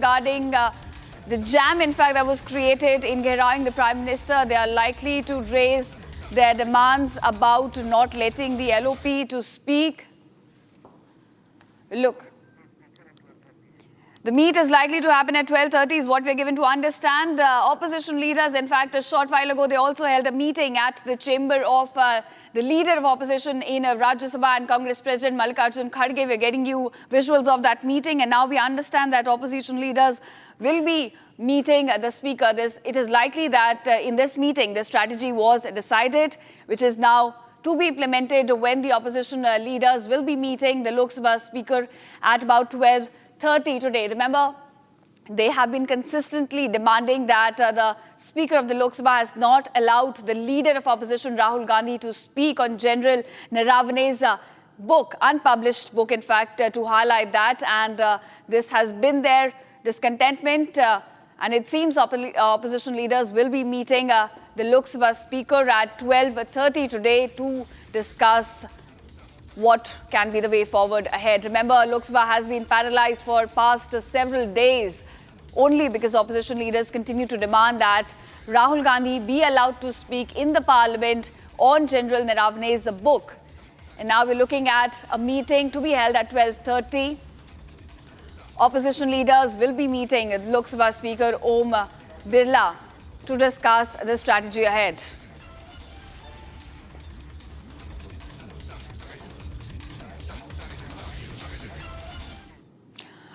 Regarding the jam, in fact, that was created in Gehraing the Prime Minister, they are likely to raise their demands about not letting the LOP to speak. Look, the meet is likely to happen at 12:30 is what we're given to understand. Opposition leaders, in fact, a short while ago, they also held a meeting at the chamber of the leader of opposition in Rajya Sabha and Congress President Mallikarjun Kharge. We're getting you visuals of that meeting, and now we understand that opposition leaders will be meeting the speaker. It is likely that in this meeting, the strategy was decided, which is now to be implemented when the opposition leaders will be meeting the Lok Sabha speaker at about 12:30 today. Remember, they have been consistently demanding that the Speaker of the Lok Sabha has not allowed the leader of opposition, Rahul Gandhi, to speak on General Naravane's book, unpublished book, in fact, to highlight that. And this has been their discontentment. And it seems opposition leaders will be meeting the Lok Sabha Speaker at 12:30 today to discuss what can be the way forward ahead. Remember, Lok Sabha has been paralyzed for past several days only because opposition leaders continue to demand that Rahul Gandhi be allowed to speak in the parliament on General Naravane's book. And now we're looking at a meeting to be held at 12:30. Opposition leaders will be meeting Lok Sabha Speaker Om Birla to discuss the strategy ahead.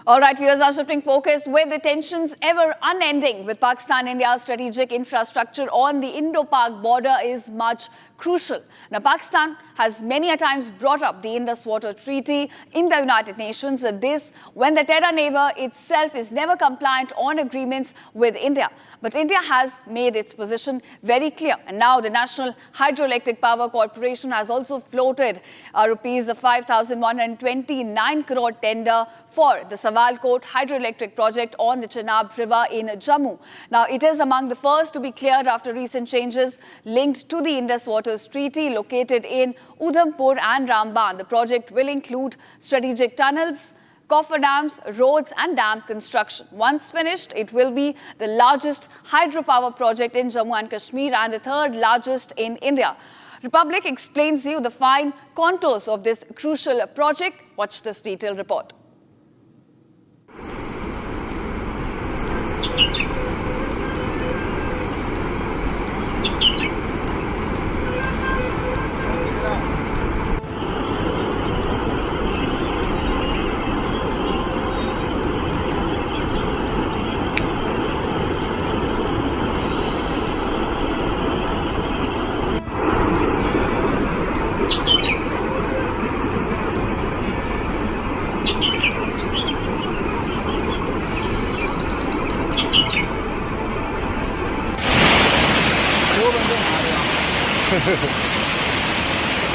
All right, viewers are shifting focus with the tensions ever unending with Pakistan. India's strategic infrastructure on the Indo-Pak border is much crucial. Now, Pakistan has many a times brought up the Indus Water Treaty in the United Nations. This when the terror neighbor itself is never compliant on agreements with India. But India has made its position very clear. And now the National Hydroelectric Power Corporation has also floated rupees 5,129 crore tender for the Sawalkot hydroelectric project on the Chenab River in Jammu. Now, it is among the first to be cleared after recent changes linked to the Indus Water Treaty located in Udhampur and Ramban. The project will include strategic tunnels, cofferdams, roads and dam construction. Once finished, it will be the largest hydropower project in Jammu and Kashmir and the third largest in India. Republic explains you the fine contours of this crucial project. Watch this detailed report.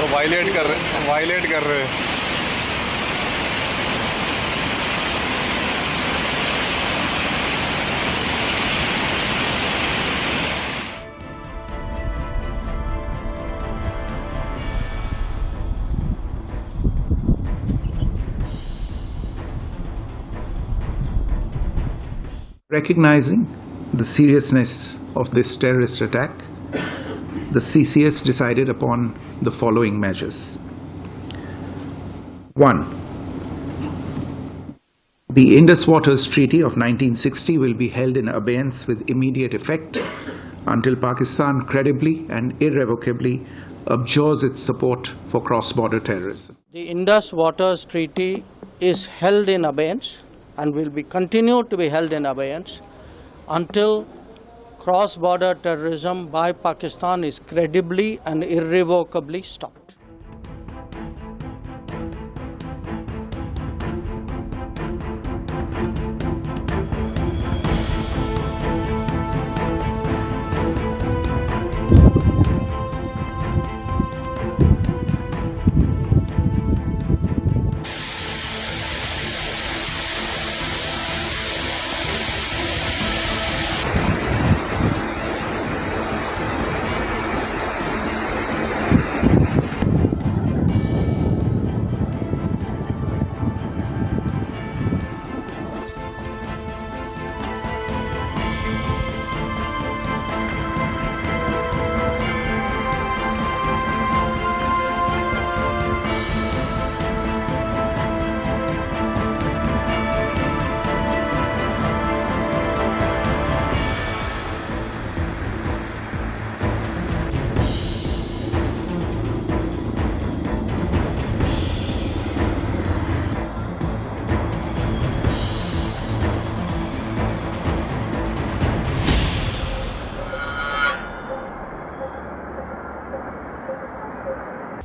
वो violet कर रहे हैं। Recognizing the seriousness of this terrorist attack, the CCS decided upon the following measures. 1. The Indus Waters Treaty of 1960 will be held in abeyance with immediate effect until Pakistan credibly and irrevocably abjures its support for cross-border terrorism. The Indus Waters Treaty is held in abeyance and will be continued to be held in abeyance until cross-border terrorism by Pakistan is credibly and irrevocably stopped.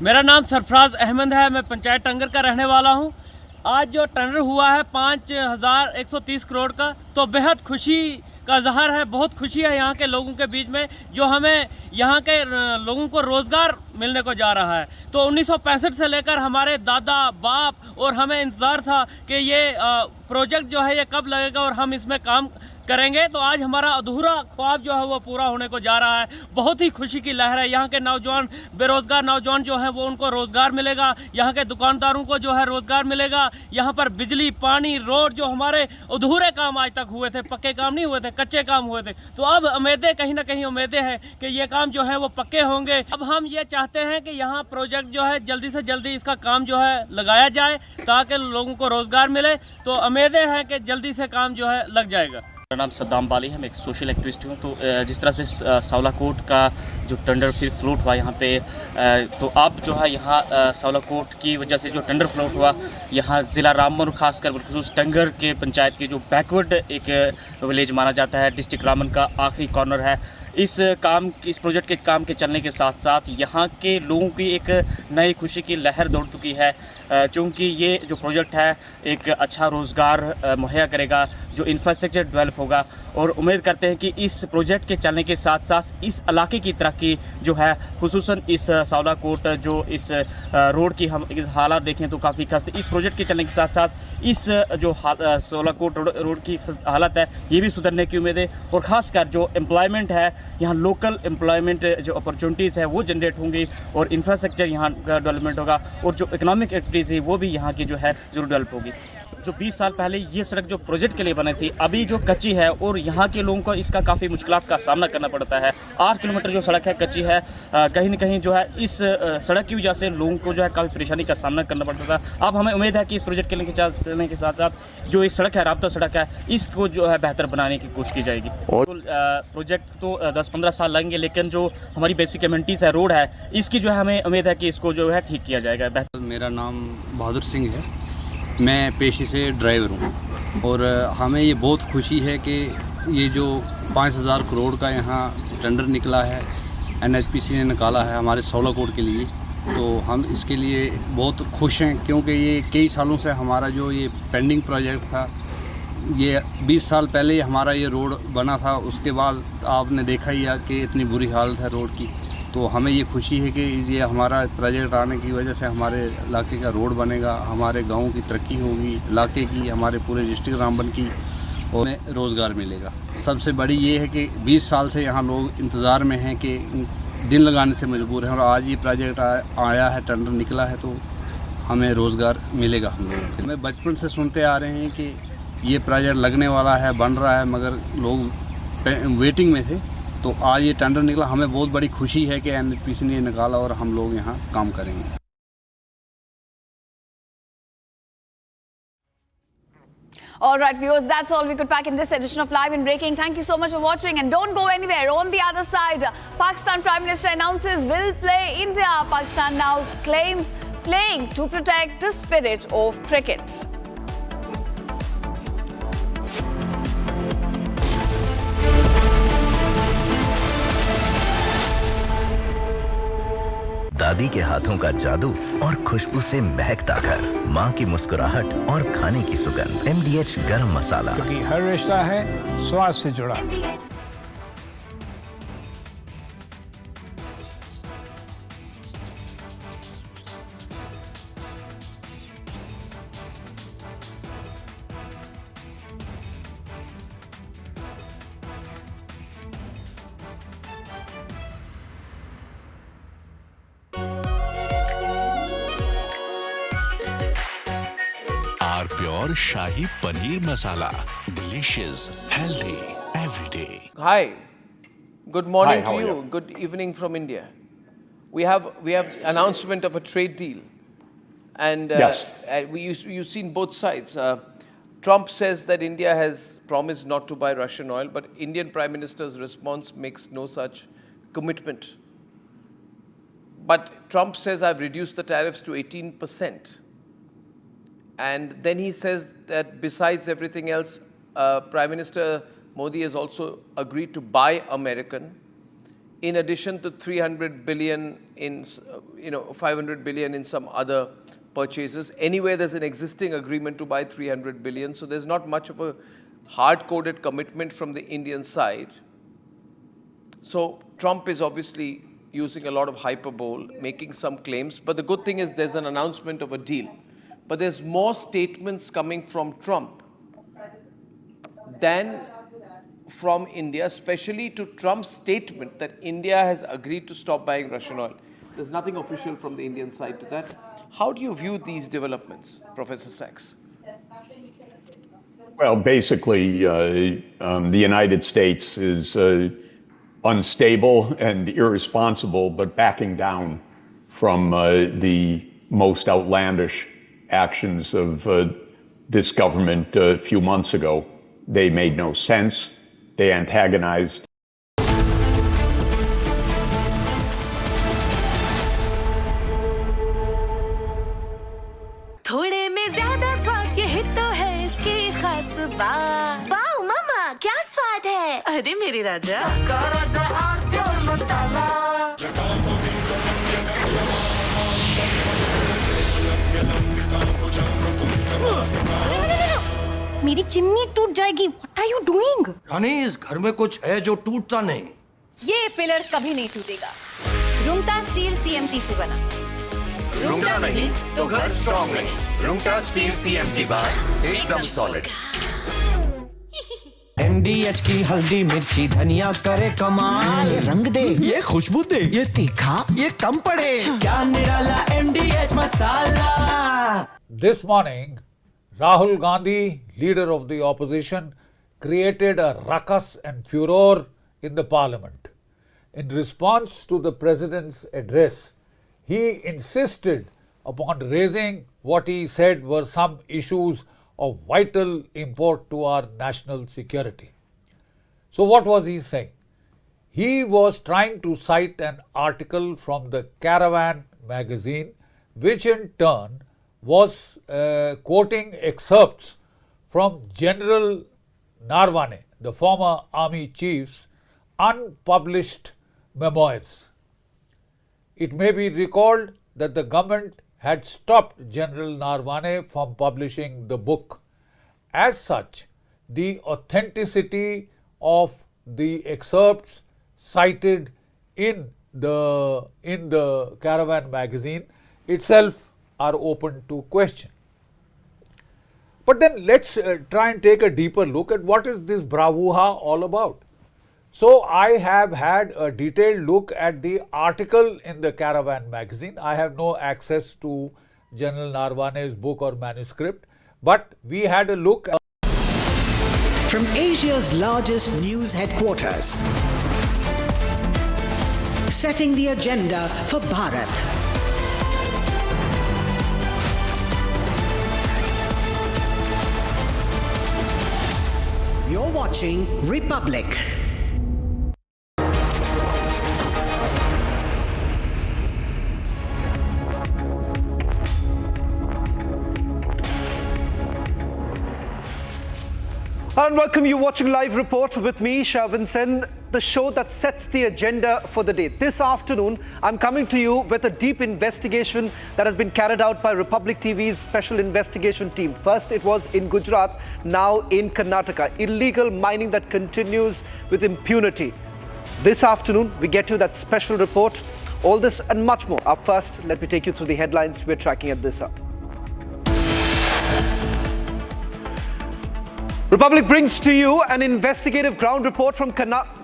मेरा नाम सरफराज अहमद है, मैं पंचायत टंगर का रहने वाला हूं। आज जो टेंडर हुआ है 5130 करोड़ का, तो बेहद खुशी का ज़हर है, बहुत खुशी है यहाँ के लोगों के बीच में, जो हमें यहाँ के लोगों को रोज़गार मिलने को जा रहा है। तो 1965 से लेकर हमारे दादा बाप और हमें इंतज़ार था कि ये प्रोजेक्ट जो है ये कब लगेगा और हम इसमें काम करेंगे। तो आज हमारा अधूरा ख्वाब जो है वो पूरा होने को जा रहा है। बहुत ही खुशी की लहर है। यहाँ के नौजवान, बेरोज़गार नौजवान जो हैं वो उनको रोज़गार मिलेगा, यहाँ के दुकानदारों को जो है रोज़गार मिलेगा। यहाँ पर बिजली, पानी, रोड जो हमारे अधूरे काम आज तक हुए थे, पक्के काम नहीं हुए थे, कच्चे काम हुए थे, तो अब उम्मीदें कहीं ना कहीं उम्मीदें हैं कि ये काम जो है वो पक्के होंगे। अब हम ये चाहते हैं कि यहाँ प्रोजेक्ट जो है जल्दी से जल्दी इसका काम जो है लगाया जाए ताकि लोगों को रोज़गार मिले। तो उम्मीदें हैं कि जल्दी से काम जो है लग जाएगा। मेरा नाम सद्दाम बाली है, मैं एक सोशल एक्टिविस्ट हूँ। तो जिस तरह से सावलाकोट का जो टेंडर फिर फ्लोट हुआ यहाँ पे, तो अब जो है यहाँ सावलाकोट की वजह से जो टेंडर फ्लोट हुआ, यहाँ ज़िला रामबन खासकर बिलखुसूस टंगर के पंचायत की जो बैकवर्ड एक विलेज माना जाता है, डिस्ट्रिक्ट रामबन का आखिरी कॉर्नर है। इस प्रोजेक्ट के काम के चलने के साथ साथ यहाँ के लोगों की एक नई खुशी की लहर दौड़ चुकी है, क्योंकि ये जो प्रोजेक्ट है एक अच्छा रोज़गार मुहैया करेगा, जो इंफ्रास्ट्रक्चर डेवलप होगा। और उम्मीद करते हैं कि इस प्रोजेक्ट के चलने के साथ साथ इस इलाके की तरक्की जो है, खुसूसन इस सावलाकोट जो इस रोड की हम इस हालात देखें तो काफ़ी खस्ते। इस प्रोजेक्ट के चलने के साथ साथ इस जो सावलाकोट रोड की हालत है ये भी सुधरने की उम्मीद है। और ख़ासकर जो एम्प्लॉयमेंट है, यहाँ लोकल एम्प्लॉयमेंट जो अपॉर्चुनिटीज़ है वो जनरेट होंगी और इंफ्रास्ट्रक्चर यहाँ का डेवलपमेंट होगा और जो इकोनॉमिक एक्टिविटीज़ है वो भी यहाँ की जो है ज़रूर डेवलप होगी। जो 20 साल पहले ये सड़क जो प्रोजेक्ट के लिए बनी थी, अभी जो कच्ची है और यहाँ के लोगों को इसका काफ़ी मुश्किलात का सामना करना पड़ता है। 8 किलोमीटर जो सड़क है कच्ची है, कहीं ना कहीं जो है इस सड़क की वजह से लोगों को जो है काफ़ी परेशानी का सामना करना पड़ता था। अब हमें उम्मीद है कि इस प्रोजेक्ट के चलने के साथ साथ जो इस सड़क है, राब्ता सड़क है, इसको जो है बेहतर बनाने की कोशिश की जाएगी। और प्रोजेक्ट तो 10-15 साल लगेंगे, लेकिन जो हमारी बेसिक कम्युनिटीज़ है, रोड है, इसकी जो है हमें उम्मीद है कि इसको जो है ठीक किया जाएगा बेहतर। मेरा नाम बहादुर सिंह है, मैं पेशे से ड्राइवर हूँ और हमें ये बहुत खुशी है कि ये जो 5000 करोड़ का यहाँ टेंडर निकला है, NHPC ने निकाला है हमारे सावलाकोट के लिए, तो हम इसके लिए बहुत खुश हैं, क्योंकि ये कई सालों से हमारा जो ये पेंडिंग प्रोजेक्ट था, ये 20 साल पहले हमारा ये रोड बना था, उसके बाद आपने देखा ही है कि इतनी बुरी हालत है रोड की। तो हमें ये खुशी है कि ये हमारा प्रोजेक्ट आने की वजह से हमारे इलाके का रोड बनेगा, हमारे गांव की तरक्की होगी, इलाके की, हमारे पूरे डिस्ट्रिक्ट रामबन की, और रोज़गार मिलेगा। सबसे बड़ी ये है कि 20 साल से यहाँ लोग इंतज़ार में हैं कि दिन लगाने से मजबूर हैं, और आज ये प्रोजेक्ट आया है, टेंडर निकला है, तो हमें रोज़गार मिलेगा हम लोगों के। मैं बचपन से सुनते आ रहे हैं कि ये प्रोजेक्ट लगने वाला है, बन रहा है, मगर लोग वेटिंग में थे। तो आज ये टेंडर निकला, हमें बहुत बड़ी खुशी है कि NHPC ने निकाला और हम लोग यहाँ काम करेंगे। All right, viewers, that's all we could pack in this edition of Live in Breaking. Thank you so much for watching, and don't go anywhere. On the other side, Pakistan Prime Minister announces will play India. Pakistan now claims playing to protect the spirit of cricket. दादी के हाथों का जादू और खुशबू से महकता घर, माँ की मुस्कुराहट और खाने की सुगंध। MDH गरम मसाला, क्योंकि हर रिश्ता है स्वाद से जुड़ा। Pure Shahi Paneer Masala. Delicious, healthy, every day. Hi. Good morning Hi, to you. Good evening from India. We have announcement of a trade deal, and Yes. You've seen both sides. Trump says that India has promised not to buy Russian oil, but Indian Prime Minister's response makes no such commitment. But Trump says I've reduced the tariffs to 18%. And then he says that besides everything else, Prime Minister Modi has also agreed to buy American. in addition to 300 billion in, 500 billion in some other purchases. Anyway, there's an existing agreement to buy 300 billion, so there's not much of a hard-coded commitment from the Indian side. So Trump is obviously using a lot of hyperbole, making some claims, but the good thing is there's an announcement of a deal. But there's more statements coming from Trump than from India, especially to Trump's statement that India has agreed to stop buying Russian oil. There's nothing official from the Indian side to that. How do you view these developments, Professor Sachs? Well, basically, the United States is unstable and irresponsible, but backing down from the most outlandish actions of this government a few months ago. They made no sense. They antagonized. थोड़े में ज्यादा स्वाद ये तो है इसकी खास बात। वाओ मामा, क्या स्वाद है? अरे मेरे राजा, सबका राजा आर्थिक मसाला। मेरी चिमनी टूट जाएगी। What are you doing? रानी, इस घर में कुछ है जो टूटता नहीं। ये पिलर कभी नहीं टूटेगा। रुंगटा स्टील TMT से बना। रुंगटा नहीं तो घर स्ट्रॉन्ग नहीं। रुंगटा स्टील TMT बार एकदम सॉलिड। MDH की हल्दी मिर्ची धनिया करे कमाल। ये रंग दे, ये खुशबू दे, ये तीखा, ये कम पड़े। क्या निराला MDH masala. This morning, Rahul Gandhi, leader of the opposition, created a ruckus and furor in the parliament. In response to the president's address, he insisted upon raising what he said were some issues of vital import to our national security. So what was he saying? He was trying to cite an article from the Caravan magazine, which in turn was quoting excerpts from General Narwane, the former army chief's unpublished memoirs. It may be recalled that the government had stopped General Narwane from publishing the book. As such, the authenticity of the excerpts cited in the Caravan magazine itself are open to question. But then let's try and take a deeper look at what is this bravura all about. So I have had a detailed look at the article in the Caravan magazine. I have no access to General Narwane's book or manuscript, but we had a look at From Asia's largest news headquarters, setting the agenda for Bharat. You're watching Republic. And welcome you watching Live Report with me, Shavin Sen, the show that sets the agenda for the day. This afternoon, I'm coming to you with a deep investigation that has been carried out by Republic TV's special investigation team. First, it was in Gujarat, now in Karnataka. Illegal mining that continues with impunity. This afternoon, we get you that special report. All this and much more. Up first, let me take you through the headlines we're tracking at this hour. Republic brings to you an investigative ground report from Karnataka.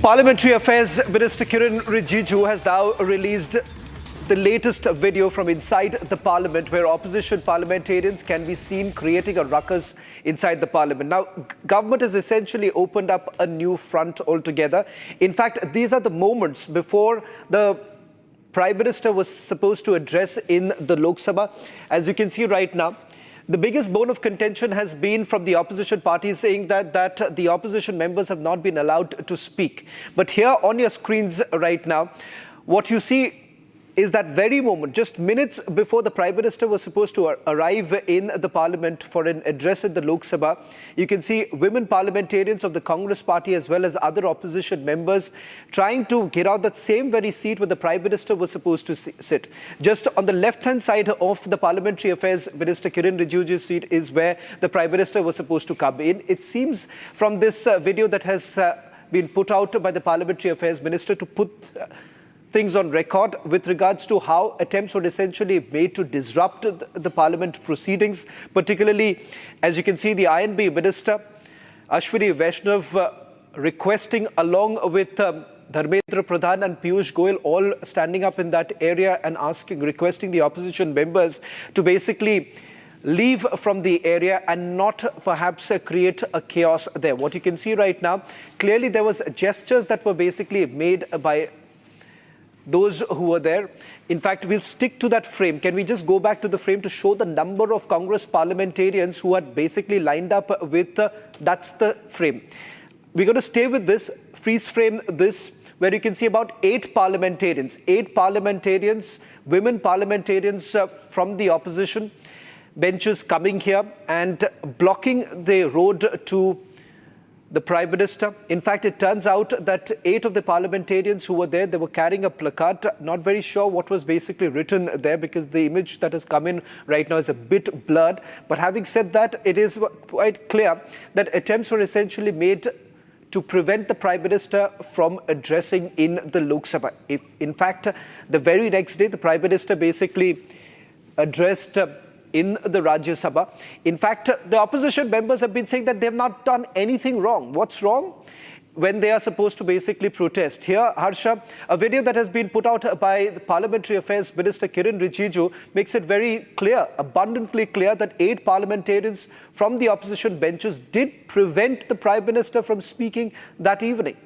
Parliamentary Affairs Minister Kiran Rijiju has now released the latest video from inside the Parliament, where opposition parliamentarians can be seen creating a ruckus inside the Parliament. Now, government has essentially opened up a new front altogether. In fact, these are the moments before the Prime Minister was supposed to address in the Lok Sabha. As you can see right now, the biggest bone of contention has been from the opposition parties saying that the opposition members have not been allowed to speak. But here on your screens right now, what you see is that very moment, just minutes before the Prime Minister was supposed to arrive in the Parliament for an address in the Lok Sabha, you can see women parliamentarians of the Congress party as well as other opposition members trying to get out that same very seat where the Prime Minister was supposed to sit. Just on the left-hand side of the Parliamentary Affairs Minister Kiren Rijiju's seat is where the Prime Minister was supposed to come in. It seems from this video that has been put out by the Parliamentary Affairs Minister to put things on record with regards to how attempts were essentially made to disrupt the Parliament proceedings, particularly, as you can see, the INB Minister, Ashwini Vaishnav, requesting along with Dharmendra Pradhan and Piyush Goyal all standing up in that area and requesting the opposition members to basically leave from the area and not perhaps create a chaos there. What you can see right now, clearly there was gestures that were basically made by those who were there. In fact, we'll stick to that frame. Can we just go back to the frame to show the number of Congress parliamentarians who had basically lined up with, that's the frame. We're going to stay with this, freeze frame this, where you can see about 8 parliamentarians, women parliamentarians from the opposition benches coming here and blocking the road to the Prime Minister. In fact, it turns out that 8 of the parliamentarians who were there, they were carrying a placard. Not very sure what was basically written there because the image that has come in right now is a bit blurred. But having said that, it is quite clear that attempts were essentially made to prevent the Prime Minister from addressing in the Lok Sabha. In fact, the very next day, the Prime Minister basically addressed in the Rajya Sabha. In fact, the opposition members have been saying that they have not done anything wrong. What's wrong? When they are supposed to basically protest. Here, Harsha, a video that has been put out by the Parliamentary Affairs Minister Kiren Rijiju makes it very clear, abundantly clear, that 8 parliamentarians from the opposition benches did prevent the Prime Minister from speaking that evening.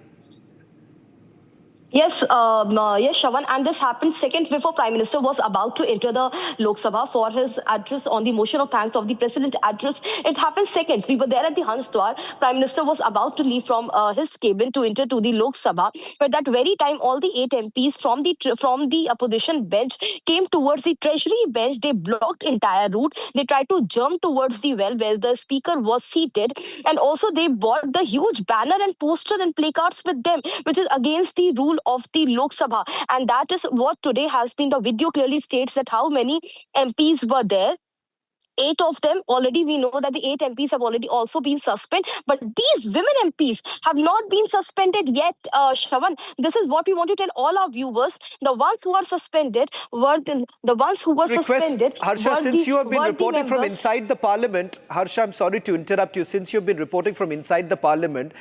Yes, yes, Shravan, and this happened seconds before Prime Minister was about to enter the Lok Sabha for his address on the motion of thanks of the President address. It happened seconds. We were there at the Hansdwar. Prime Minister was about to leave from his cabin to enter to the Lok Sabha. But that very time, all the 8 MPs from the opposition bench came towards the Treasury bench. They blocked entire route. They tried to jump towards the well where the Speaker was seated, and also they brought the huge banner and poster and placards with them, which is against the rule of the Lok Sabha. And that is what today has been. The video clearly states that how many MPs were there. 8 of them, already we know that the 8 MPs have already also been suspended. But these women MPs have not been suspended yet, Shravan. This is what we want to tell all our viewers. The ones who are suspended were the ones who were suspended. Harsha, since you have been reporting from inside the Parliament, Harsha, I'm sorry to interrupt you. Since you've been reporting from inside the Parliament,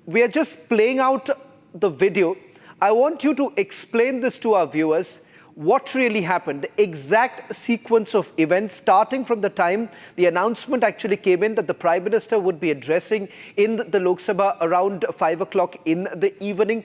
we are just playing out the video. I want you to explain this to our viewers, what really happened, the exact sequence of events, starting from the time the announcement actually came in that the Prime Minister would be addressing in the Lok Sabha around 5 o'clock in the evening.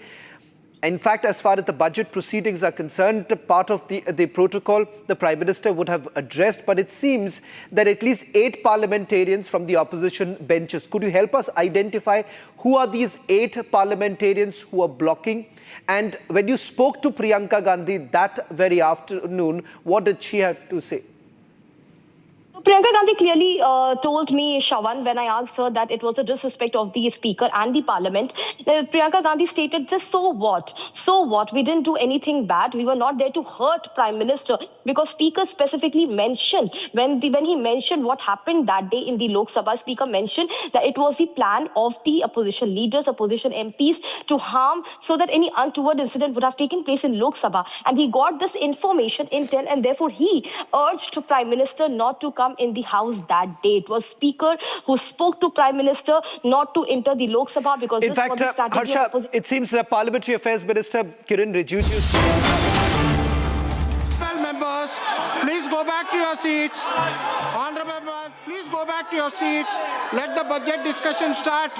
In fact, as far as the budget proceedings are concerned, part of the protocol the Prime Minister would have addressed, but it seems that at least 8 parliamentarians from the opposition benches. Could you help us identify who are these 8 parliamentarians who are blocking? And when you spoke to Priyanka Gandhi that very afternoon, what did she have to say? Priyanka Gandhi clearly told me, Shravan, when I asked her that it was a disrespect of the Speaker and the Parliament. Priyanka Gandhi stated, just so what? So what? We didn't do anything bad. We were not there to hurt Prime Minister, because Speaker specifically mentioned, when he mentioned what happened that day in the Lok Sabha, Speaker mentioned that it was the plan of the opposition leaders, opposition MPs to harm so that any untoward incident would have taken place in Lok Sabha. And he got this information intel, and therefore he urged Prime Minister not to come in the house that day. It was Speaker who spoke to Prime Minister not to enter the Lok Sabha, because in fact, Harsha, it seems the Parliamentary Affairs Minister Kiren Rijiju. Well, members, please go back to your seats. Honorable members, please go back to your seats. Let the budget discussion start.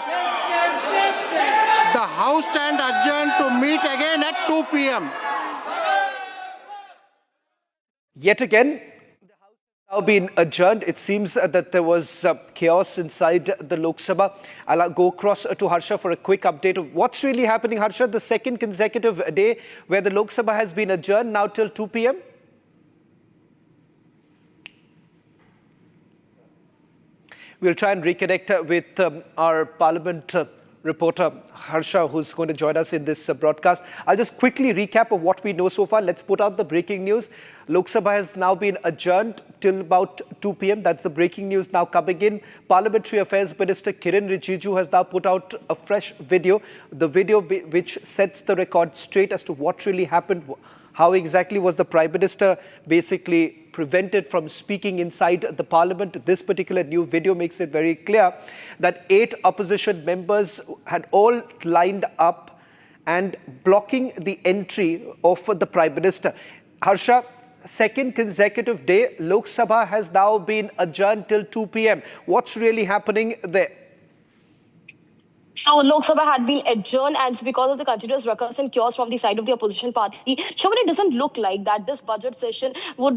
The House stand adjourned to meet again at 2 p.m. Yet again, the House has now been adjourned. It seems that there was chaos inside the Lok Sabha. I'll go across to Harsha for a quick update of what's really happening. Harsha, the second consecutive day where the Lok Sabha has been adjourned now till 2 p.m. We'll try and reconnect with our Parliament reporter Harsha, who's going to join us in this broadcast. I'll just quickly recap of what we know so far. Let's put out the breaking news. Lok Sabha has now been adjourned till about 2 p.m. That's the breaking news now coming in. Parliamentary Affairs Minister Kiren Rijiju has now put out a fresh video. The video which sets the record straight as to what really happened. How exactly was the Prime Minister basically prevented from speaking inside the Parliament? This particular new video makes it very clear that 8 opposition members had all lined up and blocking the entry of the Prime Minister. Harsha, second consecutive day, Lok Sabha has now been adjourned till 2 p.m. What's really happening there? So Lok Sabha had been adjourned, and it's because of the continuous ruckus and chaos from the side of the opposition party. Shravan, it doesn't look like that this budget session will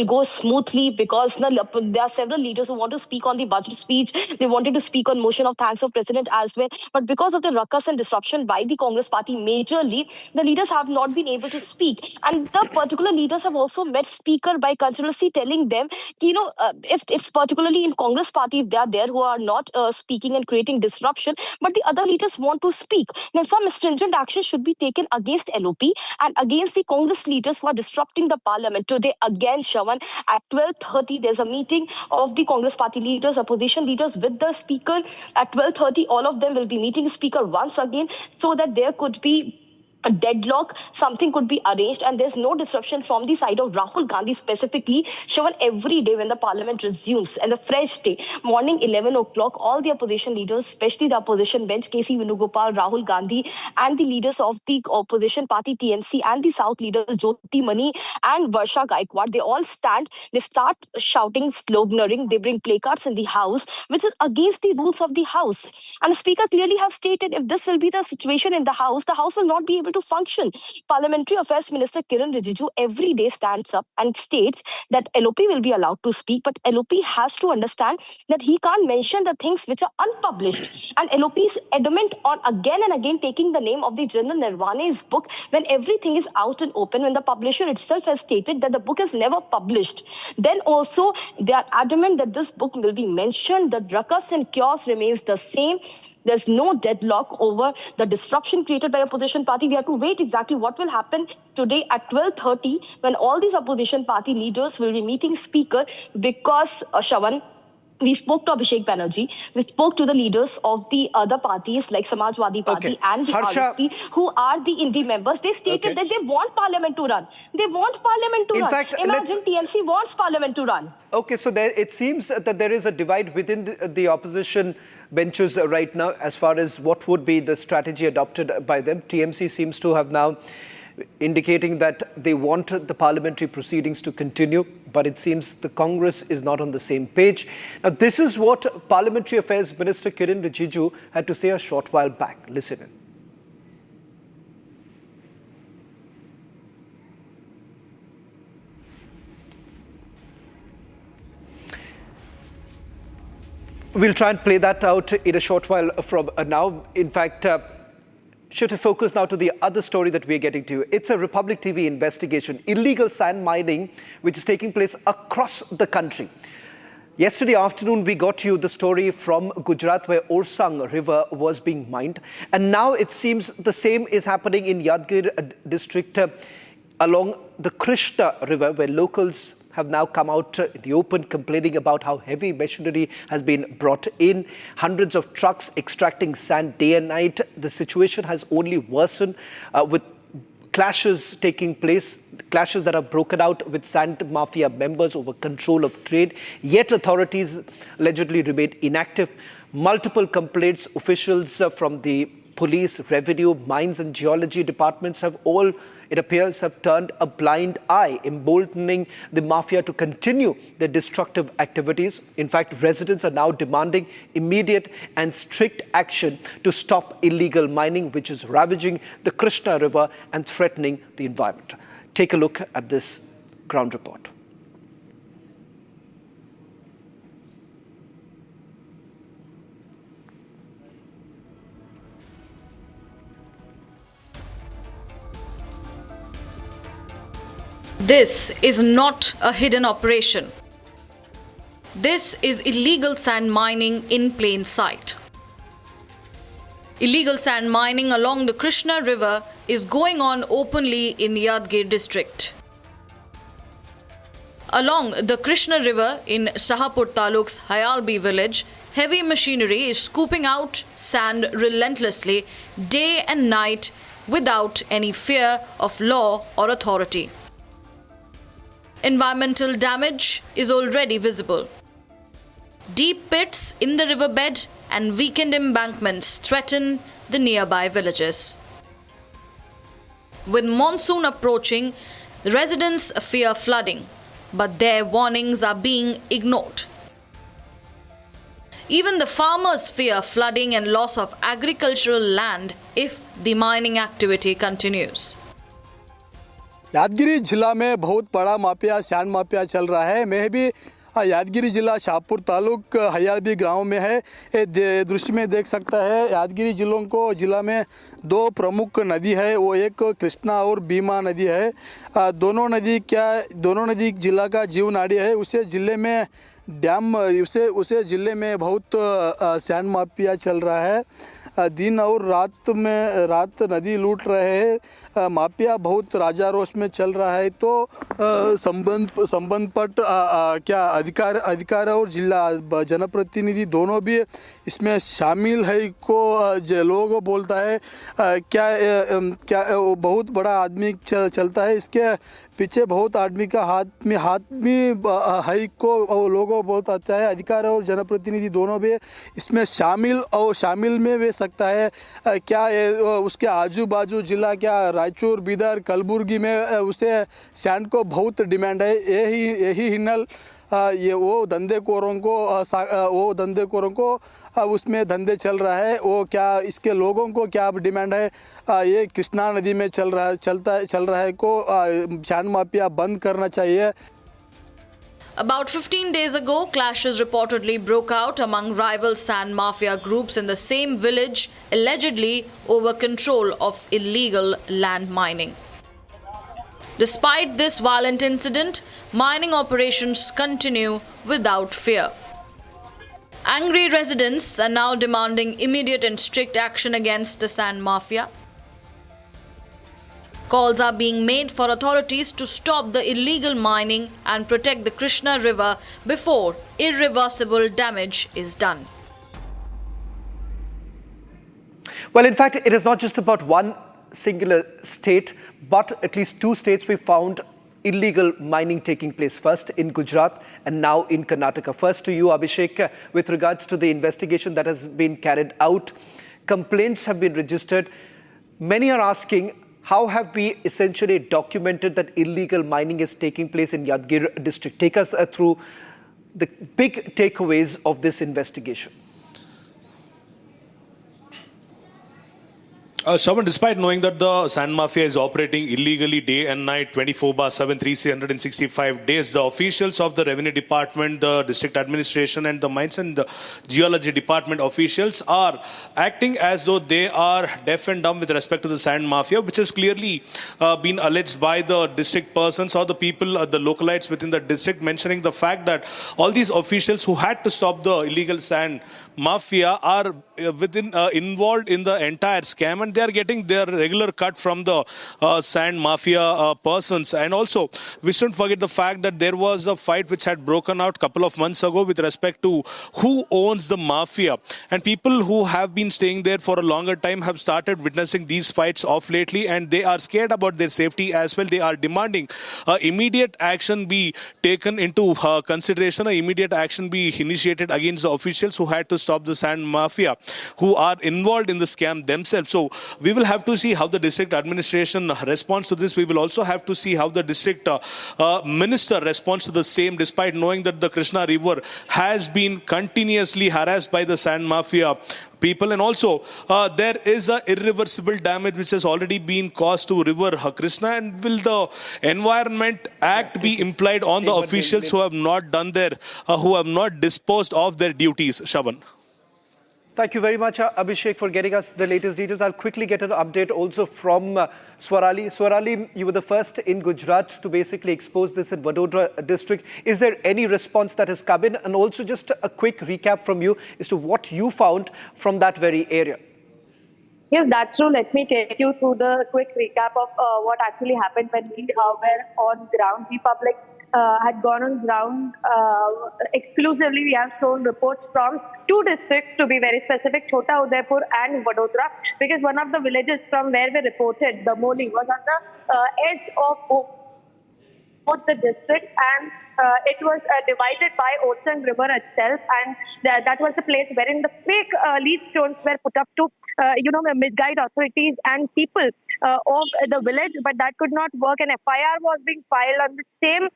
go smoothly, because there are several leaders who want to speak on the budget speech. They wanted to speak on motion of thanks of President as well. But because of the ruckus and disruption by the Congress party majorly, the leaders have not been able to speak. And the particular leaders have also met Speaker by continuously telling them, if it's particularly in Congress party, if they are there who are not speaking and creating disruption, but the other leaders want to speak, then some stringent action should be taken against LOP and against the Congress leaders who are disrupting the Parliament. Today, again, Shravan, at 12:30, there's a meeting of the Congress party leaders, opposition leaders with the Speaker. At 12:30, all of them will be meeting Speaker once again, so that there could be a deadlock, something could be arranged, and there's no disruption from the side of Rahul Gandhi specifically. Shravan, every day when the Parliament resumes, and the fresh day, morning 11 o'clock, all the opposition leaders, especially the opposition bench, KC Venugopal, Rahul Gandhi, and the leaders of the opposition party TMC and the South leaders, Jyoti Mani and Varsha Gaikwad, they all stand, they start shouting, sloganeering, they bring placards in the House, which is against the rules of the House. And the Speaker clearly has stated, if this will be the situation in the House will not be able to function. Parliamentary Affairs Minister Kiren Rijiju every day stands up and states that LOP will be allowed to speak, but LOP has to understand that he can't mention the things which are unpublished. And LOP is adamant on again and again taking the name of the General Nirvane's book when everything is out and open, when the publisher itself has stated that the book is never published. Then also they are adamant that this book will be mentioned. The ruckus and chaos remains the same. There's no deadlock over the disruption created by opposition party. We have to wait exactly what will happen today at 12:30 when all these opposition party leaders will be meeting Speaker, because, Shravan, we spoke to Abhishek Banerjee, we spoke to the leaders of the other parties like Samajwadi Party and the RSP, who are the indie members. They stated that they want Parliament to run. They want Parliament to run. Fact, imagine TMC wants Parliament to run. Okay, so it seems that there is a divide within the opposition benches right now as far as what would be the strategy adopted by them. TMC seems to have now indicating that they want the parliamentary proceedings to continue, but it seems the Congress is not on the same page. Now, this is what Parliamentary Affairs Minister Kiren Rijiju had to say a short while back. Listen in. We'll try and play that out in a short while from now. In fact, shift the focus now to the other story that we're getting to. It's a Republic TV investigation. Illegal sand mining, which is taking place across the country. Yesterday afternoon, we got you the story from Gujarat where Orsang River was being mined. And now it seems the same is happening in Yadgir district along the Krishna River, where locals have now come out in the open complaining about how heavy machinery has been brought in. Hundreds of trucks extracting sand day and night. The situation has only worsened with clashes taking place, clashes that have broken out with sand mafia members over control of trade. Yet authorities allegedly remain inactive. Multiple complaints, officials from the police, revenue, mines and geology departments have all, it appears, have turned a blind eye, emboldening the mafia to continue their destructive activities. In fact, residents are now demanding immediate and strict action to stop illegal mining, which is ravaging the Krishna River and threatening the environment. Take a look at this Ground report. This is not a hidden operation. This is illegal sand mining in plain sight. Illegal sand mining along the Krishna River is going on openly in Yadgir district. Along the Krishna River in Sahapur Taluk's Hayalbi village, heavy machinery is scooping out sand relentlessly day and night without any fear of law or authority. Environmental damage is already visible. Deep pits in the riverbed and weakened embankments threaten the nearby villages. With monsoon approaching, residents fear flooding, but their warnings are being ignored. Even the farmers fear flooding and loss of agricultural land if the mining activity continues. यादगिरी जिला में बहुत बड़ा mafia sand mafia चल रहा है। मैं भी यादगिरी जिला शाहपुर तालुक हयालबी गांव में है। दृश्य में देख सकता है यादगिरी जिला में दो प्रमुख नदी है, वो एक कृष्णा और भीमा नदी है। दोनों नदी जिला का जीवनाड़ी है। उसे जिले में डैम उसे जिले में बहुत सैंड माफिया चल रहा है। दिन और रात नदी लूट रहे हैं। माफिया बहुत राजारोष में चल रहा है। तो संबंधपट क्या अधिकार और जिला जनप्रतिनिधि दोनों भी इसमें शामिल है को लोग बोलता है। क्या बहुत बड़ा आदमी चलता है, इसके पीछे बहुत आदमी का हाथ में है को लोगों बहुत आता है। अधिकार और जनप्रतिनिधि दोनों भी इसमें शामिल में वे सकता है। क्या उसके आजू बाजू जिला क्या रायचूर, बीदर, कलबुर्गी में उसे सैंड को बहुत डिमांड है। यही हिन्नल ये वो धंधेखोरों को उसमें धंधे चल रहा है। वो क्या इसके लोगों को क्या डिमांड है, ये कृष्णा नदी में चल रहा है को सैंड माफिया बंद करना चाहिए। About 15 days ago, clashes reportedly broke out among rival sand mafia groups in the same village, allegedly over control of illegal land mining. Despite this violent incident, mining operations continue without fear. Angry residents are now demanding immediate and strict action against the sand mafia. Calls are being made for authorities to stop the illegal mining and protect the Krishna River before irreversible damage is done. Well, in fact, it is not just about one singular state, but at least two states we found illegal mining taking place, first in Gujarat and now in Karnataka. First to you, Abhishek, with regards to the investigation that has been carried out. Complaints have been registered. Many are asking, how have we essentially documented that illegal mining is taking place in Yadgir district? Take us through the big takeaways of this investigation. Shravan, despite knowing that the sand mafia is operating illegally day and night, 24/7, 365 days, the officials of the Revenue Department, the District Administration and the Mines and the Geology Department officials are acting as though they are deaf and dumb with respect to the sand mafia, which has clearly been alleged by the district persons or the people, the localites within the district, mentioning the fact that all these officials who had to stop the illegal sand mafia are involved in the entire scam, and they are getting their regular cut from the sand mafia persons. And also, we shouldn't forget the fact that there was a fight which had broken out a couple of months ago with respect to who owns the mafia. And people who have been staying there for a longer time have started witnessing these fights off lately, and they are scared about their safety as well. They are demanding immediate action be taken into consideration, immediate action be initiated against the officials who had to stop the sand mafia, who are involved in the scam themselves. So we will have to see how the district administration responds to this. We will also have to see how the district minister responds to the same, despite knowing that the Krishna River has been continuously harassed by the sand mafia people, and also there is a irreversible damage which has already been caused to river Krishna. And will the Environment Act be implied on the officials who have not done their who have not disposed of their duties? Shravan. Thank you very much, Abhishek, for getting us the latest details. I'll quickly get an update also from Swarali. Swarali, you were the first in Gujarat to basically expose this in Vadodara district. Is there any response that has come in? And also just a quick recap from you as to what you found from that very area. Yes, that's true. Let me take you through the quick recap of what actually happened when we were on ground. The public had gone on ground exclusively. We have shown reports from two districts, to be very specific, Chota Udaipur and Vadodara, because one of the villages from where we reported, the Moli, was on the edge of both the districts, and it was divided by Ocean River itself, and that was the place wherein the fake lease stones were put up to misguide authorities and people of the village, but that could not work. An FIR was being filed on the same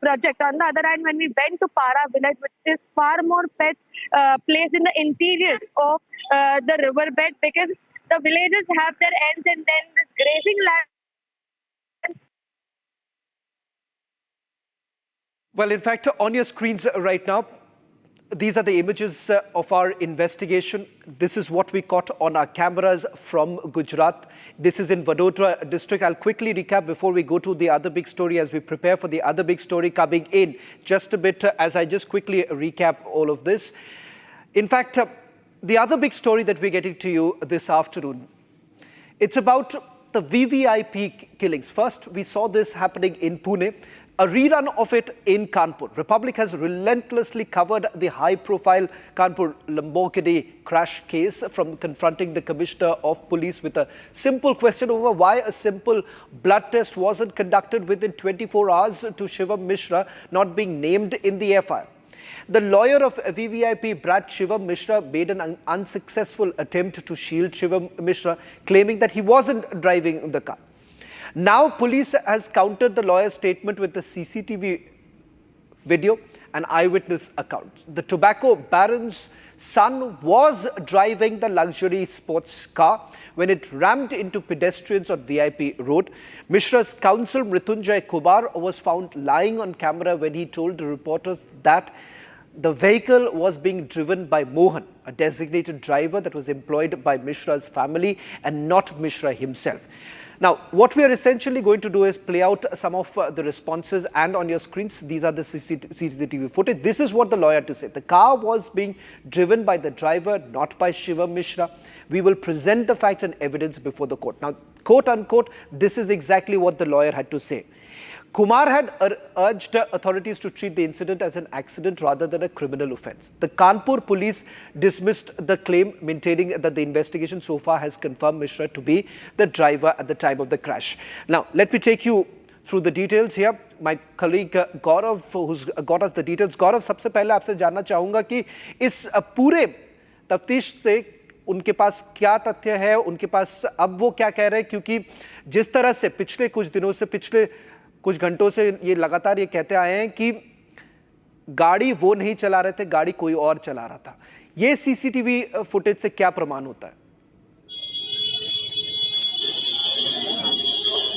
project. On the other hand, when we went to Para village, which is far more placed in the interior of the riverbed, because the villages have their ends and then this grazing land. Well, in fact, on your screens right now, these are the images of our investigation. This is what we caught on our cameras from Gujarat. This is in Vadodara district. I'll quickly recap before we go to the other big story as we prepare for the other big story coming in just a bit as I just quickly recap all of this. In fact, the other big story that we're getting to you this afternoon, it's about the VVIP killings. First, we saw this happening in Pune. A rerun of it in Kanpur. Republic has relentlessly covered the high-profile Kanpur Lamborghini crash case, from confronting the Commissioner of Police with a simple question over why a simple blood test wasn't conducted within 24 hours to Shivam Mishra not being named in the FIR. The lawyer of VVIP brat Shivam Mishra made an unsuccessful attempt to shield Shivam Mishra, claiming that he wasn't driving the car. Now, police has countered the lawyer's statement with the CCTV video and eyewitness accounts. The tobacco baron's son was driving the luxury sports car when it rammed into pedestrians on VIP Road. Mishra's counsel, Mrityunjay Kubar, was found lying on camera when he told the reporters that the vehicle was being driven by Mohan, a designated driver that was employed by Mishra's family and not Mishra himself. Now, what we are essentially going to do is play out some of the responses, and on your screens, these are the CCTV footage. This is what the lawyer had to say. The car was being driven by the driver, not by Shivam Mishra. We will present the facts and evidence before the court. Now, quote unquote, this is exactly what the lawyer had to say. Kumar had urged authorities to treat the incident as an accident rather than a criminal offence. The Kanpur police dismissed the claim, maintaining that the investigation so far has confirmed Mishra to be the driver at the time of the crash. Now, let me take you through the details here. My colleague Gaurav, who's got us the details. Gaurav, सबसे पहले आपसे जानना चाहूँगा कि इस पूरे तफ्तीश से उनके पास क्या तथ्य है, उनके पास अब वो क्या कह रहे हैं, क्योंकि जिस तरह से पिछले कुछ दिनों से, पिछले कुछ घंटों से ये लगातार ये कहते आए हैं कि गाड़ी वो नहीं चला रहे थे, गाड़ी कोई और चला रहा था। ये सीसीटीवी फुटेज से क्या प्रमाण होता है?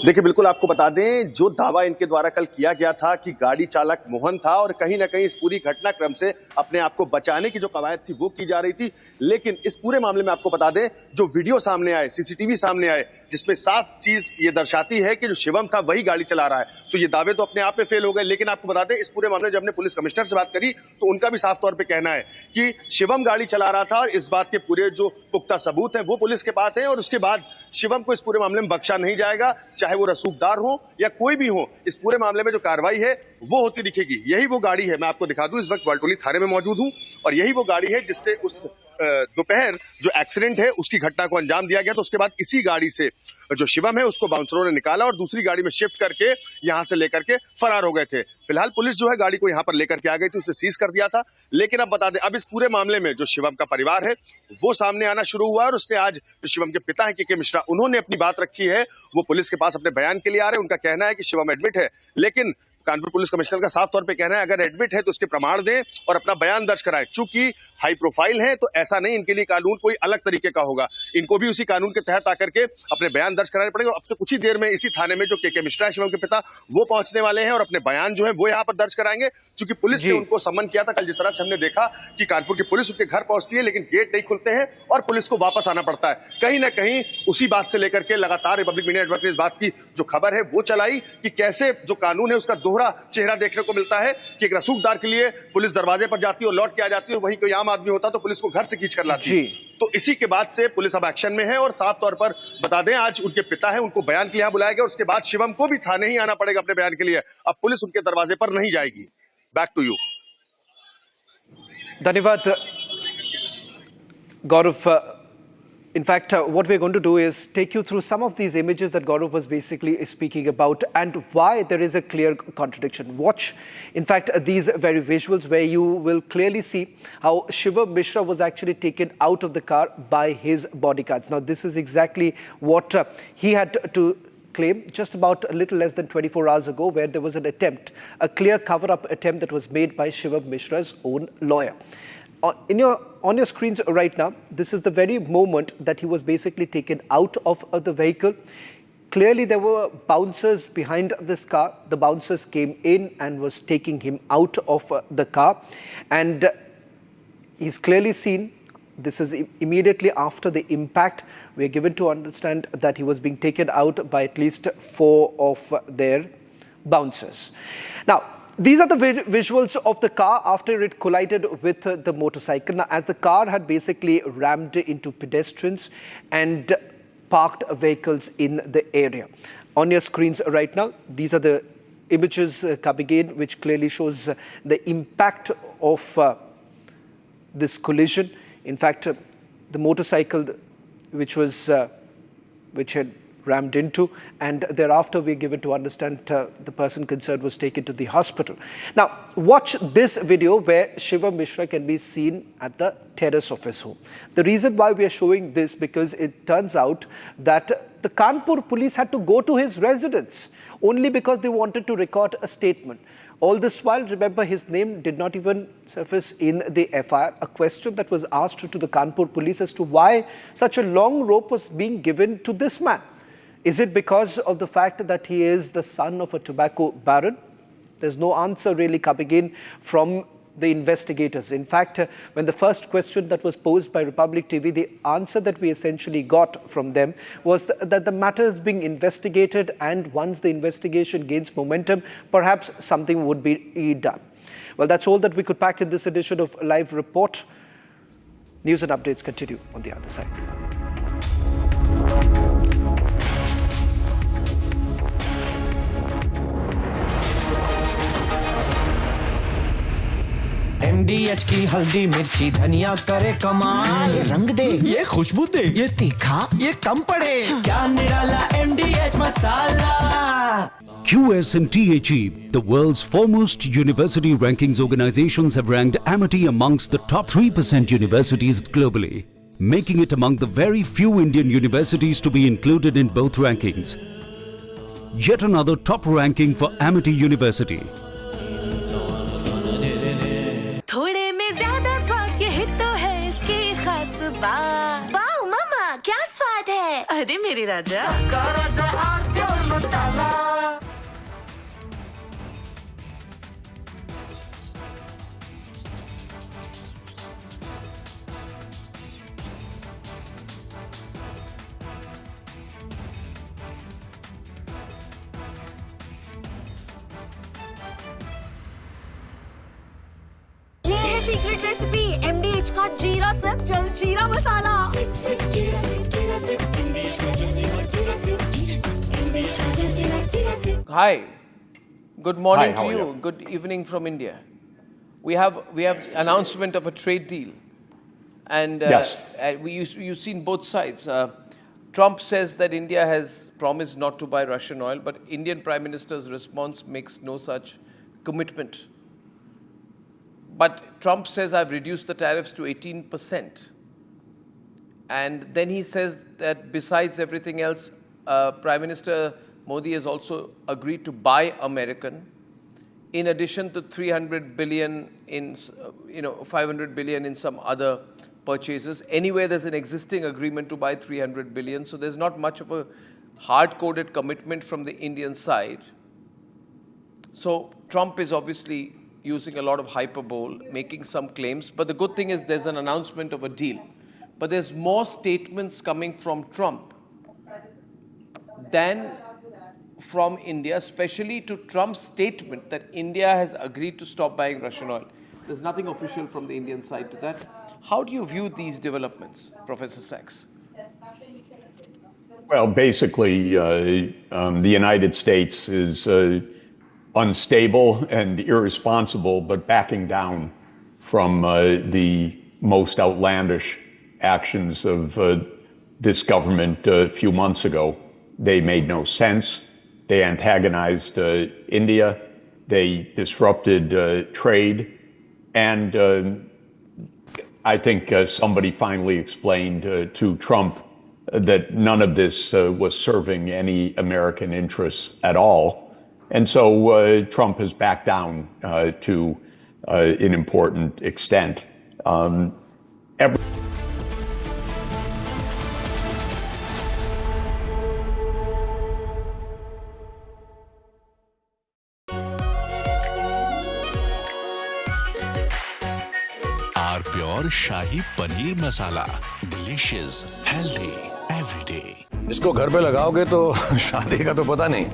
देखिए, बिल्कुल आपको बता दें, जो दावा इनके द्वारा कल किया गया था कि गाड़ी चालक मोहन था और कहीं ना कहीं इस पूरी घटनाक्रम से अपने आप को बचाने की जो कवायद थी वो की जा रही थी, लेकिन इस पूरे मामले में आपको बता दें, जो वीडियो सामने आए, सीसीटीवी सामने आए, जिसमें साफ चीज ये दर्शाती है कि जो शिवम था वही गाड़ी चला रहा है, तो ये दावे तो अपने आप में फेल हो गए। लेकिन आपको बता दें, इस पूरे मामले में जब हमने पुलिस कमिश्नर से बात करी तो उनका भी साफ तौर पर कहना है कि शिवम गाड़ी चला रहा था और इस बात के पूरे जो पुख्ता सबूत है वो पुलिस के पास है और उसके बाद शिवम को इस पूरे मामले में बख्शा नहीं जाएगा, चाहे वो रसूखदार हो या कोई भी हो। इस पूरे मामले में जो कार्रवाई है वो होती दिखेगी। यही वो गाड़ी है, मैं आपको दिखा दूं, इस वक्त वालटोली थाने में मौजूद हूं और यही वो गाड़ी है जिससे उस दोपहर जो एक्सीडेंट है उसकी घटना को अंजाम दिया गया। तो उसके बाद इसी गाड़ी से जो शिवम है उसको बाउंसरों ने निकाला और दूसरी गाड़ी में शिफ्ट करके यहां से लेकर के फरार हो गए थे। फिलहाल पुलिस जो है गाड़ी को यहां पर लेकर के आ गई थी, उसे सीज कर दिया था। लेकिन अब बता दें, अब इस पूरे मामले में जो शिवम का परिवार है वो सामने आना शुरू हुआ और उसने आज जो शिवम के पिता है के मिश्रा, उन्होंने अपनी बात रखी है। वो पुलिस के पास अपने बयान के लिए आ रहे हैं। उनका कहना है कि शिवम एडमिट है, लेकिन कानपुर पुलिस कमिश्नर का साफ तौर पे कहना है अगर एडमिट है तो उसके प्रमाण दें और अपना बयान दर्ज कराएं। चूंकि हाई प्रोफाइल है तो ऐसा नहीं, इनके लिए कानून कोई अलग तरीके का होगा, इनको भी उसी कानून के तहत आकर के अपने बयान दर्ज कराने पड़ेंगे। अब से कुछ ही देर में इसी थाने में जो के मिश्रा है शिवम के पिता, वो पहुंचने वाले हैं और अपने बयान जो है वो यहाँ पर दर्ज कराएंगे। चूंकि पुलिस ने उनको सम्मन किया था कल, जिस तरह से हमने देखा कि कानपुर की पुलिस उनके घर पहुंचती है लेकिन गेट नहीं खुलते हैं और पुलिस को वापस आना पड़ता है। कहीं ना कहीं उसी बात से लेकर के लगातार रिपब्लिक मीडिया नेटवर्क ने इस बात की जो खबर है वो चलाई कि कैसे जो कानून है उसका दोहरा चेहरा देखने को मिलता है कि एक रसूखदार के लिए पुलिस दरवाजे पर जाती है और लौट के आ जाती है, और वहीं कोई आम आदमी होता तो पुलिस को घर से खींच कर लाती है। तो इसी के बाद से पुलिस अब एक्शन में है और साफ तौर पर बता दें आज उनके पिता है, उनको बयान के लिए यहां बुलाया गया। उसके बाद शिवम को भी थाने ही आना पड़ेगा अपने बयान के लिए। अब पुलिस उनके दरवाजे पर नहीं जाएगी। Back to you. धन्यवाद Gaurav. In fact, what we're going to do is take you through some of these images that Gaurav was basically speaking about and why there is a clear contradiction. Watch, in fact, these very visuals where you will clearly see how Shivam Mishra was actually taken out of the car by his bodyguards. Now, this is exactly what he had to claim just about a little less than 24 hours ago, where there was an attempt, a clear cover-up attempt that was made by Shivam Mishra's own lawyer. On your screens right now, this is the very moment that he was basically taken out of the vehicle. Clearly, there were bouncers behind this car. The bouncers came in and was taking him out of the car. And he's clearly seen, this is immediately after the impact. We are given to understand that he was being taken out by at least 4 of their bouncers. Now, these are the visuals of the car after it collided with the motorcycle. Now, as the car had basically rammed into pedestrians and parked vehicles in the area. On your screens right now, these are the images coming in, which clearly shows the impact of this collision. In fact, the motorcycle which had rammed into, and thereafter we're given to understand the person concerned was taken to the hospital. Now, watch this video where Shivam Mishra can be seen at the terrace of his home. The reason why we are showing this, because it turns out that the Kanpur police had to go to his residence only because they wanted to record a statement. All this while, remember, his name did not even surface in the FIR. A question that was asked to the Kanpur police as to why such a long rope was being given to this man. Is it because of the fact that he is the son of a tobacco baron? There's no answer really coming in from the investigators. In fact, when the first question that was posed by Republic TV, the answer that we essentially got from them was that the matter is being investigated, and once the investigation gains momentum, perhaps something would be done. Well, that's all that we could pack in this edition of Live Report. News and updates continue on the other side. MDH की हल्दी मिर्ची धनिया करे कमाल, ये रंग दे, ये खुशबू दे, ये तीखा, ये कम पड़े, क्या निराला MDH masala. QS and THE, the world's foremost university rankings organizations, have ranked Amity amongst the top 3% universities globally, making it among the very few Indian universities to be included in both rankings. Yet another top ranking for Amity University. थोड़े में ज्यादा स्वाद, ये हित तो है इसकी खास बात। वाओ मामा, क्या स्वाद है? अरे मेरे राजा, सबका राजा आर्थिक मसाला। सीक्रेट रेसिपी MDH का जीरा सिप जल जीरा मसाला। सिप सिप जीरा सिप MDH का जल जीरा सिप MDH का जल जीरा SIP. Hi, good morning Hi, how to are you. you? Good evening from India. We have announcement of a trade deal And Yes. you've seen both sides. Trump says that India has promised not to buy Russian oil, but Indian Prime Minister's response makes no such commitment. But Trump says, I've reduced the tariffs to 18%. And then he says that besides everything else, Prime Minister Modi has also agreed to buy American, in addition to 300 billion in, 500 billion in some other purchases. Anyway, there's an existing agreement to buy 300 billion, so there's not much of a hard-coded commitment from the Indian side. So Trump is obviously using a lot of hyperbole, making some claims, but the good thing is there's an announcement of a deal. But there's more statements coming from Trump than from India, especially to Trump's statement that India has agreed to stop buying Russian oil. There's nothing official from the Indian side to that. How do you view these developments, Professor Sachs? Well, basically, the United States is unstable and irresponsible, but backing down from the most outlandish actions of this government a few months ago. They made no sense. They antagonized India. They disrupted trade. And I think somebody finally explained to Trump that none of this was serving any American interests at all. And so Trump has backed down to an important extent. Our pure Shahi Paneer Masala. Delicious, healthy, every day. इसको घर पे लगाओगे तो शादी का तो पता नहीं,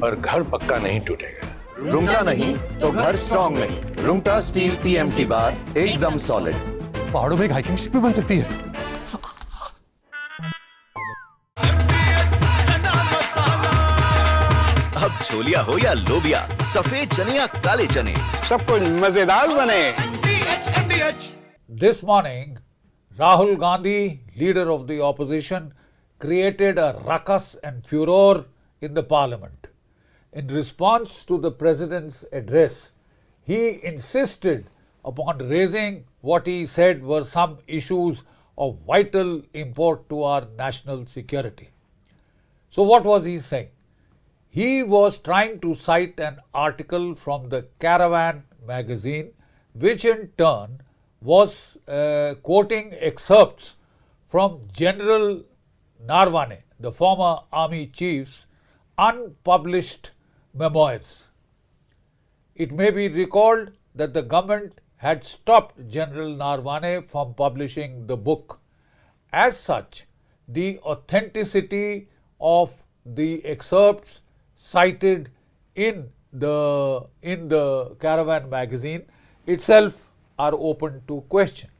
पर घर पक्का नहीं टूटेगा। रुंगटा नहीं तो घर स्ट्रॉन्ग नहीं। रुंगटा स्टील TMT बार एकदम सॉलिड। पहाड़ों में एक हाइकिंग स्टिक भी बन सकती है। अब छोलिया हो या लोबिया, सफेद चने या काले चने, सब कुछ मजेदार बने। This morning, Rahul Gandhi, leader of the opposition, created a ruckus and furor in the parliament. In response to the president's address, he insisted upon raising what he said were some issues of vital import to our national security. So what was he saying? He was trying to cite an article from the Caravan magazine, which in turn was quoting excerpts from General Narwane, the former army chief's unpublished memoirs. It may be recalled that the government had stopped General Narwane from publishing the book. As such, the authenticity of the excerpts cited in the Caravan magazine itself are open to question.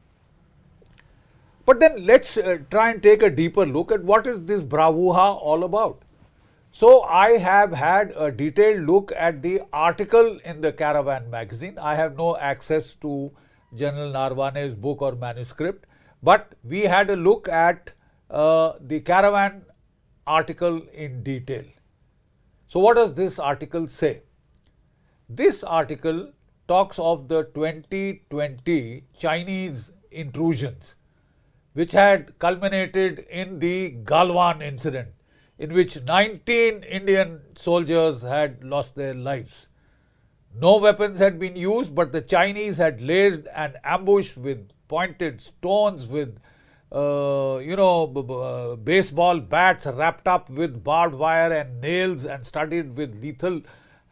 But then let's try and take a deeper look at what is this bravura all about. So I have had a detailed look at the article in the Caravan magazine. I have no access to General Narwane's book or manuscript, but we had a look at the Caravan article in detail. So what does this article say? This article talks of the 2020 Chinese intrusions, which had culminated in the Galwan incident, in which 19 Indian soldiers had lost their lives. No weapons had been used, but the Chinese had laid an ambush with pointed stones, with baseball bats wrapped up with barbed wire and nails and studded with lethal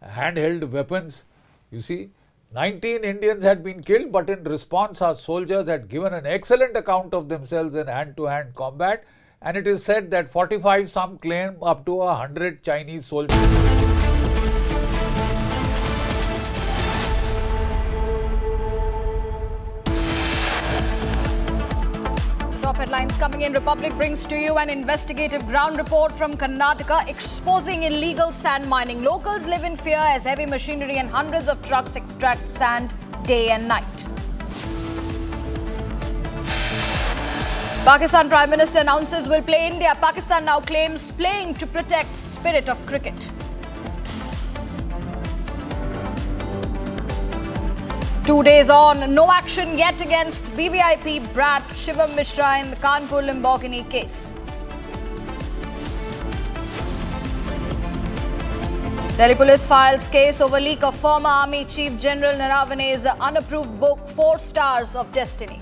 handheld weapons. You see, 19 Indians had been killed, but in response our soldiers had given an excellent account of themselves in hand-to-hand combat, and it is said that 45, some claim up to 100 Chinese soldiers. Top headlines coming in. Republic brings to you an investigative ground report from Karnataka exposing illegal sand mining. Locals live in fear as heavy machinery and hundreds of trucks extract sand day and night. Pakistan Prime Minister announces will play India. Pakistan now claims playing to protect spirit of cricket. Two days on, no action yet against VVIP brat Shivam Mishra in the Kanpur Lamborghini case. Delhi police files case over leak of former Army Chief General Naravane's unapproved book 4 Stars of Destiny.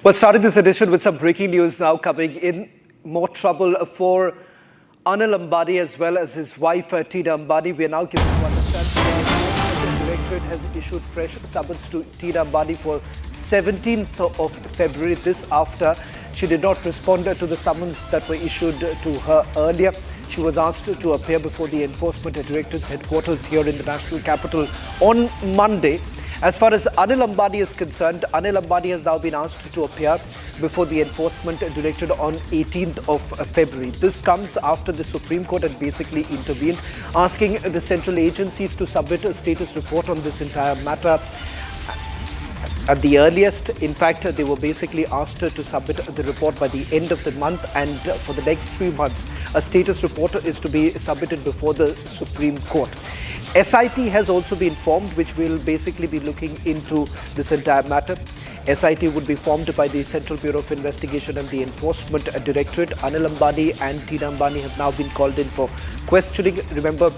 Well, starting this edition with some breaking news now coming in. More trouble for Anil Ambani as well as his wife, Tina Ambani. We are now given to understand that the Directorate has issued fresh summons to Tina Ambani for 17th of February. This after she did not respond to the summons that were issued to her earlier. She was asked to appear before the Enforcement Directorate's headquarters here in the national capital on Monday. As far as Anil Ambani is concerned, Anil Ambani has now been asked to appear before the Enforcement Directorate on 18th of February. This comes after the Supreme Court had basically intervened, asking the central agencies to submit a status report on this entire matter at the earliest. In fact, they were basically asked to submit the report by the end of the month, and for the next 3 months, a status report is to be submitted before the Supreme Court. SIT has also been formed, which will basically be looking into this entire matter. SIT would be formed by the Central Bureau of Investigation and the Enforcement Directorate. Anil Ambani and Tina Ambani have now been called in for questioning. Remember,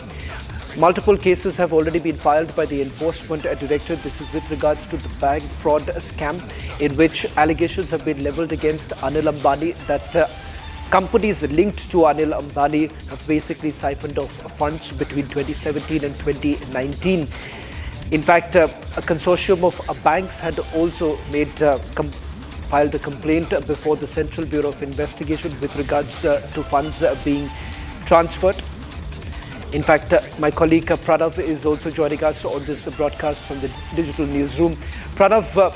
multiple cases have already been filed by the Enforcement Directorate. This is with regards to the bank fraud scam, in which allegations have been leveled against Anil Ambani that companies linked to Anil Ambani have basically siphoned off funds between 2017 and 2019. In fact, a consortium of banks had also filed a complaint before the Central Bureau of Investigation with regards to funds being transferred. In fact, my colleague Pranav is also joining us on this broadcast from the digital newsroom. Pranav,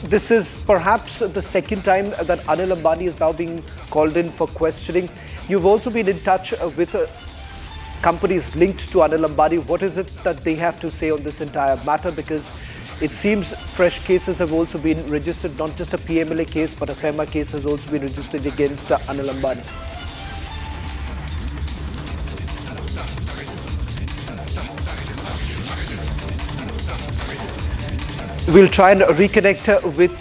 this is perhaps the second time that Anil Ambani is now being called in for questioning. You've also been in touch with companies linked to Anil Ambani. What is it that they have to say on this entire matter? Because it seems fresh cases have also been registered, not just a PMLA case, but a FEMA case has also been registered against Anil Ambani. We'll try and reconnect with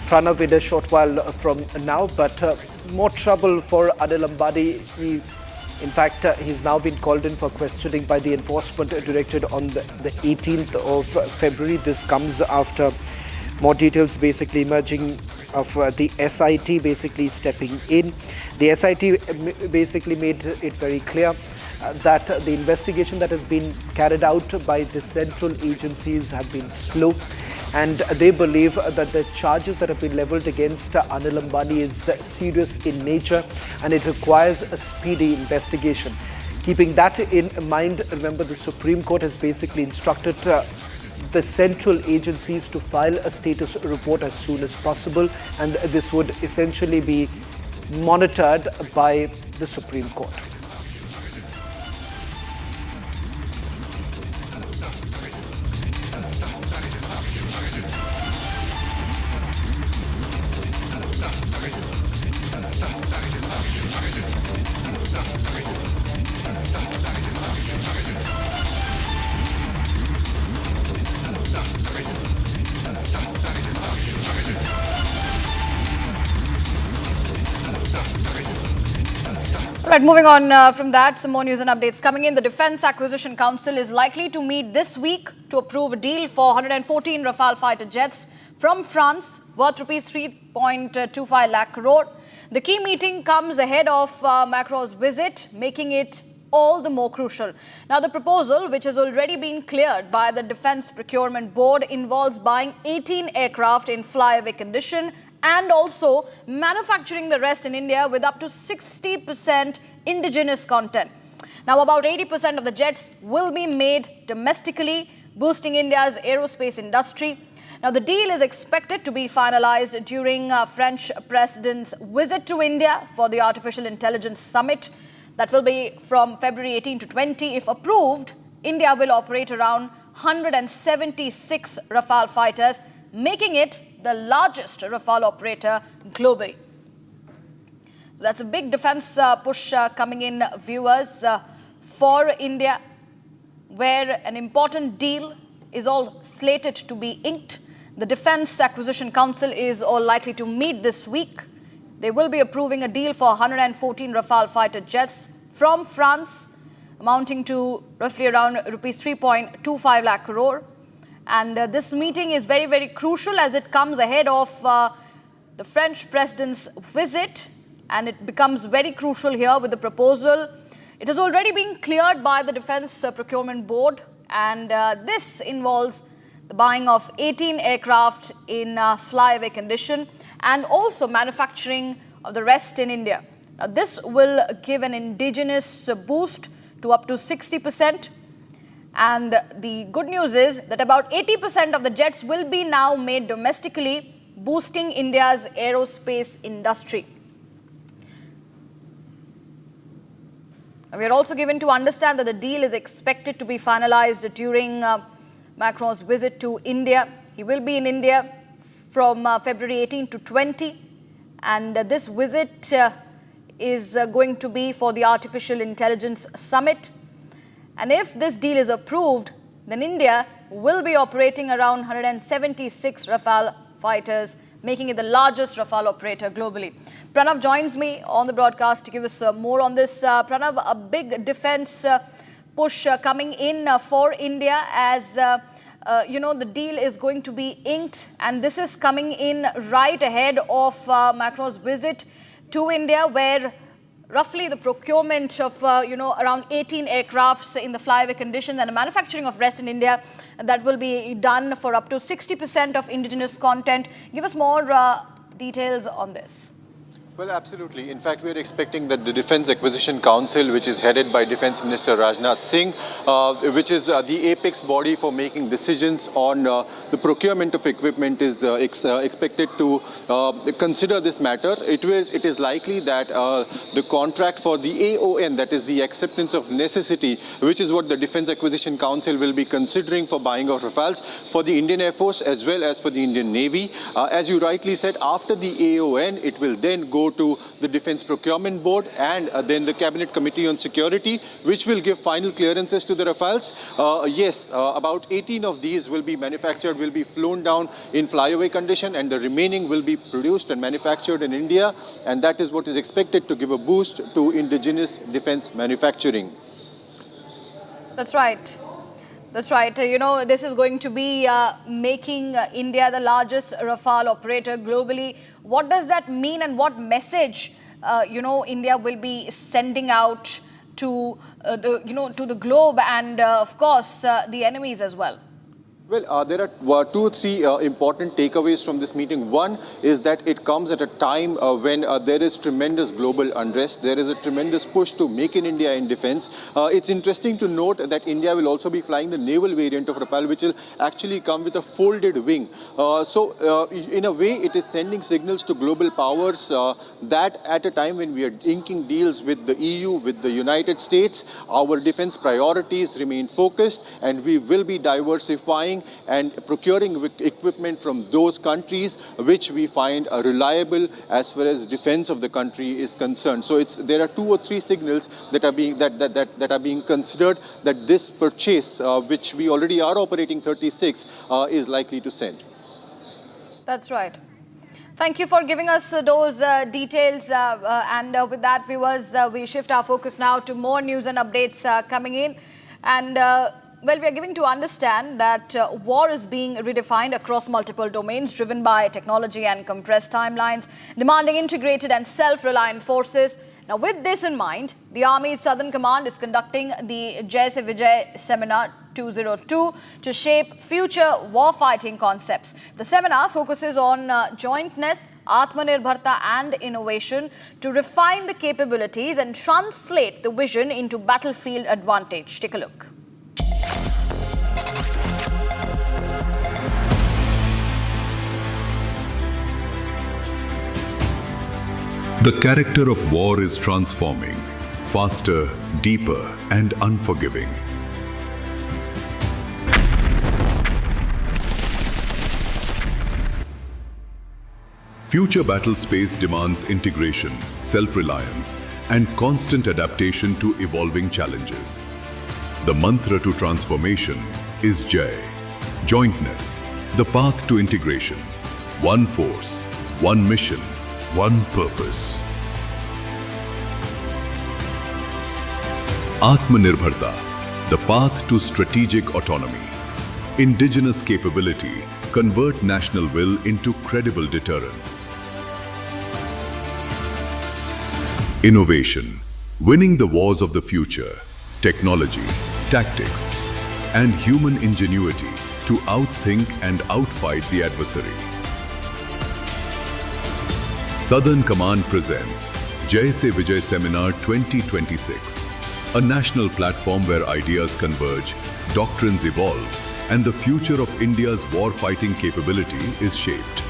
Pranav in a short while from now, but more trouble for Anil Ambani. In fact, he's now been called in for questioning by the Enforcement Directorate on the 18th of February. This comes after more details basically emerging of the SIT basically stepping in. The SIT basically made it very clear that the investigation that has been carried out by the central agencies have been slow, and they believe that the charges that have been leveled against Anil Ambani is serious in nature and it requires a speedy investigation. Keeping that in mind, remember the Supreme Court has basically instructed the central agencies to file a status report as soon as possible, and this would essentially be monitored by the Supreme Court. Right, moving on from that, some more news and updates coming in. The Defence Acquisition Council is likely to meet this week to approve a deal for 114 Rafale fighter jets from France worth rupees 3.25 lakh crore. The key meeting comes ahead of Macron's visit, making it all the more crucial. Now, the proposal, which has already been cleared by the Defence Procurement Board, involves buying 18 aircraft in flyaway condition and also manufacturing the rest in India with up to 60% indigenous content. Now, about 80% of the jets will be made domestically, boosting India's aerospace industry. Now, the deal is expected to be finalized during French President's visit to India for the Artificial Intelligence Summit. That will be from February 18 to 20. If approved, India will operate around 176 Rafale fighters, making it the largest Rafale operator globally. So that's a big defense push coming in, viewers, for India, where an important deal is all slated to be inked. The Defense Acquisition Council is all likely to meet this week. They will be approving a deal for 114 Rafale fighter jets from France, amounting to roughly around rupees 3.25 lakh crore. And this meeting is very, very crucial as it comes ahead of the French president's visit, and it becomes very crucial here with the proposal. It has already been cleared by the Defense Procurement Board, and this involves the buying of 18 aircraft in flyaway condition and also manufacturing of the rest in India. Now, this will give an indigenous boost to up to 60%. And the good news is that about 80% of the jets will be now made domestically, boosting India's aerospace industry. We are also given to understand that the deal is expected to be finalized during Macron's visit to India. He will be in India from February 18 to 20. And this visit is going to be for the Artificial Intelligence Summit. And if this deal is approved, then India will be operating around 176 Rafale fighters, making it the largest Rafale operator globally. Pranav joins me on the broadcast to give us more on this. Pranav, a big defense push coming in for India as, the deal is going to be inked, and this is coming in right ahead of Macron's visit to India, where roughly the procurement of, around 18 aircrafts in the flyaway condition and the manufacturing of rest in India, that will be done for up to 60% of indigenous content. Give us more details on this. Well, absolutely. In fact, we are expecting that the Defense Acquisition Council, which is headed by Defense Minister Rajnath Singh, which is the apex body for making decisions on the procurement of equipment, is expected to consider this matter. It is likely that the contract for the AON, that is the acceptance of necessity, which is what the Defense Acquisition Council will be considering for buying of Rafales for the Indian Air Force as well as for the Indian Navy. As you rightly said, after the AON, it will then go to the Defense Procurement Board and then the Cabinet Committee on Security, which will give final clearances to the Rafales. Yes, about 18 of these will be manufactured, will be flown down in flyaway condition, and the remaining will be produced and manufactured in India, and that is what is expected to give a boost to indigenous defense manufacturing. That's right. That's right. This is going to be making India the largest Rafale operator globally. What does that mean, and what message, India will be sending out to the globe and, of course, the enemies as well? Well, there are 2 or 3 important takeaways from this meeting. One is that it comes at a time when there is tremendous global unrest. There is a tremendous push to make in India in defense. It's interesting to note that India will also be flying the naval variant of Rafale, which will actually come with a folded wing. In a way, it is sending signals to global powers that at a time when we are inking deals with the EU, with the United States, our defense priorities remain focused, and we will be diversifying and procuring equipment from those countries which we find are reliable as far as defense of the country is concerned. So there are 2 or 3 signals that are being considered that this purchase, which we already are operating 36, is likely to send. That's right. Thank you for giving us those details. And with that, viewers, we shift our focus now to more news and updates coming in. And well, we are giving to understand that war is being redefined across multiple domains, driven by technology and compressed timelines, demanding integrated and self-reliant forces. Now, with this in mind, the Army's Southern Command is conducting the Jai Se Vijay Seminar 202 to shape future warfighting concepts. The seminar focuses on jointness, Atmanirbharta and innovation to refine the capabilities and translate the vision into battlefield advantage. Take a look. The character of war is transforming, faster, deeper, and unforgiving. Future battle space demands integration, self-reliance, and constant adaptation to evolving challenges. The mantra to transformation is Jai, jointness, the path to integration, one force, one mission, one purpose. Atmanirbharta, the path to strategic autonomy. Indigenous capability, convert national will into credible deterrence. Innovation, winning the wars of the future. Technology, tactics, and human ingenuity to outthink and outfight the adversary. Southern Command presents Jai Se Vijay Seminar 2026, a national platform where ideas converge, doctrines evolve, and the future of India's war-fighting capability is shaped.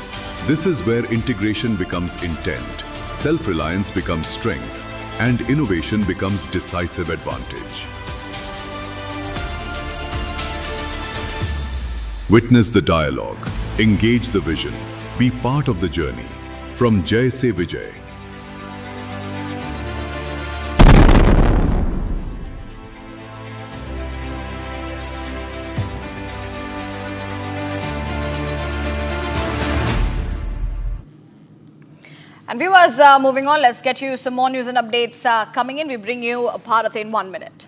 This is where integration becomes intent, self-reliance becomes strength, and innovation becomes decisive advantage. Witness the dialogue, engage the vision, be part of the journey. From Jai Se Vijay. And viewers, moving on, let's get you some more news and updates coming in. We bring you Bharat in 1 minute.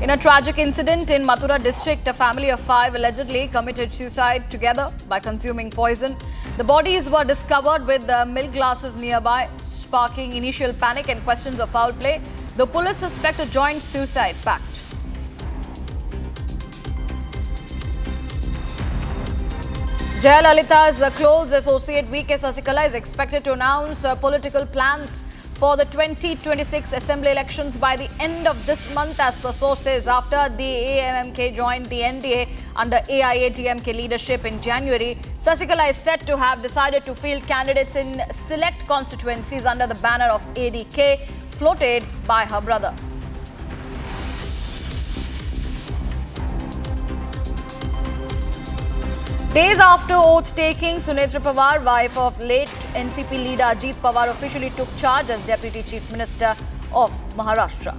In a tragic incident in Mathura district, a family of 5 allegedly committed suicide together by consuming poison. The bodies were discovered with milk glasses nearby, sparking initial panic and questions of foul play. The police suspect a joint suicide pact. Jayalalitha's close associate V.K. Sasikala is expected to announce political plans for the 2026 Assembly elections by the end of this month, as per sources. After the AMMK joined the NDA under AIADMK leadership in January, Sasikala is said to have decided to field candidates in select constituencies under the banner of ADK, floated by her brother. Days after oath-taking, Sunetra Pawar, wife of late NCP leader Ajit Pawar, officially took charge as Deputy Chief Minister of Maharashtra.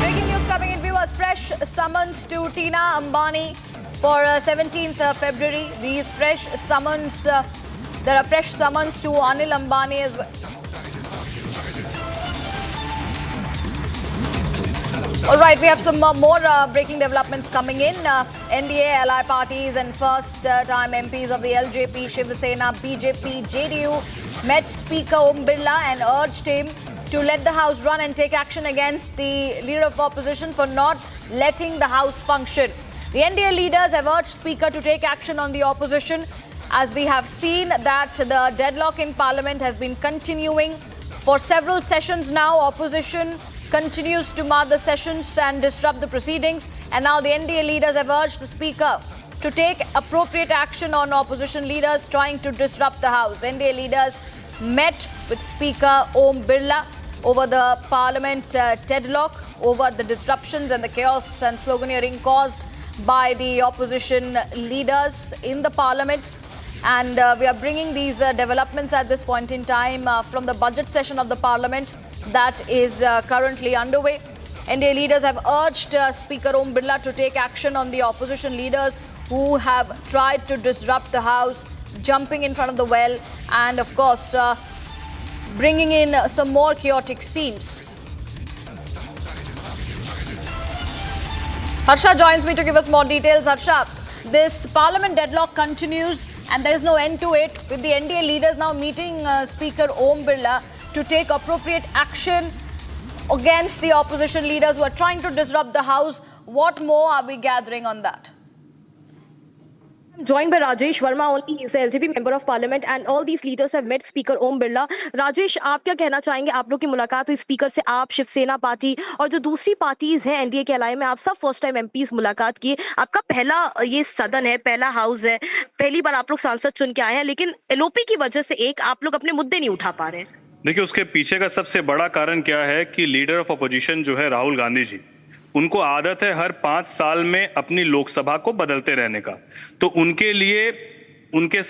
Breaking news coming in, viewers. Fresh summons to Tina Ambani for 17th February. These fresh summons, there are fresh summons to Anil Ambani as well. All right, we have some more breaking developments coming in. NDA, ally parties and first-time MPs of the LJP, Shiv Sena, BJP, JDU met Speaker Om Birla and urged him to let the House run and take action against the Leader of Opposition for not letting the House function. The NDA leaders have urged Speaker to take action on the opposition, as we have seen that the deadlock in Parliament has been continuing for several sessions now. Opposition continues to mar the sessions and disrupt the proceedings, and now the NDA leaders have urged the Speaker to take appropriate action on opposition leaders trying to disrupt the House. NDA leaders met with Speaker Om Birla over the Parliament deadlock, over the disruptions and the chaos and sloganeering caused by the opposition leaders in the Parliament. And we are bringing these developments at this point in time from the budget session of the Parliament that is currently underway. NDA leaders have urged Speaker Om Birla to take action on the opposition leaders who have tried to disrupt the House, jumping in front of the well, and of course bringing in some more chaotic scenes. Harsha joins me to give us more details. Harsha, this parliament deadlock continues and there is no end to it, with the NDA leaders now meeting Speaker Om Birla to take appropriate action against the opposition leaders who are trying to disrupt the House. What more are we gathering on that? I'm joined by Rajesh Verma, only he's a LJP member of parliament, and all these leaders have met Speaker Om Birla. Rajesh, आप क्या कहना चाहेंगे? आप लोग की मुलाकात हुई speaker से, आप शिवसेना पार्टी और जो दूसरी पार्टीज हैं एनडीए के अलाय में, आप सब फर्स्ट टाइम एमपीज मुलाकात किए। आपका पहला ये सदन है, पहला हाउस है, पहली बार आप लोग सांसद चुन के आए हैं, लेकिन एलओपी की वजह से आप लोग अपने मुद्दे नहीं उठा पा रहे हैं। देखिए, उसके पीछे का सबसे बड़ा कारण क्या है कि लीडर ऑफ अपोजिशन जो है राहुल गांधी जी, उनको आदत है हर 5 साल में अपनी लोकसभा को बदलते रहने का। तो उनके लिए उनके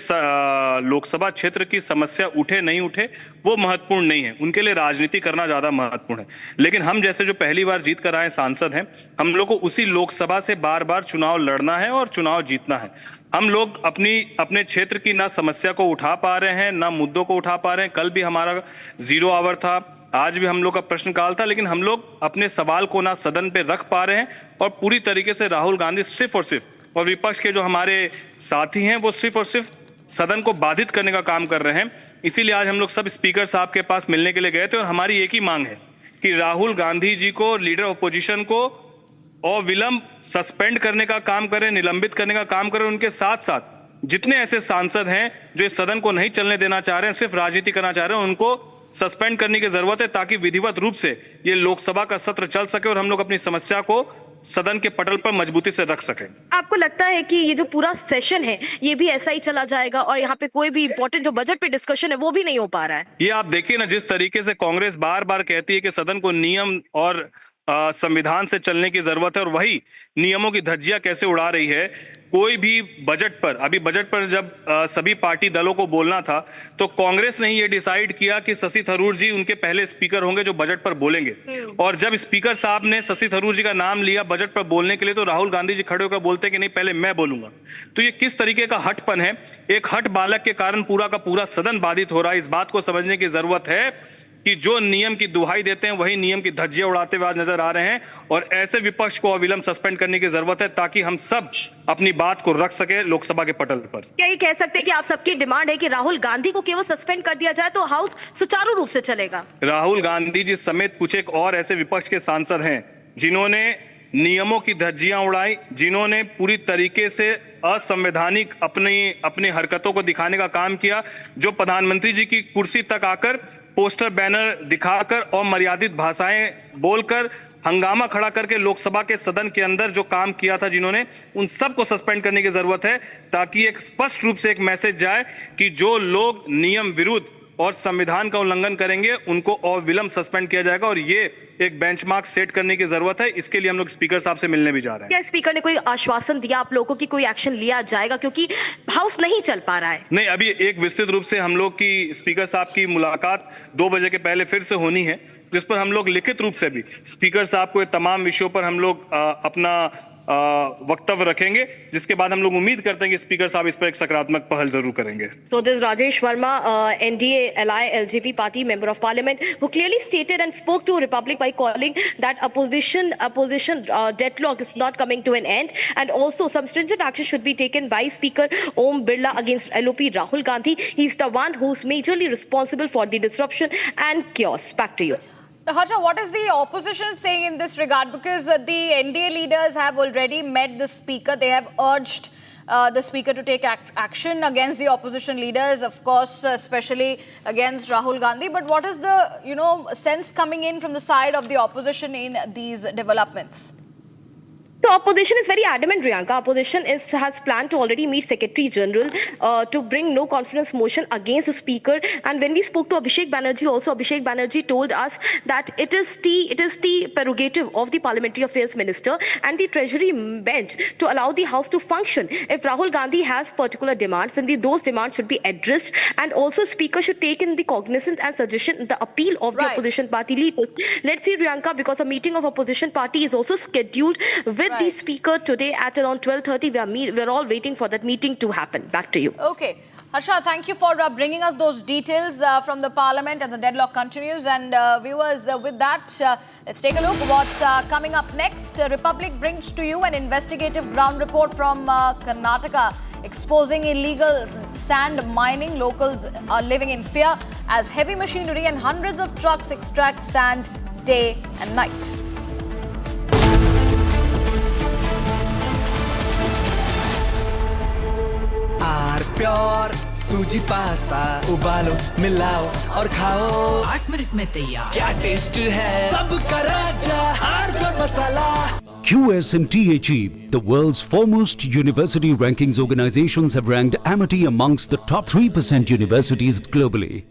लोकसभा क्षेत्र की समस्या उठे नहीं उठे वो महत्वपूर्ण नहीं है, उनके लिए राजनीति करना ज्यादा महत्वपूर्ण है। लेकिन हम जैसे जो पहली बार जीत कर आए सांसद हैं, हम लोग को उसी लोकसभा से बार बार चुनाव लड़ना है और चुनाव जीतना है। हम लोग अपने क्षेत्र की ना समस्या को उठा पा रहे हैं, ना मुद्दों को उठा पा रहे हैं। कल भी हमारा 0 आवर था, आज भी हम लोग का प्रश्नकाल था, लेकिन हम लोग अपने सवाल को ना सदन पे रख पा रहे हैं और पूरी तरीके से राहुल गांधी सिर्फ और विपक्ष के जो हमारे साथी हैं वो सिर्फ और सिर्फ सदन को बाधित करने का काम कर रहे हैं। इसीलिए आज हम लोग सब स्पीकर साहब के पास मिलने के लिए गए थे और हमारी एक ही मांग है कि राहुल गांधी जी को, लीडर ऑफ अपोजिशन को अविलंब सस्पेंड करने का काम करें, निलंबित करने का काम करें। उनके साथ साथ जितने ऐसे सांसद हैं जो इस सदन को नहीं चलने देना चाह रहे हैं, सिर्फ राजनीति करना चाह रहे हैं, उनको सस्पेंड करने की जरूरत है, ताकि विधिवत रूप से ये लोकसभा का सत्र चल सके और हम लोग अपनी समस्या को सदन के पटल पर मजबूती से रख सकें। आपको लगता है कि ये जो पूरा सेशन है ये भी ऐसा ही चला जाएगा और यहाँ पे कोई भी इंपॉर्टेंट जो बजट पे डिस्कशन है वो भी नहीं हो पा रहा है? ये आप देखिए ना, जिस तरीके से कांग्रेस बार बार कहती है कि सदन को नियम और संविधान से चलने की जरूरत है, और वही नियमों की धज्जियां कैसे उड़ा रही है। कोई भी बजट पर, अभी बजट पर जब सभी पार्टी दलों को बोलना था तो कांग्रेस ने ये डिसाइड किया कि शशि थरूर जी उनके पहले स्पीकर होंगे जो बजट पर बोलेंगे। और जब स्पीकर साहब ने शशि थरूर जी का नाम लिया बजट पर बोलने के लिए, तो राहुल गांधी जी खड़े होकर बोलते कि नहीं, पहले मैं बोलूंगा। तो ये किस तरीके का हठपन है? एक हठ बालक के कारण पूरा का पूरा सदन बाधित हो रहा है। इस बात को समझने की जरूरत है कि जो नियम की दुहाई देते हैं वही नियम की धज्जियां उड़ाते हुए आज नजर आ रहे हैं, और ऐसे विपक्ष को अविलंब सस्पेंड करने की जरूरत है ताकि हम सब अपनी बात को रख सके लोकसभा के पटल पर। क्या ये कह सकते हैं कि आप सबकी डिमांड है कि राहुल गांधी को केवल सस्पेंड कर दिया जाए तो हाउस सुचारू रूप से चलेगा? राहुल गांधी जी समेत कुछ एक और ऐसे विपक्ष के सांसद हैं जिन्होंने नियमों की धज्जियां उड़ाई, जिन्होंने पूरी तरीके से असंवैधानिक अपनी हरकतों को दिखाने का काम किया, जो प्रधानमंत्री जी की कुर्सी तक आकर पोस्टर बैनर दिखाकर और मर्यादित भाषाएं बोलकर हंगामा खड़ा करके लोकसभा के सदन के अंदर जो काम किया था, जिन्होंने, उन सबको सस्पेंड करने की जरूरत है ताकि एक स्पष्ट रूप से एक मैसेज जाए कि जो लोग नियम विरुद्ध और संविधान का उल्लंघन करेंगे उनको अविलंब सस्पेंड किया जाएगा। और ये एक बेंचमार्क सेट करने की जरूरत है। इसके लिए हम लोग स्पीकर साहब से मिलने भी जा रहे हैं। क्या स्पीकर ने कोई आश्वासन दिया आप लोगों को कि कोई एक्शन लिया जाएगा, क्योंकि हाउस नहीं चल पा रहा है? नहीं, अभी एक विस्तृत रूप से हम लोग की स्पीकर साहब की मुलाकात 2 बजे के पहले फिर से होनी है, जिस पर हम लोग लिखित रूप से भी स्पीकर साहब को तमाम विषयों पर हम लोग अपना वक्तव्य रखेंगे, जिसके बाद हम लोग उम्मीद करते हैं कि स्पीकर साहब इस पर एक सकारात्मक पहल जरूर करेंगे। So this Rajesh Verma, NDA ally LJP party member of parliament, who clearly stated and spoke to Republic by calling that opposition deadlock is not coming to an end, and also some stringent action should be taken by Speaker Om Birla against LOP Rahul Gandhi. He's the one who's majorly responsible for the disruption and chaos. Back to you. Harsha, what is the opposition saying in this regard? Because the NDA leaders have already met the speaker. They have urged the speaker to take action against the opposition leaders, of course, especially against Rahul Gandhi. But what is the, sense coming in from the side of the opposition in these developments? So opposition is very adamant, Priyanka. Opposition has planned to already meet Secretary General to bring no confidence motion against the Speaker. And when we spoke to Abhishek Banerjee, also Abhishek Banerjee told us that it is the prerogative of the Parliamentary Affairs Minister and the Treasury bench to allow the House to function. If Rahul Gandhi has particular demands, then those demands should be addressed, and also Speaker should take in the cognizance and suggestion the appeal of the opposition party leaders. Let's see, Priyanka, because a meeting of opposition party is also scheduled with the Speaker today at around 12:30. We're all waiting for that meeting to happen. Back to you. Okay. Harsha, thank you for bringing us those details from the Parliament, and the deadlock continues. And viewers, with that, let's take a look what's coming up next. Republic brings to you an investigative ground report from Karnataka exposing illegal sand mining. Locals are living in fear as heavy machinery and hundreds of trucks extract sand day and night. Pure सूजी pasta उबालो मिलाओ और खाओ 8 minute में तैयार क्या taste है सबका राजा हार्डवेयर मसाला QS and THE, the world's foremost university rankings organizations, have ranked Amity amongst the top 3% universities globally,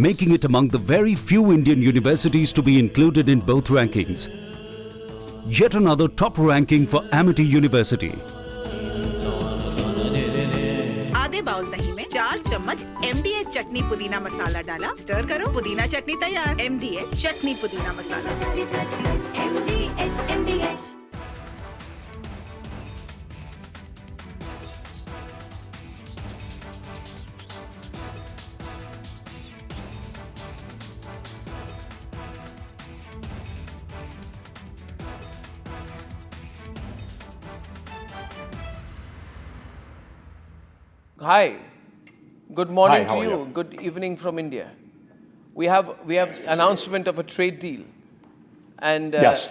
making it among the very few Indian universities to be included in both rankings. Yet another top ranking for Amity University. आधे bowl दही में 4 चम्मच MDH चटनी पुदीना मसाला डाला, stir करो, पुदीना चटनी तैयार। MDH चटनी पुदीना मसाला। MDH। Hi, good morning Hi, to how are you. you? Good evening from India. We have announcement of a trade deal, and Yes.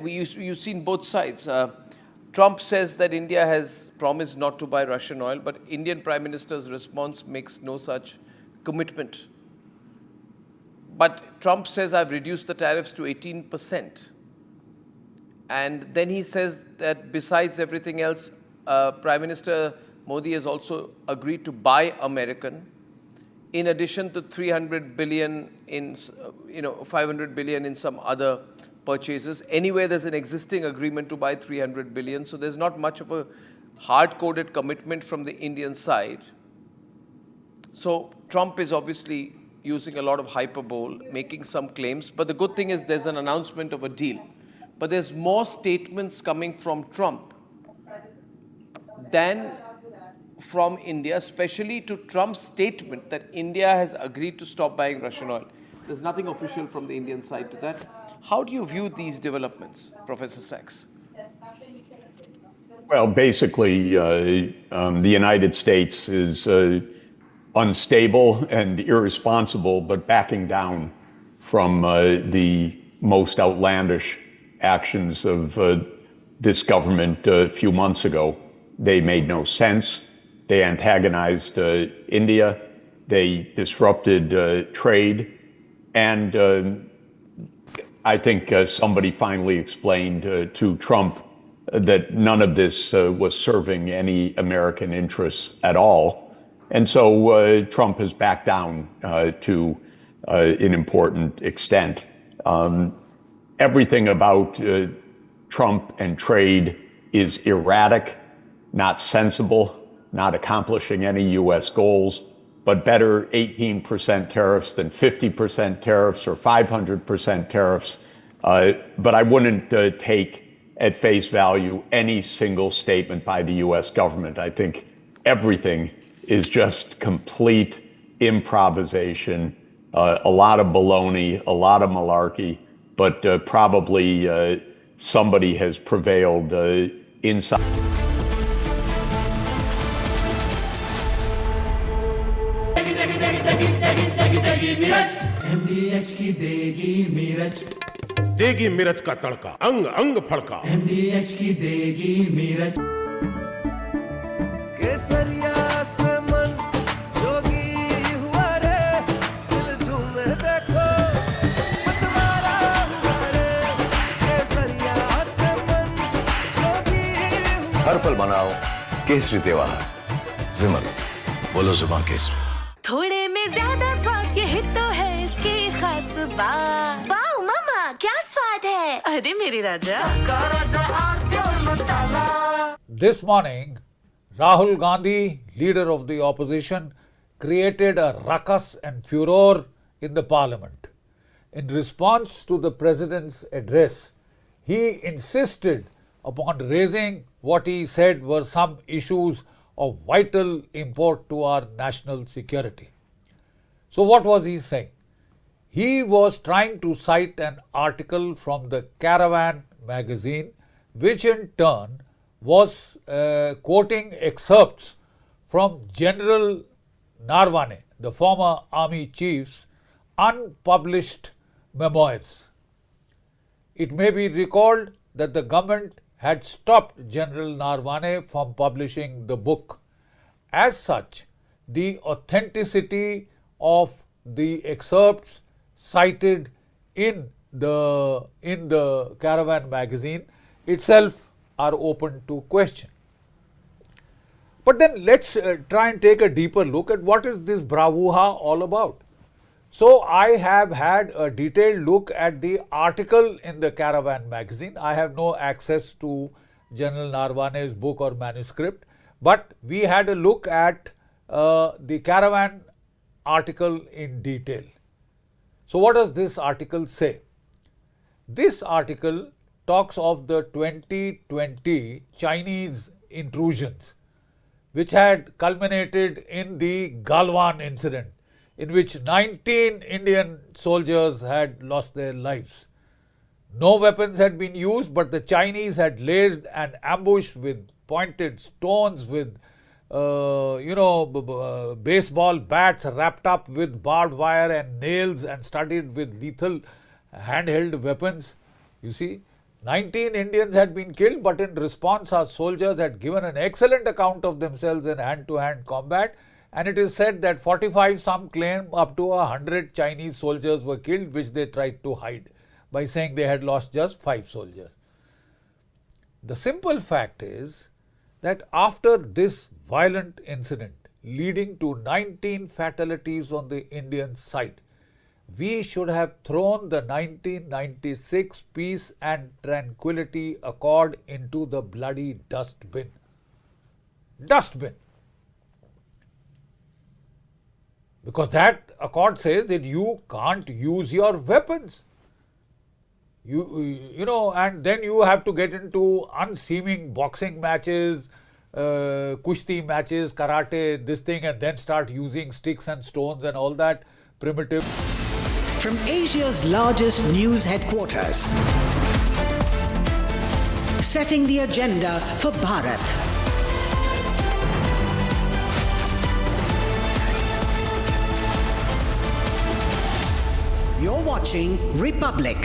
you've seen both sides. Trump says that India has promised not to buy Russian oil, but Indian Prime Minister's response makes no such commitment. But Trump says I've reduced the tariffs to 18%, and then he says that besides everything else, Prime Minister Modi has also agreed to buy American, in addition to 300 billion in, 500 billion in some other purchases. Anyway, there's an existing agreement to buy 300 billion, so there's not much of a hard-coded commitment from the Indian side. So Trump is obviously using a lot of hyperbole, making some claims, but the good thing is there's an announcement of a deal. But there's more statements coming from Trump than from India, especially to Trump's statement that India has agreed to stop buying Russian oil. There's nothing official from the Indian side to that. How do you view these developments, Professor Sachs? Well, basically, the United States is unstable and irresponsible, but backing down from the most outlandish actions of this government a few months ago. They made no sense. They antagonized India. They disrupted trade. And I think somebody finally explained to Trump that none of this was serving any American interests at all. And so Trump has backed down to an important extent. Everything about Trump and trade is erratic, not sensible, not accomplishing any U.S. goals, but better 18% tariffs than 50% tariffs or 500% tariffs. But I wouldn't take at face value any single statement by the U.S. government. I think everything is just complete improvisation, a lot of baloney, a lot of malarkey, but probably somebody has prevailed inside. MDH की देगी मिर्च, देगी मिर्च का तड़का, अंग अंग फड़का। MDH की देगी मिर्च, केसरिया से मन जोगी हुआ रे, दिल झूमे देखो मतवारा हुआ रे, केसरिया से मन जोगी हुआ। हर पल मनाओ केसरी त्योहार। विमल, बोलो जुबान केसरी। थोड़े में ज्यादा स्वाद, यही तो है इसकी खास बात। वाओ मामा, क्या स्वाद है? अरे मेरे राजा। This morning, Rahul Gandhi, leader of the opposition, created a ruckus and furor in the parliament. In response to the president's address, he insisted upon raising what he said were some issues of vital import to our national security. So what was he saying? He was trying to cite an article from the Caravan magazine, which in turn was quoting excerpts from General Narwane, the former army chief's unpublished memoirs. It may be recalled that the government had stopped General Narwane from publishing the book. As such, the authenticity of the excerpts cited in the Caravan magazine itself are open to question. But then let's try and take a deeper look at what is this bravura all about. So I have had a detailed look at the article in the Caravan magazine. I have no access to General Narwane's book or manuscript, but we had a look at the Caravan article in detail. So what does this article say? This article talks of the 2020 Chinese intrusions, which had culminated in the Galwan incident, in which 19 Indian soldiers had lost their lives. No weapons had been used, but the Chinese had laid an ambush with pointed stones, with baseball bats wrapped up with barbed wire and nails and studded with lethal handheld weapons. You see, 19 Indians had been killed, but in response our soldiers had given an excellent account of themselves in hand-to-hand combat, and it is said that 45, some claim up to 100 Chinese soldiers were killed, which they tried to hide by saying they had lost just 5 soldiers. The simple fact is that after this violent incident leading to 19 fatalities on the Indian side, we should have thrown the 1996 Peace and Tranquility Accord into the bloody dustbin. Dustbin. Because that accord says that you can't use your weapons. And then you have to get into unseeming boxing matches, kushti matches, karate, this thing, and then start using sticks and stones and all that primitive. From Asia's largest news headquarters, setting the agenda for Bharat. You're watching Republic.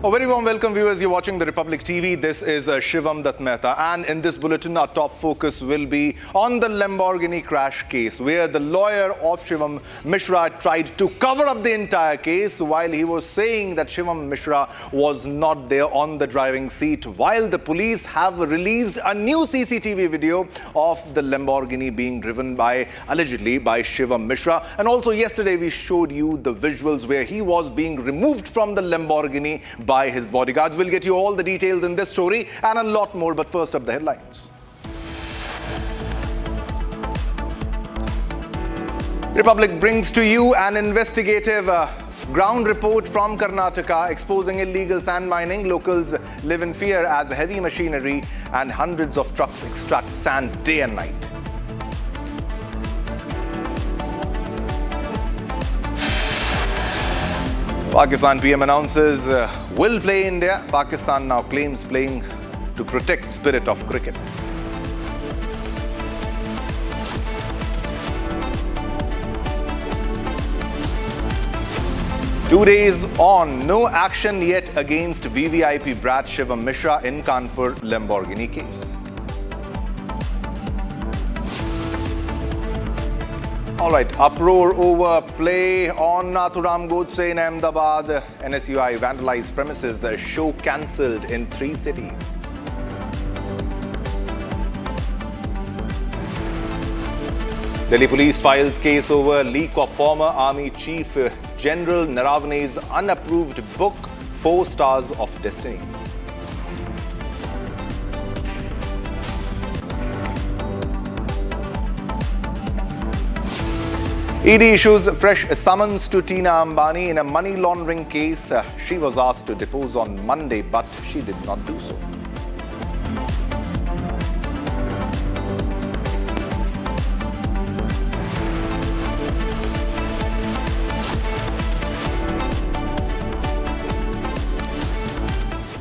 A very warm welcome, viewers. You're watching the Republic TV. This is Shivam Dutt Mehta, and in this bulletin our top focus will be on the Lamborghini crash case, where the lawyer of Shivam Mishra tried to cover up the entire case while he was saying that Shivam Mishra was not there on the driving seat, while the police have released a new CCTV video of the Lamborghini being driven allegedly by Shivam Mishra. And also yesterday we showed you the visuals where he was being removed from the Lamborghini by his bodyguards. We'll get you all the details in this story and a lot more, but first up the headlines. Republic brings to you an investigative ground report from Karnataka exposing illegal sand mining. Locals live in fear as heavy machinery and hundreds of trucks extract sand day and night. Pakistan PM announces will play India. Pakistan now claims playing to protect spirit of cricket. Two days on, no action yet against VVIP brat Shivam Mishra in Kanpur Lamborghini case. All right, uproar over play on Arnab Goswami in Ahmedabad. NSUI vandalized premises, show cancelled in 3 cities. Delhi police files case over leak of former army chief General Naravane's unapproved book, 4 Stars of Destiny. ED issues fresh summons to Tina Ambani in a money laundering case. She was asked to depose on Monday, but she did not do so.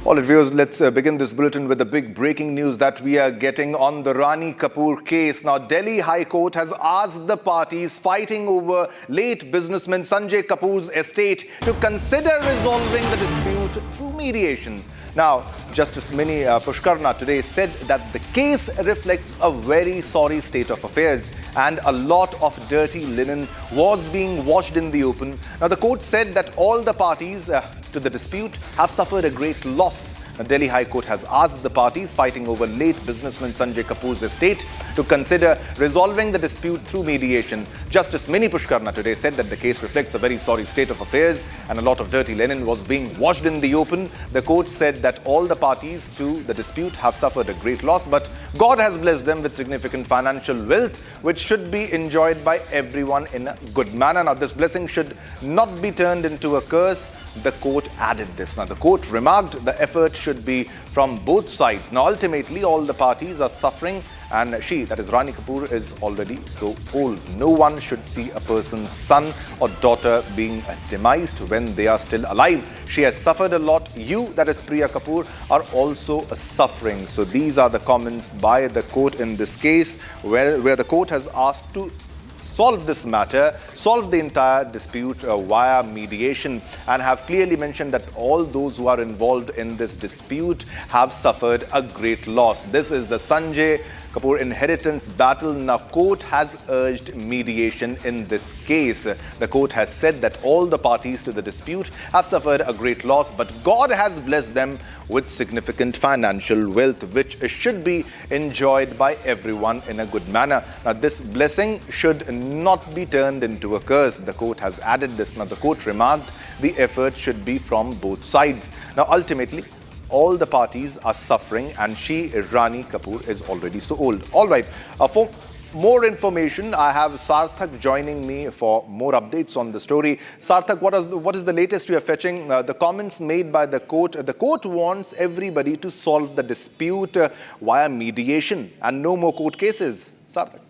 All right, viewers, let's begin this bulletin with the big breaking news that we are getting on the Rani Kapoor case. Now, Delhi High Court has asked the parties fighting over late businessman Sanjay Kapoor's estate to consider resolving the dispute through mediation. Now, Justice Mini Pushkarna today said that the case reflects a very sorry state of affairs and a lot of dirty linen was being washed in the open. Now, the court said that all the parties to the dispute have suffered a great loss. The Delhi High Court has asked the parties fighting over late businessman Sanjay Kapoor's estate to consider resolving the dispute through mediation. Justice Mini Pushkarna today said that the case reflects a very sorry state of affairs and a lot of dirty linen was being washed in the open. The court said that all the parties to the dispute have suffered a great loss, but God has blessed them with significant financial wealth, which should be enjoyed by everyone in a good manner. Now, this blessing should not be turned into a curse. The court added this. Now, the court remarked the effort should be from both sides. Now, ultimately, all the parties are suffering, and she, that is Rani Kapoor, is already so old. No one should see a person's son or daughter being demised when they are still alive. She has suffered a lot. You, that is Priya Kapoor, are also suffering. So these are the comments by the court in this case, where the court has asked to solve this matter, solve the entire dispute via mediation, and have clearly mentioned that all those who are involved in this dispute have suffered a great loss. This is the Sanjay Kapoor inheritance battle. Now, court has urged mediation in this case. The court has said that all the parties to the dispute have suffered a great loss, but God has blessed them with significant financial wealth, which should be enjoyed by everyone in a good manner. Now, this blessing should not be turned into a curse. The court has added this. Now, the court remarked the effort should be from both sides. Now, ultimately, all the parties are suffering, and she, Rani Kapoor, is already so old. All right, for more information, I have Sarthak joining me for more updates on the story. Sarthak, what is the latest you are fetching? The comments made by the court. The court wants everybody to solve the dispute via mediation and no more court cases. Sarthak.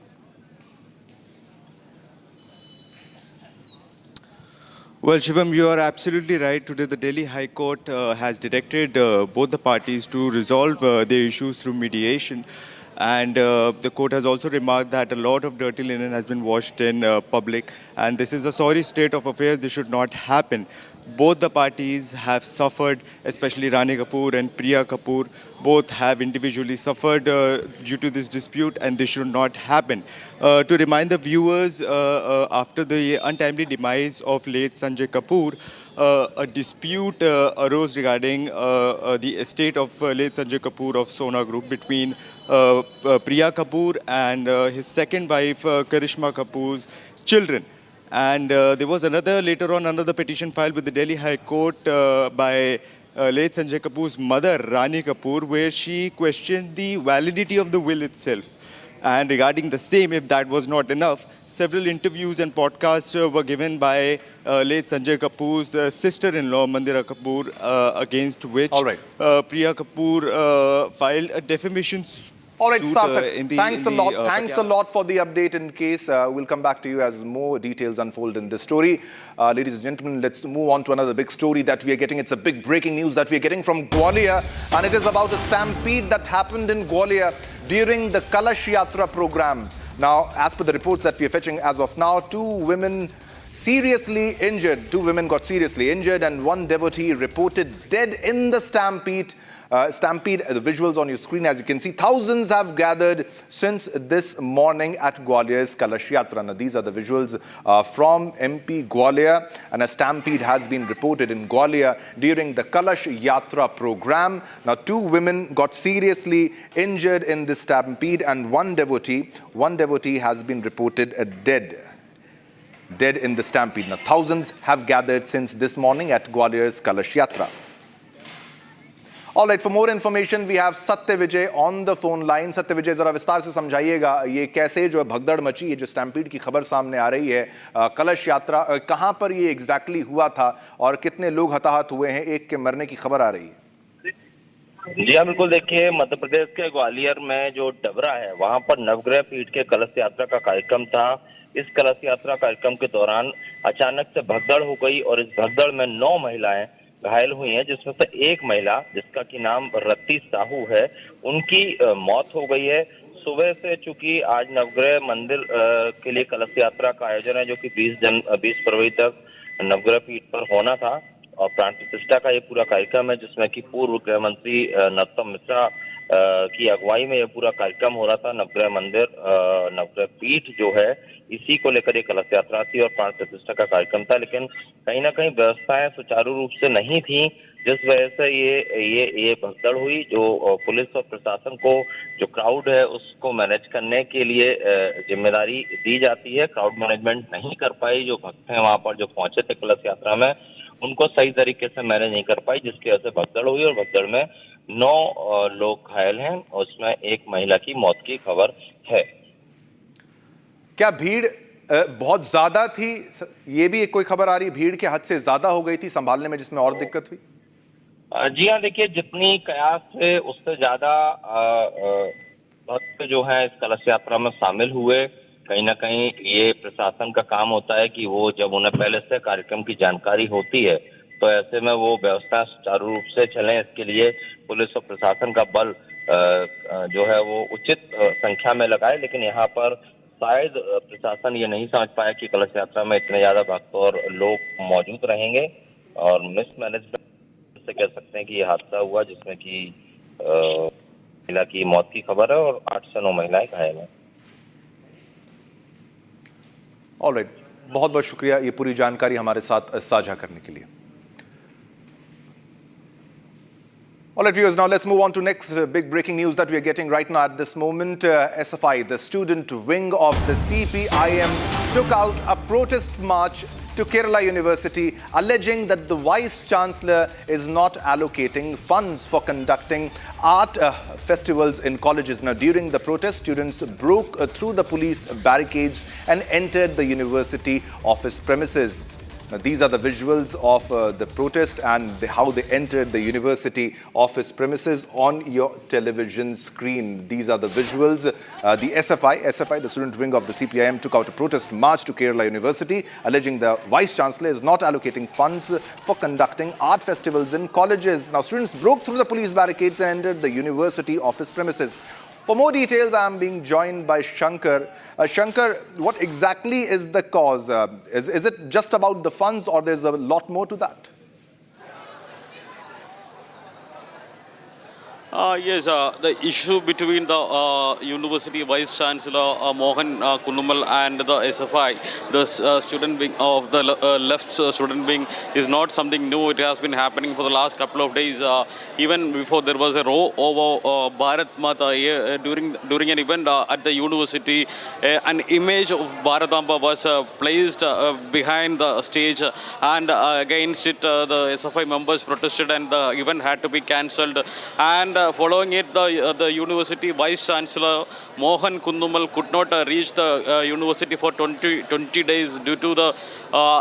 Well, Shivam, you are absolutely right. Today, the Delhi High Court has directed both the parties to resolve their issues through mediation. And the court has also remarked that a lot of dirty linen has been washed in public. And this is a sorry state of affairs. This should not happen. Both the parties have suffered, especially Rani Kapoor and Priya Kapoor. Both have individually suffered due to this dispute, and this should not happen. To remind the viewers, after the untimely demise of late Sanjay Kapoor, a dispute arose regarding the estate of late Sanjay Kapoor of Sona Group between Priya Kapoor and his second wife, Karishma Kapoor's children. And there was later on another petition filed with the Delhi High Court by late Sanjay Kapoor's mother, Rani Kapoor, where she questioned the validity of the will itself. And regarding the same, if that was not enough, several interviews and podcasts were given by late Sanjay Kapoor's sister-in-law, Mandira Kapoor, against which Priya Kapoor filed a defamation suit. All right, Sarthak, thanks a lot. Thanks a lot for the update. In case we'll come back to you as more details unfold in this story. Ladies and gentlemen, let's move on to another big story that we are getting. It's a big breaking news that we are getting from Gwalior, and it is about a stampede that happened in Gwalior during the Kalash Yatra program. Now, as per the reports that we are fetching as of now, 2 women seriously injured. 2 women got seriously injured, and 1 devotee reported dead in the stampede. The visuals on your screen, as you can see, thousands have gathered since this morning at Gwalior's Kalash Yatra. Now, these are the visuals from MP Gwalior, and a stampede has been reported in Gwalior during the Kalash Yatra program. Now, 2 women got seriously injured in this stampede, and one devotee has been reported dead. dead in the stampede. Now, thousands have gathered since this morning at Gwalior's Kalash Yatra. All right, for more information, we have Satya Vijay on the phone line. Satya Vijay, जरा विस्तार से समझाइएगा ये कैसे जो है भगदड़ मची, ये जो स्टैम्पीड की खबर सामने आ रही है, कलश यात्रा कहां पर ये एग्जैक्टली हुआ था और कितने लोग हताहत हुए हैं, एक के मरने की खबर आ रही है। जी हाँ, बिल्कुल। देखिए, मध्य प्रदेश के ग्वालियर में जो डबरा है, वहां पर नवग्रह पीठ के कलश यात्रा का कार्यक्रम था। इस कलश यात्रा कार्यक्रम के दौरान अचानक से भगदड़ हो गई और इस भगदड़ में 9 महिलाएं घायल हुई हैं, जिसमें से एक महिला जिसका की नाम रत्ती साहू है, उनकी मौत हो गई है। सुबह से चूंकि आज नवग्रह मंदिर के लिए कलश यात्रा का आयोजन है, जो कि 20 फरवरी तक नवग्रह पीठ पर होना था और प्राण प्रतिष्ठा का ये पूरा कार्यक्रम है, जिसमें कि पूर्व गृह मंत्री नरोत्तम मिश्रा की अगुवाई में ये पूरा कार्यक्रम हो रहा था। नवग्रह मंदिर नवग्रह पीठ जो है, इसी को लेकर ये कलश यात्रा थी और प्राण प्रतिष्ठा का कार्यक्रम था, लेकिन कहीं ना कहीं व्यवस्थाएं सुचारू रूप से नहीं थी, जिस वजह से ये भगदड़ हुई। जो पुलिस और प्रशासन को जो क्राउड है उसको मैनेज करने के लिए जिम्मेदारी दी जाती है, क्राउड मैनेजमेंट नहीं कर पाई। जो भक्त हैं वहां पर जो पहुंचे थे कलश यात्रा में, उनको सही तरीके से मैनेज नहीं कर पाई, जिसकी वजह से भगदड़ हुई और भगदड़ में 9 लोग घायल हैं और उसमें एक महिला की मौत की खबर है। क्या भीड़ बहुत ज्यादा थी? ये भी एक कोई खबर आ रही, भीड़ के हद से ज्यादा हो गई थी संभालने में, जिसमें और दिक्कत हुई? जी हाँ, देखिए, जितनी कयास थे उससे ज्यादा भक्त जो है इस कलश यात्रा में शामिल हुए। कहीं ना कहीं ये प्रशासन का काम होता है कि वो जब उन्हें पहले से कार्यक्रम की जानकारी होती है तो ऐसे में वो व्यवस्था सुचारू रूप से चले, इसके लिए पुलिस और प्रशासन का बल जो है वो उचित संख्या में लगाए। लेकिन यहाँ पर शायद प्रशासन ये नहीं समझ पाया कि कलश यात्रा में इतने ज्यादा भक्त और लोग मौजूद रहेंगे और मिसमैनेजमेंट से कह सकते हैं कि ये हादसा हुआ, जिसमें कि महिला की मौत की खबर है और 8 से 9 महिलाएं घायल हैं। ऑलराइट, बहुत बहुत शुक्रिया ये पूरी जानकारी हमारे साथ साझा करने के लिए। All right, viewers, now let's move on to next big breaking news that we are getting right now at this moment. SFI, the student wing of the CPIM, took out a protest march to Kerala University, alleging that the Vice-Chancellor is not allocating funds for conducting art festivals in colleges. Now, during the protest, students broke through the police barricades and entered the university office premises. Now, these are the visuals of the protest and how they entered the university office premises on your television screen. These are the visuals. The SFI, the student wing of the CPIM, took out a protest march to Kerala University, alleging the Vice-Chancellor is not allocating funds for conducting art festivals in colleges. Now, students broke through the police barricades and entered the university office premises. For more details, I am being joined by Shankar. Shankar, what exactly is the cause? Is it just about the funds or there's a lot more to that? Yes, the issue between the University Vice-Chancellor Mohan Kunnumal and the SFI, the student wing of the left student wing, is not something new. It has been happening for the last couple of days. Even before there was a row over Bharat Mata during an event at the university, an image of Bharatamba was placed behind the stage, and against it the SFI members protested and the event had to be cancelled. And following it, the university Vice-Chancellor Mohan Kunnumal could not reach the university for 20 days due to the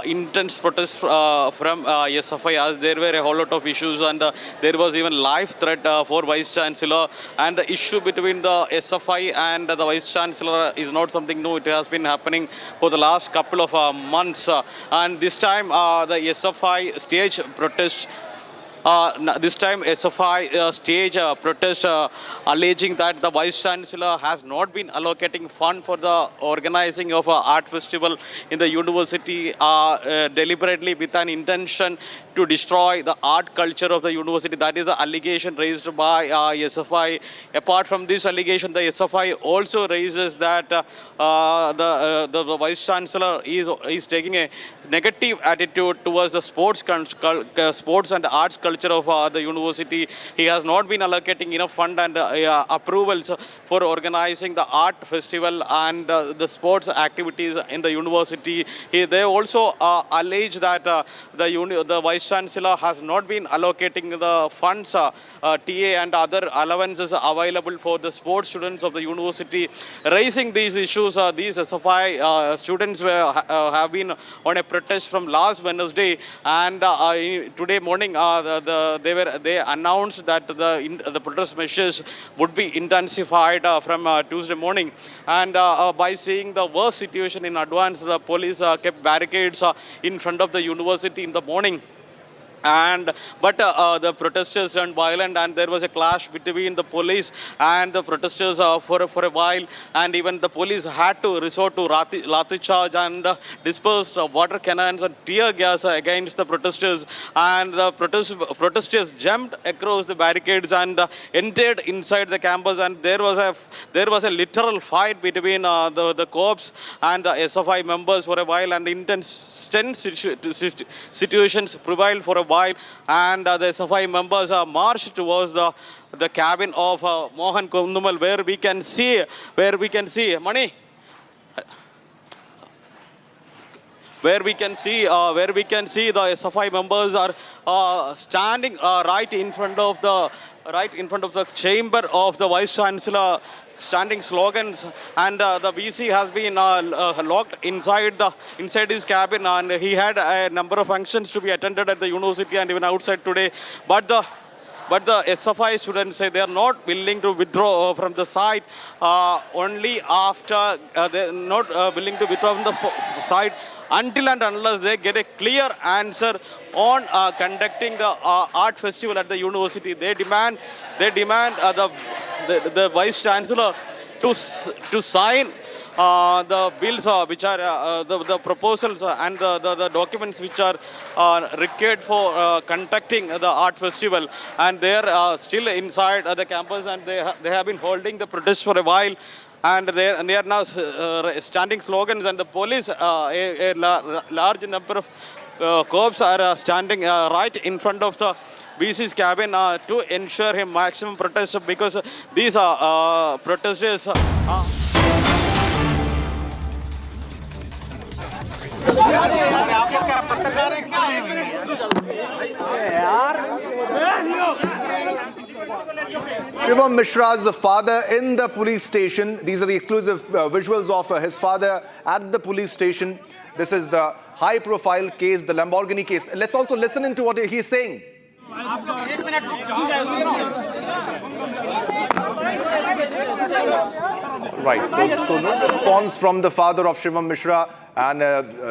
intense protests from SFI, as there were a whole lot of issues and there was even life threat for Vice-Chancellor. And the issue between the SFI and the Vice-Chancellor is not something new. It has been happening for the last couple of months. And this time the SFI stage protest protest alleging that the Vice-Chancellor has not been allocating fund for the organizing of an art festival in the university deliberately with an intention to destroy the art culture of the university. That is the allegation raised by SFI. Apart from this allegation, the SFI also raises that the Vice-Chancellor is taking a negative attitude towards the sports and arts culture culture of the university. He has not been allocating enough fund and approvals for organizing the art festival and the sports activities in the university. They also allege that the Vice Chancellor has not been allocating the funds, TA and other allowances available for the sports students of the university. Raising these issues, these SFI students have been on a protest from last Wednesday, and today morning they announced that the protest measures would be intensified from Tuesday morning. And by seeing the worst situation in advance, the police kept barricades in front of the university in the morning. But the protesters turned violent, and there was a clash between the police and the protesters for a while, and even the police had to resort to lathi charge and dispersed water cannons and tear gas against the protesters, and the protesters jumped across the barricades and entered inside the campus, and there was a literal fight between the cops and the SFI members for a while, and intense situations prevailed for a while, and the SFI members marched towards the cabin of Mohan Kundumal, where we can see Mani, where we can see the SFI members are standing right in front of the chamber of the Vice Chancellor, standing slogans, and the VC has been locked inside his cabin, and he had a number of functions to be attended at the university and even outside today. But the SFI students say they are not willing to withdraw from the site only after they are not willing to withdraw from the site until and unless they get a clear answer on conducting the art festival at the university. They demand the Vice Chancellor to sign the bills which are the proposals and the documents which are required for conducting the art festival, and they are still inside the campus, and they have been holding the protest for a while. And they are now standing slogans, and the police, a large number of cops are standing right in front of the VC's cabin to ensure him maximum protest, because these protesters Shivam Mishra's father in the police station. These are the exclusive visuals of his father at the police station. This is the high-profile case, the Lamborghini case. Let's also listen into what he's saying. Right, so no response from the father of Shivam Mishra. And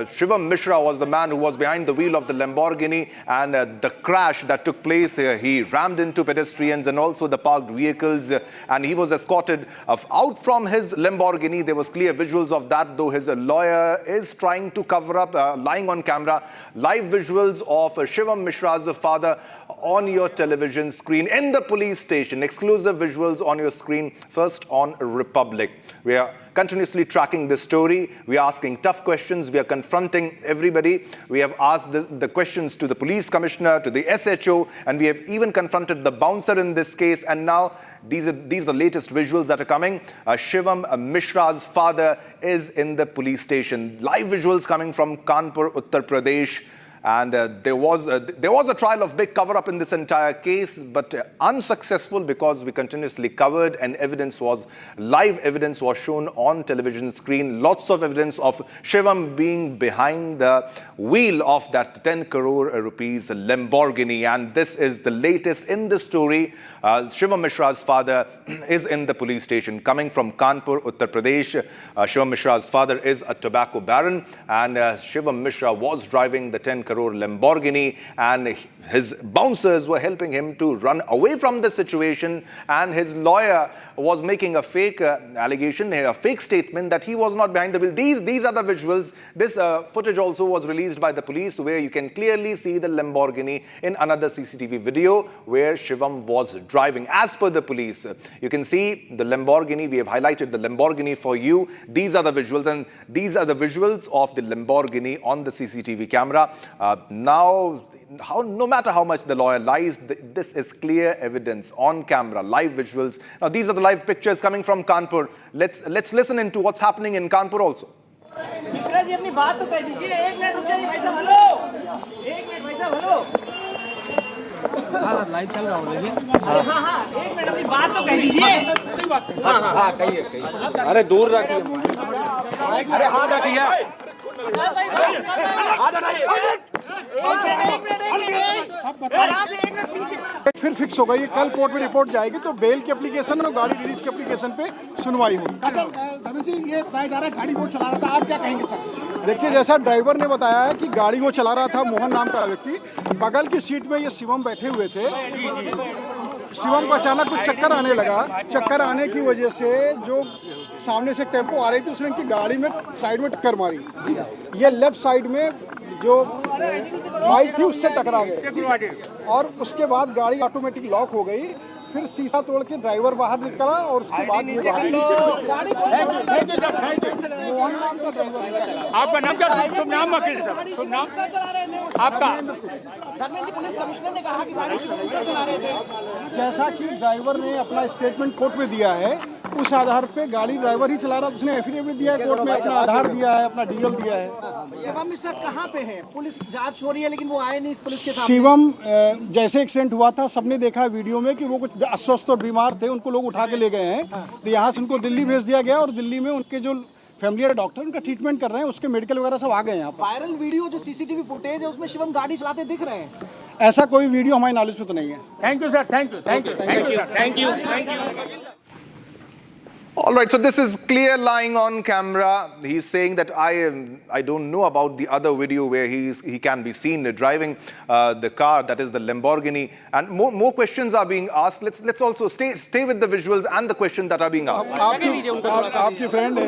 Shivam Mishra was the man who was behind the wheel of the Lamborghini, and the crash that took place, he rammed into pedestrians and also the parked vehicles, and he was escorted out from his Lamborghini. There was clear visuals of that, though his lawyer is trying to cover up, lying on camera. Live visuals of Shivam Mishra's father on your television screen in the police station. Exclusive visuals on your screen, first on Republic. We are continuously tracking this story. We are asking tough questions. We are confronting everybody. We have asked the questions to the police commissioner, to the SHO, and we have even confronted the bouncer in this case. And now these are the latest visuals that are coming. Shivam Mishra's father is in the police station. Live visuals coming from Kanpur, Uttar Pradesh. And there was a trial of big cover-up in this entire case, but unsuccessful because we continuously covered, and live evidence was shown on television screen. Lots of evidence of Shivam being behind the wheel of that 10 crore rupees Lamborghini. And this is the latest in the story. Shivam Mishra's father is in the police station, coming from Kanpur, Uttar Pradesh. Shivam Mishra's father is a tobacco baron, and Shivam Mishra was driving the 10 crore Lamborghini, and his bouncers were helping him to run away from the situation, and his lawyer was making a fake allegation, a fake statement that he was not behind the wheel. These are the visuals. This footage also was released by the police, where you can clearly see the Lamborghini in another CCTV video where Shivam was driving. As per the police, you can see the Lamborghini. We have highlighted the Lamborghini for you. These are the visuals, and these are the visuals of the Lamborghini on the CCTV camera. Now, no matter how much the lawyer lies, this is clear evidence on camera, live visuals. Now, these are the live pictures coming from Kanpur. Let's listen into what's happening in Kanpur also. Live चल रहा हूँ लेकिन हाँ एक minute अपनी बात तो कह दीजिए हाँ कहिए अरे दूर रखिए अरे हाथ रखिए फिर फिक्स होगा ये, कल कोर्ट में रिपोर्ट जाएगी तो बेल की एप्लीकेशन और गाड़ी रिलीज की एप्लीकेशन पे सुनवाई होगी। धर्मेंद्र जी, ये बताया जा रहा है गाड़ी वो चला रहा था, आप क्या कहेंगे सर? देखिए, जैसा ड्राइवर ने बताया है कि गाड़ी वो चला रहा था, मोहन नाम का व्यक्ति, बगल की सीट में ये शिवम बैठे हुए थे। शिवम को अचानक कुछ चक्कर आने लगा। चक्कर आने की वजह से जो सामने से टेम्पो आ रही थी उसने इनकी गाड़ी में साइड में टक्कर मारी। ये लेफ्ट साइड में जो बाइक थी उससे टकरा गए और उसके बाद गाड़ी ऑटोमेटिक लॉक हो गई। फिर शीशा तोड़ के ड्राइवर बाहर निकला और उसके बाद ये बाहर आपका नाम क्या? शुभ नाम वकील साहब, शुभ नाम आपका? धर्मेंद्र जी, पुलिस कमिश्नर ने कहा कि गाड़ी शिवम से चला रहे थे। जैसा कि ड्राइवर ने अपना स्टेटमेंट कोर्ट में दिया है, उस आधार पे गाड़ी ड्राइवर ही चला रहा, उसने एफिडेविट दिया है कोर्ट में, अपना आधार दिया है, अपना डीएल दिया है। शिवम मिश्रा कहाँ पे है? पुलिस जांच हो रही है लेकिन वो आए नहीं पुलिस के सामने। शिवम जैसे एक्सीडेंट हुआ था, सबने देखा वीडियो में कि वो कुछ अस्वस्थ और बीमार थे, उनको लोग उठा के ले गए हैं। तो यहाँ से उनको दिल्ली भेज दिया गया और दिल्ली में उनके जो फैमिली डॉक्टर उनका ट्रीटमेंट कर रहे हैं, उसके मेडिकल वगैरह सब आ गए हैं। वायरल वीडियो जो सीसीटीवी फुटेज है उसमें शिवम गाड़ी चलाते दिख रहे हैं। ऐसा कोई वीडियो हमारे नॉलेज में तो नहीं है। Thank you sir, thank you, thank you, thank you, thank you, thank you. All right, so this is clear lying on camera. He's saying that I don't know about the other video where he can be seen driving the car, that is the Lamborghini, and more questions are being asked. Let's also stay with the visuals and the questions that are being asked. आपकी friend है,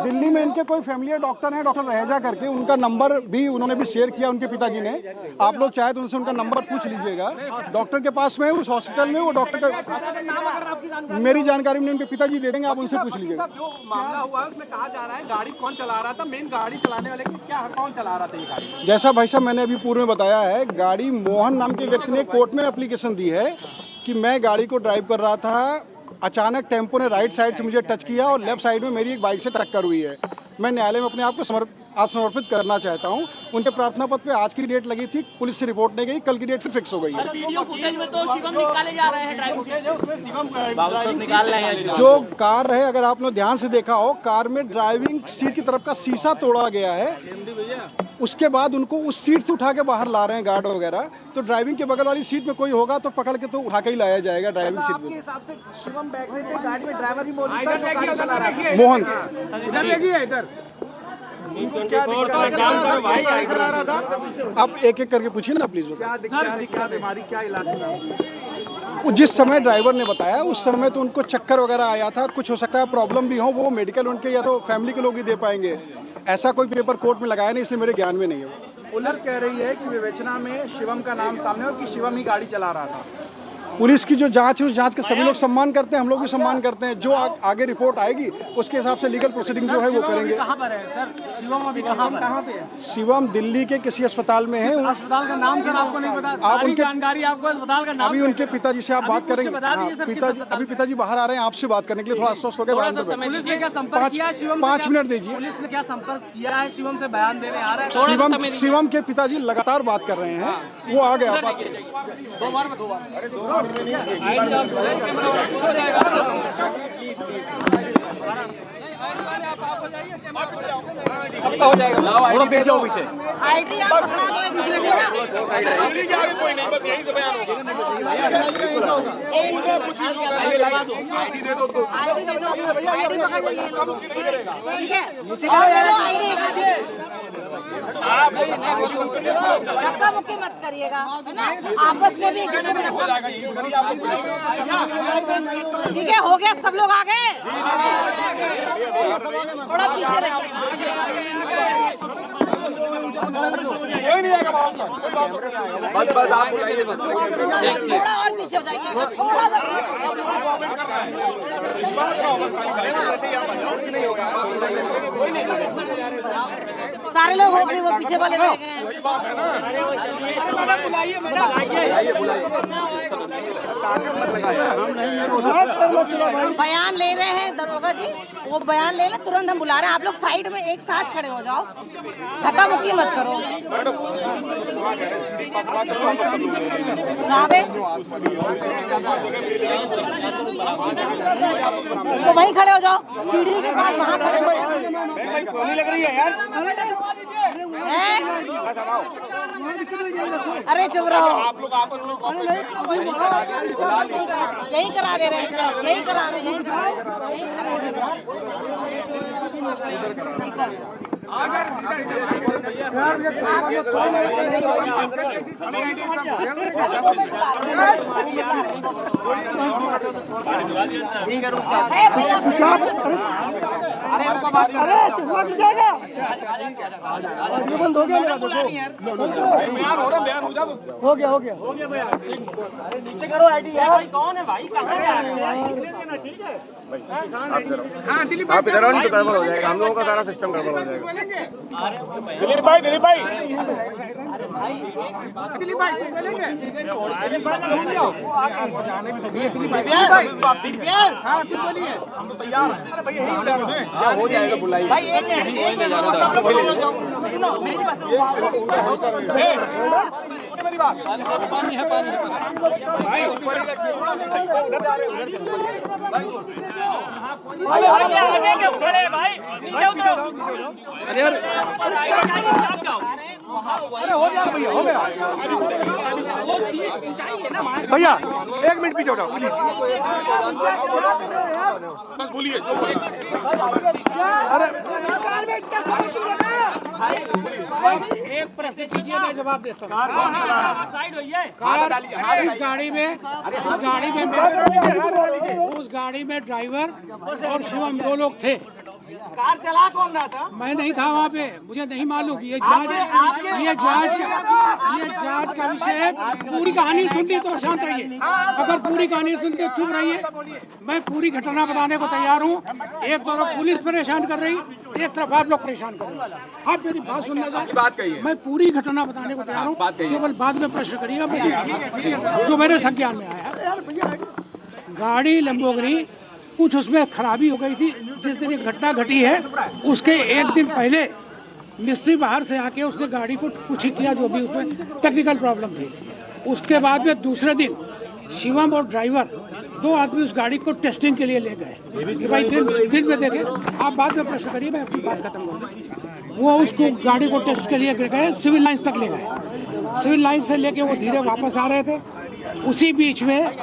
दिल्ली में इनके कोई family doctor हैं, doctor Raheja करके, उनका number भी उन्होंने भी शेयर किया उनके पिताजी ने। आप लोग चाहे तो उनसे उनका नंबर पूछ लीजिएगा। डॉक्टर के पास में उस हॉस्पिटल में वो डॉक्टर का मेरी जानकारी में उनके पिताजी दे देंगे, आप उनसे पूछ लीजिएगा। जो मामला हुआ है उसमें कहा जा रहा है गाड़ी कौन चला रहा था, मेन गाड़ी चलाने वाले क्या कौन चला रहा था ये गाड़ी? जैसा भाई साहब मैंने अभी पूर्व में बताया है, गाड़ी मोहन नाम के व्यक्ति ने कोर्ट में एप्लीकेशन दी है कि मैं गाड़ी को ड्राइव कर रहा था, अचानक टेम्पो ने राइट साइड से मुझे टच किया और लेफ्ट साइड में मेरी एक बाइक से टक्कर हुई है। मैं न्यायालय में अपने आप को समर्पित करना चाहता हूं। उनके प्रार्थना पत्र पे आज की डेट लगी थी, पुलिस से रिपोर्ट नहीं गई, कल की डेट फिर फिक्स हो गई है। जो कार है, अगर आपने ध्यान से देखा हो, कार में ड्राइविंग सीट की तरफ का शीशा तोड़ा गया है। उसके बाद उनको उस सीट से उठा के बाहर ला रहे हैं गार्ड वगैरह। तो ड्राइविंग के बगल वाली सीट में कोई होगा तो पकड़ के तो उठा के ही लाया जाएगा ड्राइविंग सीट में। हिसाब से शिवम बैठ रहे थे, गाड़ी में ड्राइवर ही मौजूद था जो गाड़ी चला रहा है। मोहन आप एक एक करके पूछिए ना प्लीज। क्या इलाज? जिस समय ड्राइवर ने बताया उस समय तो उनको चक्कर वगैरह आया था, कुछ हो सकता है प्रॉब्लम भी हो, वो मेडिकल उनके या तो फैमिली के लोग ही दे पाएंगे। ऐसा कोई पेपर कोर्ट में लगाया नहीं, इसलिए मेरे ज्ञान में नहीं है। पुलिस कह रही है कि विवेचना में शिवम का नाम सामने और कि शिवम ही गाड़ी चला रहा था। पुलिस की जो जांच है उस जांच का सभी लोग सम्मान करते हैं, हम लोग भी सम्मान करते हैं। जो आगे रिपोर्ट आएगी उसके हिसाब से लीगल प्रोसीडिंग जो है वो करेंगे। कहाँ पर है सर शिवम? अभी कहाँ पे है शिवम? दिल्ली के किसी अस्पताल में है। अस्पताल का नाम सर आपको नहीं पता? आप उनके जानकारी आपको अस्पताल का नाम? अभी उनके पिताजी से आप बात करेंगे। अभी पिताजी बाहर आ रहे हैं आपसे बात करने के लिए, थोड़ा आश्वस्त हो गए। पुलिस ने क्या संपर्क किया शिवम? 5 मिनट दीजिए। पुलिस ने क्या संपर्क किया है शिवम से? बयान देने आ रहा है शिवम के पिताजी लगातार बात कर रहे हैं, वो आ गया। हो जाएगा, थोड़ा पीछे हो, पीछे आईडी आप पकड़ा दो दूसरे को ना, कोई नहीं, बस यहीं से बयान होगा। आईडी दे दो, आईडी पकड़ लीजिए, ठीक है, और ले लो आईडी एक आदमी, धक्का मुक्की मत करिएगा, है ना, आपस में भी एक दूसरे में धक्का, ठीक है, हो गया, सब लोग आ गए, थोड़ा पीछे रहिए, कोई नहीं आएगा, बस बस आप बुलाइए, बस थोड़ा और पीछे हो जाइए, थोड़ा सा सारे लोग अभी वो पीछे वाले रह गए हैं। बयान ले रहे हैं दरोगा जी, वो बयान ले ले, तुरंत हम बुला रहे हैं, आप लोग साइड में एक साथ खड़े हो जाओ, धक्का मुक्की मत करो। तो वहीं खड़े हो जाओ, सीढ़ी के पास वहाँ खड़े हो जाओ। लग रही है यार, अरे चुप रहो, आप लोग आपस में यही करा दे रहे हैं, यही करा रहे, यही करा अरे चश्मा मिल जाएगा, बंद हो गया मेरा, बयान हो रहा, बयान हो जाओ, हो गया अरे नीचे करो आईडी यार, कौन है भाई, कहाँ है, ठीक है हाँ दिलीप भाई, आप इधर आओ, नहीं तो गड़बड़ हो जाएगा, हम लोगों का सारा सिस्टम गड़बड़ हो जाएगा। दिलीप भाई दिलीप भाई हाँ तुम बोलिए, हम तो तैयार हैं, हो जाएगा, बुलाइए भाई, एक मिनट सुनो मेरी बात, मेरी बात, पानी है भाई, ऊपर ही रखिए, उधर जा रहे आगे उधर भाई, नीचे उतरो, अरे हो गया भैया, हो गया भैया, एक मिनट पीछे जाओ प्लीज, बस बोलिए जो बोलिए। अरे एक प्रश्न कीजिए, मैं जवाब देता हूँ। उस गाड़ी में ड्राइवर और शिवम दो लोग थे, कार चला कौन रहा था? मैं नहीं था वहाँ पे, मुझे नहीं मालूम, ये जांच का विषय है, पूरी कहानी सुननी तो शांत रहिए, अगर पूरी कहानी सुनते चुप रहिए, मैं पूरी घटना बताने को तैयार हूँ। एक तरफ पुलिस परेशान कर रही, एक तरफ आप लोग परेशान कर रहे, आप मेरी बात सुनना चाहते, मैं पूरी घटना बताने को तैयार हूँ, केवल बाद में प्रश्न करिएगा जो मेरे संज्ञान में आया। गाड़ी लैम्बोर्गिनी, कुछ उसमें खराबी हो गई थी, जिस दिन ये घटना घटी है उसके एक दिन पहले मिस्त्री बाहर से आके उसने गाड़ी को कुछ ही किया, जो भी उसमें टेक्निकल प्रॉब्लम थी। उसके बाद में दूसरे दिन शिवम और ड्राइवर दो आदमी उस गाड़ी को टेस्टिंग के लिए ले गए कि भाई दिन में देखे, आप बाद में प्रश्न करिए, मैं अपनी बात खत्म करूँ। वो उसको गाड़ी को टेस्ट के लिए गए, सिविल लाइन्स तक ले गए, सिविल लाइन्स से लेके वो धीरे वापस आ रहे थे। उसी बीच में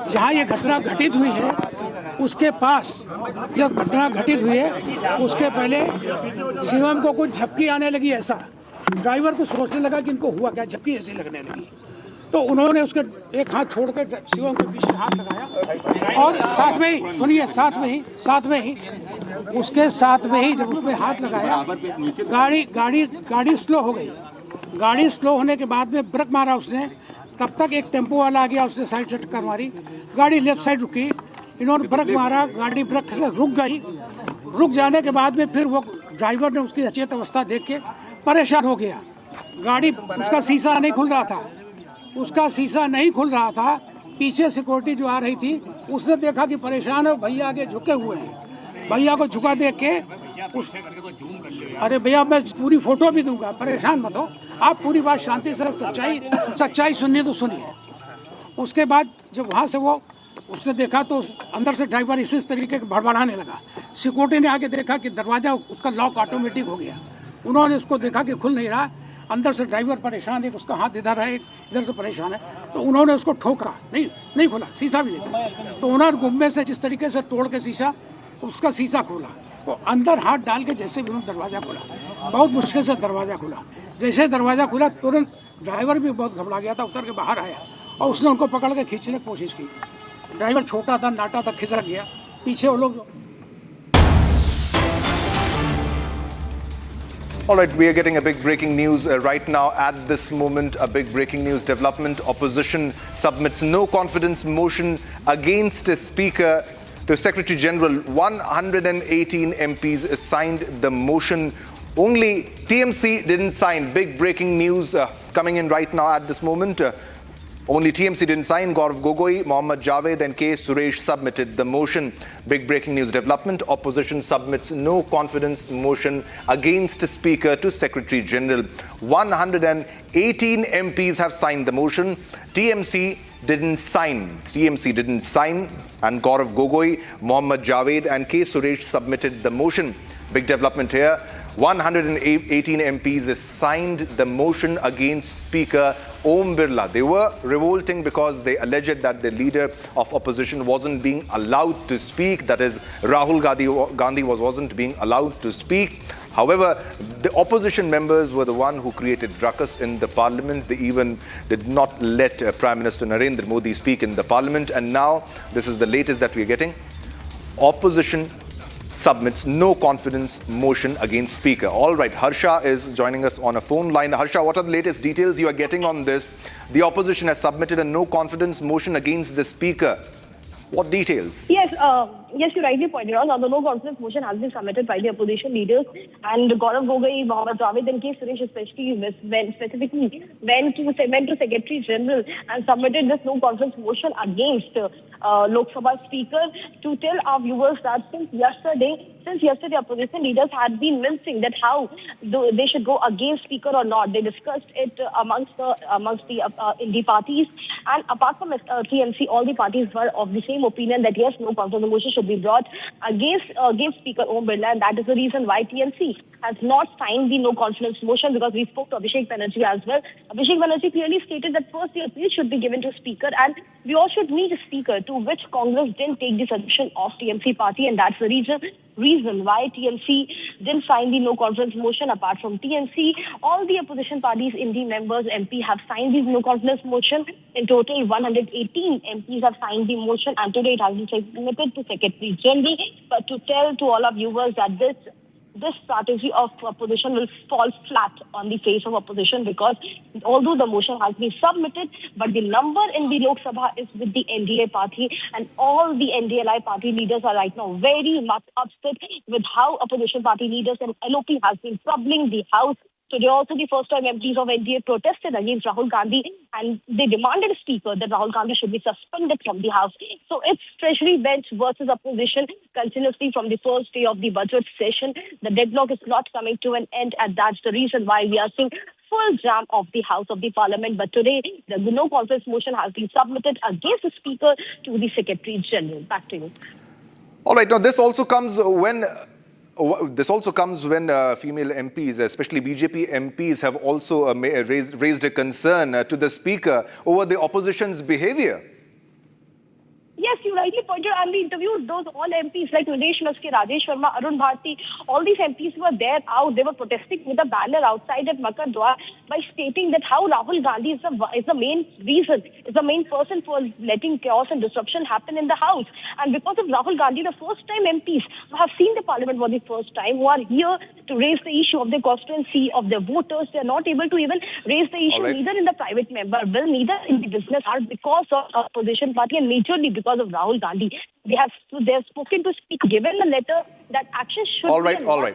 जहाँ ये घटना घटित हुई है उसके पास, जब घटना घटित हुई है उसके पहले शिवम को कुछ झपकी आने लगी, ऐसा ड्राइवर को सोचने लगा कि इनको हुआ क्या, झपकी ऐसी लगने लगी, तो उन्होंने उसके एक हाथ छोड़ के शिवम के पीछे हाथ लगाया और साथ में ही सुनिए, साथ में ही उसके साथ में ही जब उसमें हाथ लगाया, गाड़ी स्लो हो गई। गाड़ी स्लो होने के बाद में ब्रेक मारा उसने, तब तक एक टेम्पो वाला आ गया, उसने साइड से टक्कर मारी, गाड़ी लेफ्ट साइड रुकी, इन्होंने ब्रेक मारा, गाड़ी ब्रेक से रुक गई। रुक जाने के बाद में फिर वो ड्राइवर ने उसकी अचेत अवस्था देख के परेशान हो गया। गाड़ी, उसका शीशा नहीं खुल रहा था, पीछे सिक्योरिटी जो आ रही थी उसने देखा कि परेशान है, भैया आगे झुके हुए हैं, भैया को झुका देख के अरे भैया मैं पूरी फोटो भी दूंगा, परेशान मत हो आप, पूरी बात शांति से, सच्चाई सुननी तो सुनिए। उसके बाद जब वहाँ से वो उसने देखा तो अंदर से ड्राइवर इसी तरीके के भड़बड़ाने लगा। सिक्योरिटी ने आके देखा कि दरवाज़ा उसका लॉक ऑटोमेटिक हो गया। उन्होंने उसको देखा कि खुल नहीं रहा, अंदर से ड्राइवर परेशान है, उसका हाथ इधर है, इधर से परेशान है, तो उन्होंने उसको ठोका, नहीं खुला, शीशा भी देखा। तो उन्होंने गुम्बे से जिस तरीके से तोड़ के शीशा, उसका शीशा खोला, तो अंदर हाथ डाल के जैसे भी उन्होंने दरवाज़ा खोला, बहुत मुश्किल से दरवाज़ा खुला। जैसे दरवाज़ा खुला तुरंत ड्राइवर भी बहुत घबरा गया था, उतर के बाहर आया और उसने उनको पकड़ के खींचने की कोशिश की। ड्राइवर छोटा था, नाटा था, खिसक गया, पीछे वो लोग। All right, we are getting a big breaking news right now. At this moment, a big breaking news development. Opposition submits no confidence motion against Speaker to Secretary General. 118 MPs signed the motion. Only TMC didn't sign. Big breaking news coming in right now at this moment. Only TMC didn't sign. Gaurav Gogoi, Mohammad Javed and K. Suresh submitted the motion. Big breaking news development. Opposition submits no confidence motion against Speaker to Secretary General. 118 MPs have signed the motion. TMC didn't sign. And Gaurav Gogoi, Mohammad Javed and K. Suresh submitted the motion. Big development here. 118 MPs signed the motion against Speaker Om Birla. They were revolting because they alleged that the leader of opposition wasn't being allowed to speak. That is, Rahul Gandhi wasn't being allowed to speak. However, the opposition members were the one who created ruckus in the parliament. They even did not let Prime Minister Narendra Modi speak in the parliament. And now, this is the latest that we are getting. Opposition submits no confidence motion against Speaker. All right, Harsha is joining us on a phone line. Harsha, what are the latest details you are getting on this? The opposition has submitted a no confidence motion against the Speaker. What details? Yes, you rightly pointed out. Now, the no confidence motion has been submitted by the opposition leaders, and Gaurav Gogoi, Mohammad Javed and K. Suresh specifically went to Secretary General and submitted this no confidence motion against Lok Sabha Speaker to tell our viewers that since yesterday, opposition leaders had been mincing that how they should go against Speaker or not. They discussed it amongst the parties, and apart from TMC, all the parties were of the same opinion that yes, no confidence motion should be brought against Speaker Om Birla, and that is the reason why TMC has not signed the no confidence motion, because we spoke to Abhishek Banerjee as well. Abhishek Banerjee clearly stated that first the appeal should be given to Speaker and we all should meet a Speaker, to which Congress didn't take the suggestion of TMC party, and that's the reason why TMC didn't sign the no confidence motion. Apart from TMC, all the opposition parties in the members MP have signed the no confidence motion. In total, 118 MPs have signed the motion, and today it has been submitted to Secretary General. But to tell to all our viewers that this strategy of opposition will fall flat on the face of opposition, because although the motion has been submitted, but the number in the Lok Sabha is with the NDA party, and all the NDLI party leaders are right now very much upset with how opposition party leaders and LOP has been troubling the House. Today also the first time MPs of NDA protested against Rahul Gandhi, and they demanded a Speaker that Rahul Gandhi should be suspended from the House. So it's Treasury bench versus opposition continuously from the first day of the budget session. The deadlock is not coming to an end, and that's the reason why we are seeing full jam of the House of the Parliament. But today, the no confidence motion has been submitted against the Speaker to the Secretary General. Back to you. All right, now this also comes when female MPs, especially BJP MPs, have also raised a concern to the Speaker over the opposition's behavior. Yes, you rightly pointed out, and we interviewed those all MPs like Nilesh Maske, Rajesh Sharma, Arun Bharti. All these MPs were there out. They were protesting with a banner outside at Makar Dwar by stating that how Rahul Gandhi is the main reason, is the main person for letting chaos and disruption happen in the House. And because of Rahul Gandhi, the first time MPs who have seen the Parliament for the first time, who are here to raise the issue of their constituency, of their voters, they are not able to even raise the issue neither in the private member bill, neither in the business house, because of opposition party, and majorly because of Rahul Gandhi. They have spoken to speak, given a letter that action should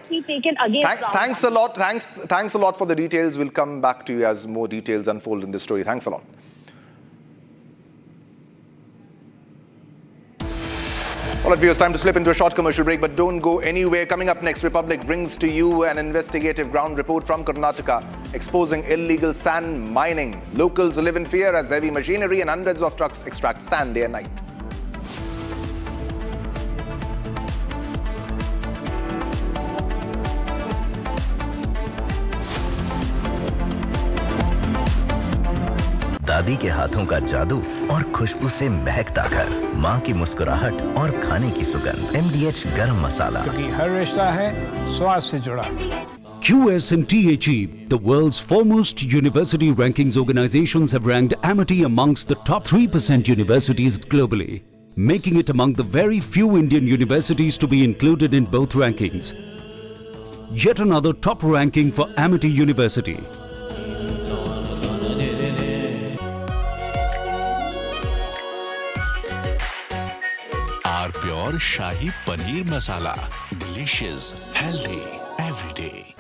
be taken against Rahul Thanks Gandhi. a lot. Thanks a lot for the details. We'll come back to you as more details unfold in this story. Thanks a lot. All right, viewers, time to slip into a short commercial break, but don't go anywhere. Coming up next, Republic brings to you an investigative ground report from Karnataka exposing illegal sand mining. Locals live in fear as heavy machinery and hundreds of trucks extract sand day and night. दादी के हाथों का जादू और खुशबू से महकता घर, माँ की मुस्कुराहट और खाने की सुगंध। MDH गरम मसाला, क्योंकि हर रिश्ता है स्वाद से जुड़ा। QS and THE, the world's foremost university rankings organizations, have ranked Amity amongst the top 3% universities globally, making it among the very few Indian universities to be included in both rankings. Yet another top ranking for Amity University. Pure Shahi Paneer Masala. Delicious, healthy, every day.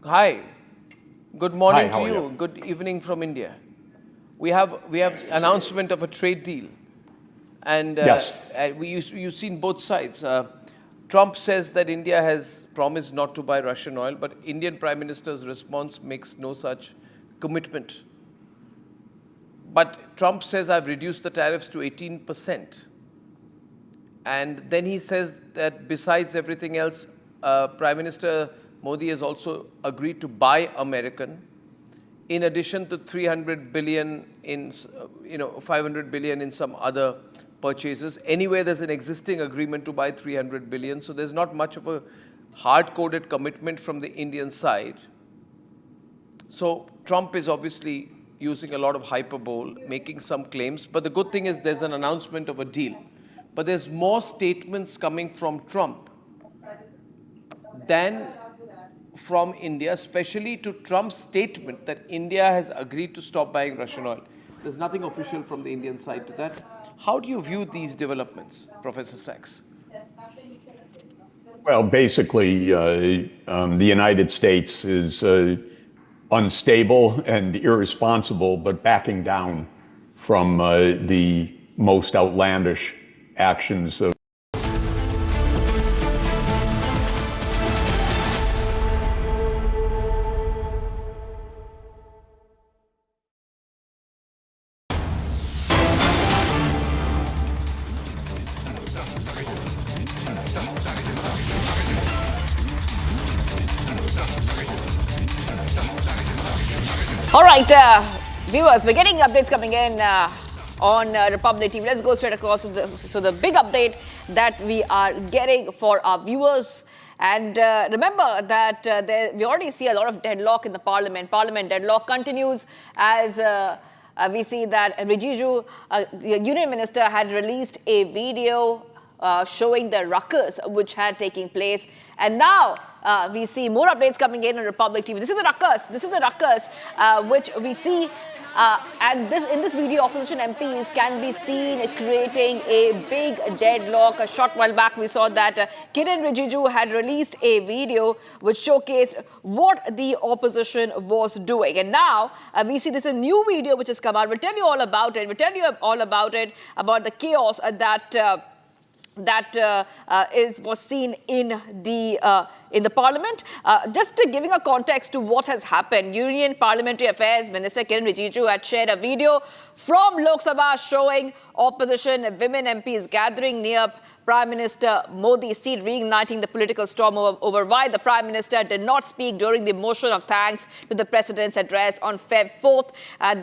Hi, good morning Hi, how to are you. you? Good evening from India. We have announcement of a trade deal, and Yes. you've seen both sides. Trump says that India has promised not to buy Russian oil, but Indian Prime Minister's response makes no such commitment. But Trump says, I've reduced the tariffs to 18%. And then he says that besides everything else, Prime Minister Modi has also agreed to buy American, in addition to 300 billion in, 500 billion in some other purchases. Anyway, there's an existing agreement to buy 300 billion, so there's not much of a hard-coded commitment from the Indian side. So Trump is obviously using a lot of hyperbole, making some claims, but the good thing is there's an announcement of a deal. But there's more statements coming from Trump than from India, especially to Trump's statement that India has agreed to stop buying Russian oil. There's nothing official from the Indian side to that. How do you view these developments, Professor Sachs? Well, basically, the United States is unstable and irresponsible, but backing down from the most outlandish actions of All right, viewers, we're getting updates coming in on Republic TV. Let's go straight across to the big update that we are getting for our viewers. And remember that we already see a lot of deadlock in the Parliament. Parliament deadlock continues as we see that Rijiju, the Union Minister, had released a video showing the ruckus which had taken place. And now we see more updates coming in on Republic TV. This is the ruckus. This is the ruckus which we see. And in this video, opposition MPs can be seen creating a big deadlock. A short while back, we saw that Kiren Rijiju had released a video which showcased what the opposition was doing. And now we see this a new video which has come out. We'll tell you all about it. We'll tell you all about it, about the chaos that was seen in the Parliament. Just giving a context to what has happened, Union Parliamentary Affairs Minister Kiren Rijiju had shared a video from Lok Sabha showing opposition women MPs gathering near Prime Minister Modi's seat, reigniting the political storm over why the Prime Minister did not speak during the motion of thanks to the President's address on Feb 4th.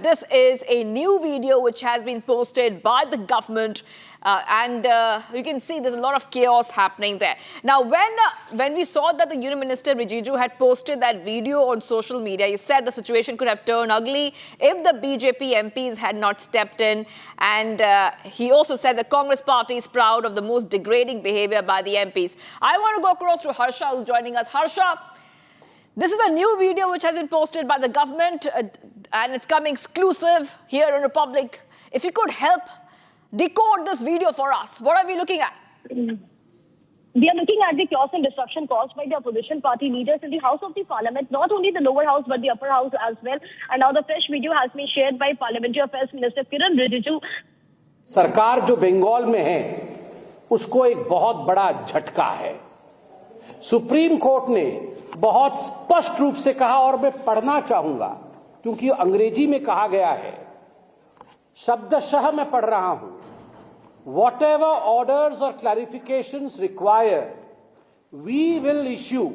This is a new video which has been posted by the government. And you can see there's a lot of chaos happening there. Now, when we saw that the Union Minister Rijiju had posted that video on social media, he said the situation could have turned ugly if the BJP MPs had not stepped in. And he also said the Congress party is proud of the most degrading behavior by the MPs. I want to go across to Harsha, who's joining us. Harsha, this is a new video which has been posted by the government, and it's coming exclusive here in Republic If you could help decode this video for us, what are we looking at? We are looking at the chaos and disruption caused by the opposition party leaders in the House of the Parliament, not only the lower house but the upper house as well. And now the fresh video has been shared by Parliamentary Affairs Minister Kiran Rijiju. सरकार जो बंगाल में है उसको एक बहुत बड़ा झटका है। सुप्रीम कोर्ट ने बहुत स्पष्ट रूप से कहा, और मैं पढ़ना चाहूंगा क्योंकि अंग्रेजी में कहा गया है, शब्दशः मैं पढ़ रहा हूं। Whatever orders or clarifications required, we will issue,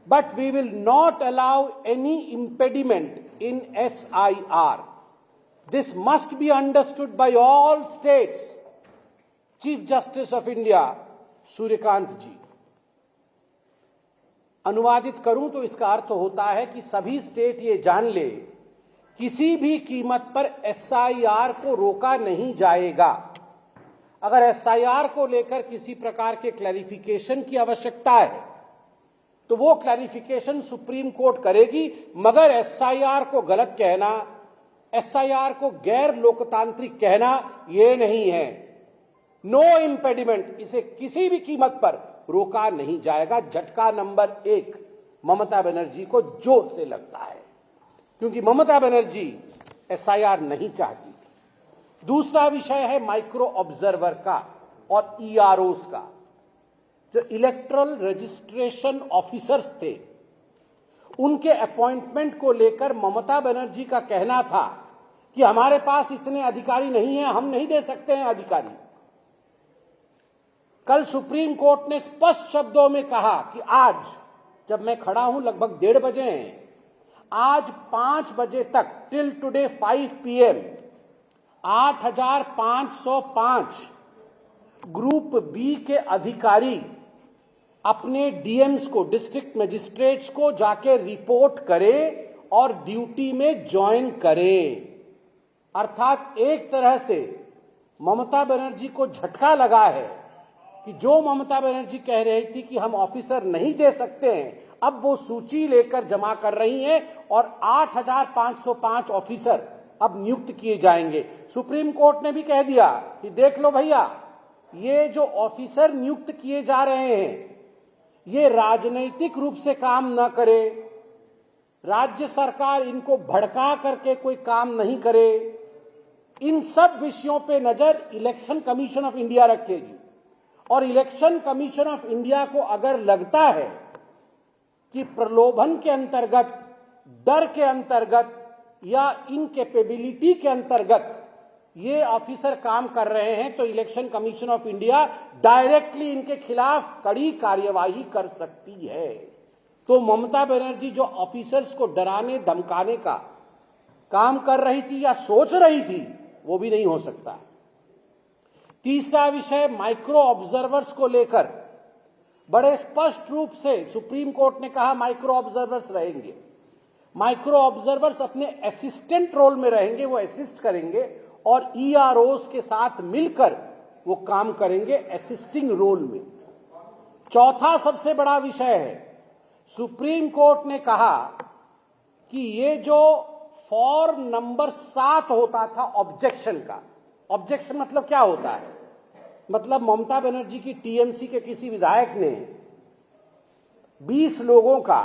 but we will not allow any impediment in SIR. This must be understood by all states. Chief Justice of India, Suryakant जी। अनुवादित करूं तो इसका अर्थ होता है कि सभी स्टेट ये जान ले, किसी भी कीमत पर SIR को रोका नहीं जाएगा। अगर SIR को लेकर किसी प्रकार के क्लैरिफिकेशन की आवश्यकता है तो वो क्लैरिफिकेशन सुप्रीम कोर्ट करेगी, मगर SIR को गलत कहना, SIR को गैर लोकतांत्रिक कहना ये नहीं है। नो इम्पेडिमेंट, इसे किसी भी कीमत पर रोका नहीं जाएगा। झटका नंबर 1 ममता बनर्जी को जोर से लगता है, क्योंकि ममता बनर्जी SIR नहीं चाहती। दूसरा विषय है माइक्रो ऑब्जर्वर का और EROs का। जो इलेक्टोरल रजिस्ट्रेशन ऑफिसर्स थे, उनके अपॉइंटमेंट को लेकर ममता बनर्जी का कहना था कि हमारे पास इतने अधिकारी नहीं हैं, हम नहीं दे सकते हैं अधिकारी। कल सुप्रीम कोर्ट ने स्पष्ट शब्दों में कहा कि आज जब मैं खड़ा हूं लगभग 1:30 बजे हैं, आज 5 बजे तक till today 5 PM 8,505 group B के अधिकारी अपने डीएम्स को, डिस्ट्रिक्ट मजिस्ट्रेट्स को जाके रिपोर्ट करें और ड्यूटी में ज्वाइन करें। अर्थात एक तरह से ममता बनर्जी को झटका लगा है कि जो ममता बनर्जी कह रही थी कि हम ऑफिसर नहीं दे सकते हैं, अब वो सूची लेकर जमा कर रही हैं और 8,505 ऑफिसर अब नियुक्त किए जाएंगे। सुप्रीम कोर्ट ने भी कह दिया कि देख लो भैया, ये जो ऑफिसर नियुक्त किए जा रहे हैं ये राजनीतिक रूप से काम न करे, राज्य सरकार इनको भड़का करके कोई काम नहीं करे। इन सब विषयों पे नजर इलेक्शन कमीशन ऑफ इंडिया रखेगी, और इलेक्शन कमीशन ऑफ इंडिया को अगर लगता है कि प्रलोभन के अंतर्गत, डर के अंतर्गत या इनकेपेबिलिटी के अंतर्गत ये ऑफिसर काम कर रहे हैं, तो election commission of India directly इनके खिलाफ कड़ी कार्यवाही कर सकती है। तो ममता बनर्जी जो ऑफिसर्स को डराने धमकाने का काम कर रही थी या सोच रही थी, वो भी नहीं हो सकता। तीसरा विषय माइक्रो ऑब्जर्वर्स को लेकर बड़े स्पष्ट रूप से सुप्रीम कोर्ट ने कहा माइक्रो ऑब्जर्वर्स रहेंगे। माइक्रो ऑब्जर्वर्स अपने असिस्टेंट रोल में रहेंगे, वो असिस्ट करेंगे और EROs के साथ मिलकर वो काम करेंगे असिस्टिंग रोल में। चौथा सबसे बड़ा विषय है, सुप्रीम कोर्ट ने कहा कि ये जो फॉर्म नंबर 7 होता था ऑब्जेक्शन का, ऑब्जेक्शन मतलब क्या होता है? मतलब ममता बनर्जी की टीएमसी के किसी विधायक ने 20 लोगों का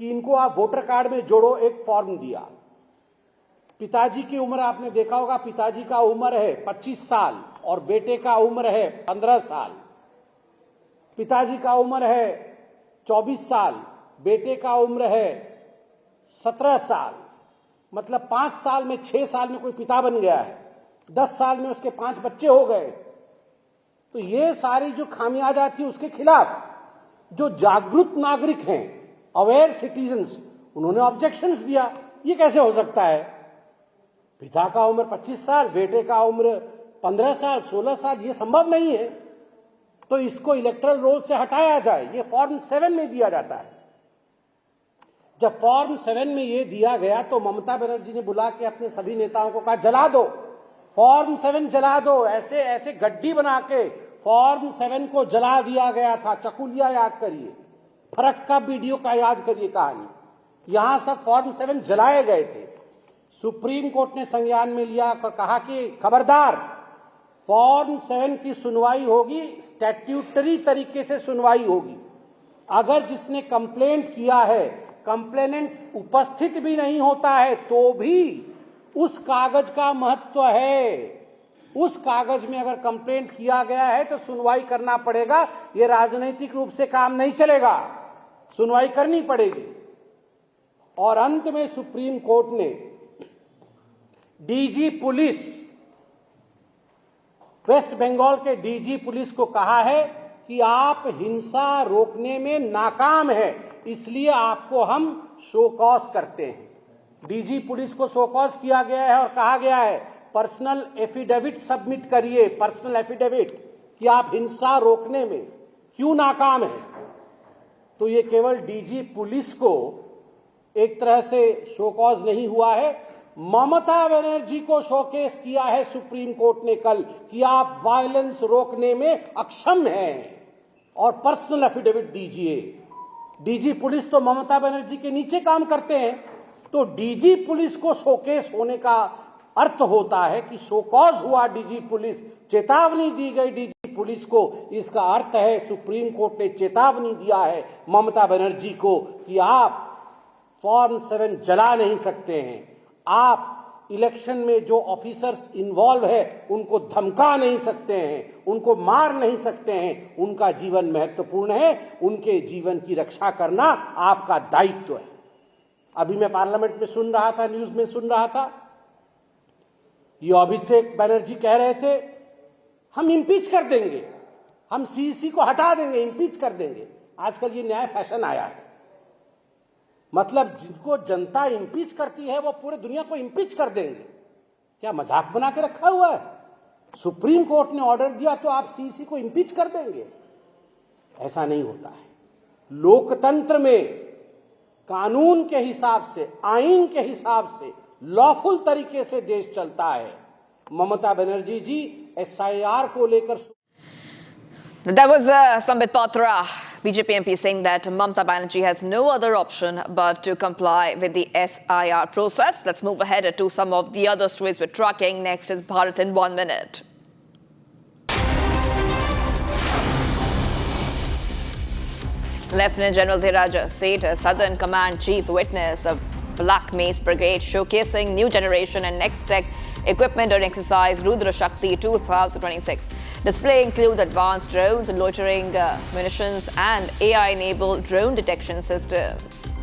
कि इनको आप वोटर कार्ड में जोड़ो एक फॉर्म दिया। पिताजी की उम्र आपने देखा होगा, पिताजी का उम्र है 25 साल और बेटे का उम्र है 15 साल। पिताजी का उम्र है 24 साल, बेटे का उम्र है 17 साल। मतलब 5 साल में 6 साल में कोई पिता बन गया है, 10 साल में उसके 5 बच्चे हो गए। तो ये सारी जो खामियाजा थी उसके खिलाफ जो जागरूक नागरिक हैं, अवेयर सिटीजन्स, उन्होंने ऑब्जेक्शंस दिया। ये कैसे हो सकता है? पिता का उम्र 25 साल, बेटे का उम्र 15 साल, 16 साल, ये संभव नहीं है। तो इसको इलेक्टोरल रोल से हटाया जाए। ये फॉर्म 7 में दिया जाता है। जब फॉर्म 7 में ये दिया गया तो ममता बनर्जी ने बुला के अपने सभी नेताओं को कहा जला दो, फॉर्म 7 जला दो। ऐसे ऐसे गड्डी बना के फॉर्म 7 को जला दिया गया था। चकुलिया याद करिए, फरक्का वीडियो का याद करिए कहानी। यहां सब फॉर्म 7 जलाए गए थे। सुप्रीम कोर्ट ने संज्ञान में लिया और कहा कि खबरदार, फॉर्म 7 की सुनवाई होगी, स्टैट्यूटरी तरीके से सुनवाई होगी। अगर जिसने कंप्लेंट किया है, कंप्लेनेंट उपस्थित भी नहीं होता है, तो भी उस कागज का महत्व है। उस कागज में अगर कंप्लेंट किया गया है तो सुनवाई करना पड़ेगा। ये राजनीतिक रूप से काम नहीं चलेगा, सुनवाई करनी पड़ेगी। और अंत में सुप्रीम कोर्ट ने डीजी पुलिस, वेस्ट बंगाल के डीजी पुलिस को कहा है कि आप हिंसा रोकने में नाकाम है, इसलिए आपको हम शो कॉज करते हैं। डीजी पुलिस को शो कॉज किया गया है और कहा गया है पर्सनल एफिडेविट सबमिट करिए, पर्सनल एफिडेविट, कि आप हिंसा रोकने में क्यों नाकाम है। तो ये केवल डीजी पुलिस को एक तरह से शो कॉज नहीं हुआ है, ममता बनर्जी को शोकेस किया है सुप्रीम कोर्ट ने कल कि आप वायलेंस रोकने में अक्षम हैं और पर्सनल एफिडेविट दीजिए। डीजी पुलिस तो ममता बनर्जी के नीचे काम करते हैं, तो डीजी पुलिस को शोकेस होने का अर्थ होता है कि शोकॉज हुआ डीजी पुलिस, चेतावनी दी गई डीजी पुलिस को। इसका अर्थ है सुप्रीम कोर्ट ने चेतावनी दिया है ममता बनर्जी को कि आप फॉर्म 7 जला नहीं सकते हैं, आप इलेक्शन में जो ऑफिसर्स इन्वॉल्व है उनको धमका नहीं सकते हैं, उनको मार नहीं सकते हैं। उनका जीवन महत्वपूर्ण है, उनके जीवन की रक्षा करना आपका दायित्व है। अभी मैं पार्लियामेंट में सुन रहा था, न्यूज में सुन रहा था, ये अभिषेक बनर्जी कह रहे थे हम इम्पीच कर देंगे, हम सीईसी को हटा देंगे, इम्पीच कर देंगे। आजकल ये नया फैशन आया है, मतलब जिनको जनता इम्पीच करती है वो पूरे दुनिया को इम्पीच कर देंगे। क्या मजाक बना के रखा हुआ है? सुप्रीम कोर्ट ने ऑर्डर दिया तो आप सीईसी को इम्पीच कर देंगे? ऐसा नहीं होता है। लोकतंत्र में कानून के हिसाब से, आईन के हिसाब से, लॉफुल तरीके से देश चलता है। ममता बनर्जी जी एसआईआर को लेकर That was Sambit Patra, BJP MP, saying that Mamata Banerjee has no other option but to comply with the SIR process. Let's move ahead to some of the other stories we're tracking. Next is Bharat in 1 minute. Lieutenant General Dhiraj Seth, Southern Command Chief, witnessed a Black Mace Brigade showcasing new generation and next tech equipment during exercise Rudra Shakti 2026. Display includes advanced drones, loitering munitions and AI-enabled drone detection systems.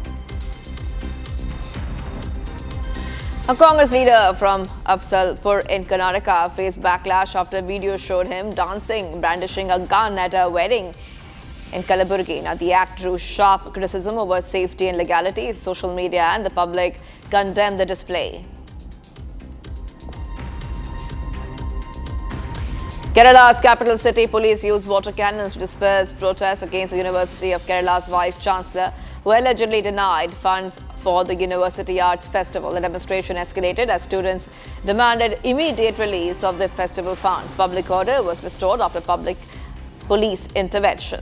A Congress leader from Afzalpur in Karnataka faced backlash after a video showed him dancing, brandishing a gun at a wedding in Kalaburgi. Now, the act drew sharp criticism over safety and legality. Social media and the public condemned the display. Kerala's capital city police used water cannons to disperse protests against the University of Kerala's Vice-Chancellor, who allegedly denied funds for the University Arts Festival. The demonstration escalated as students demanded immediate release of the festival funds. Public order was restored after police intervention.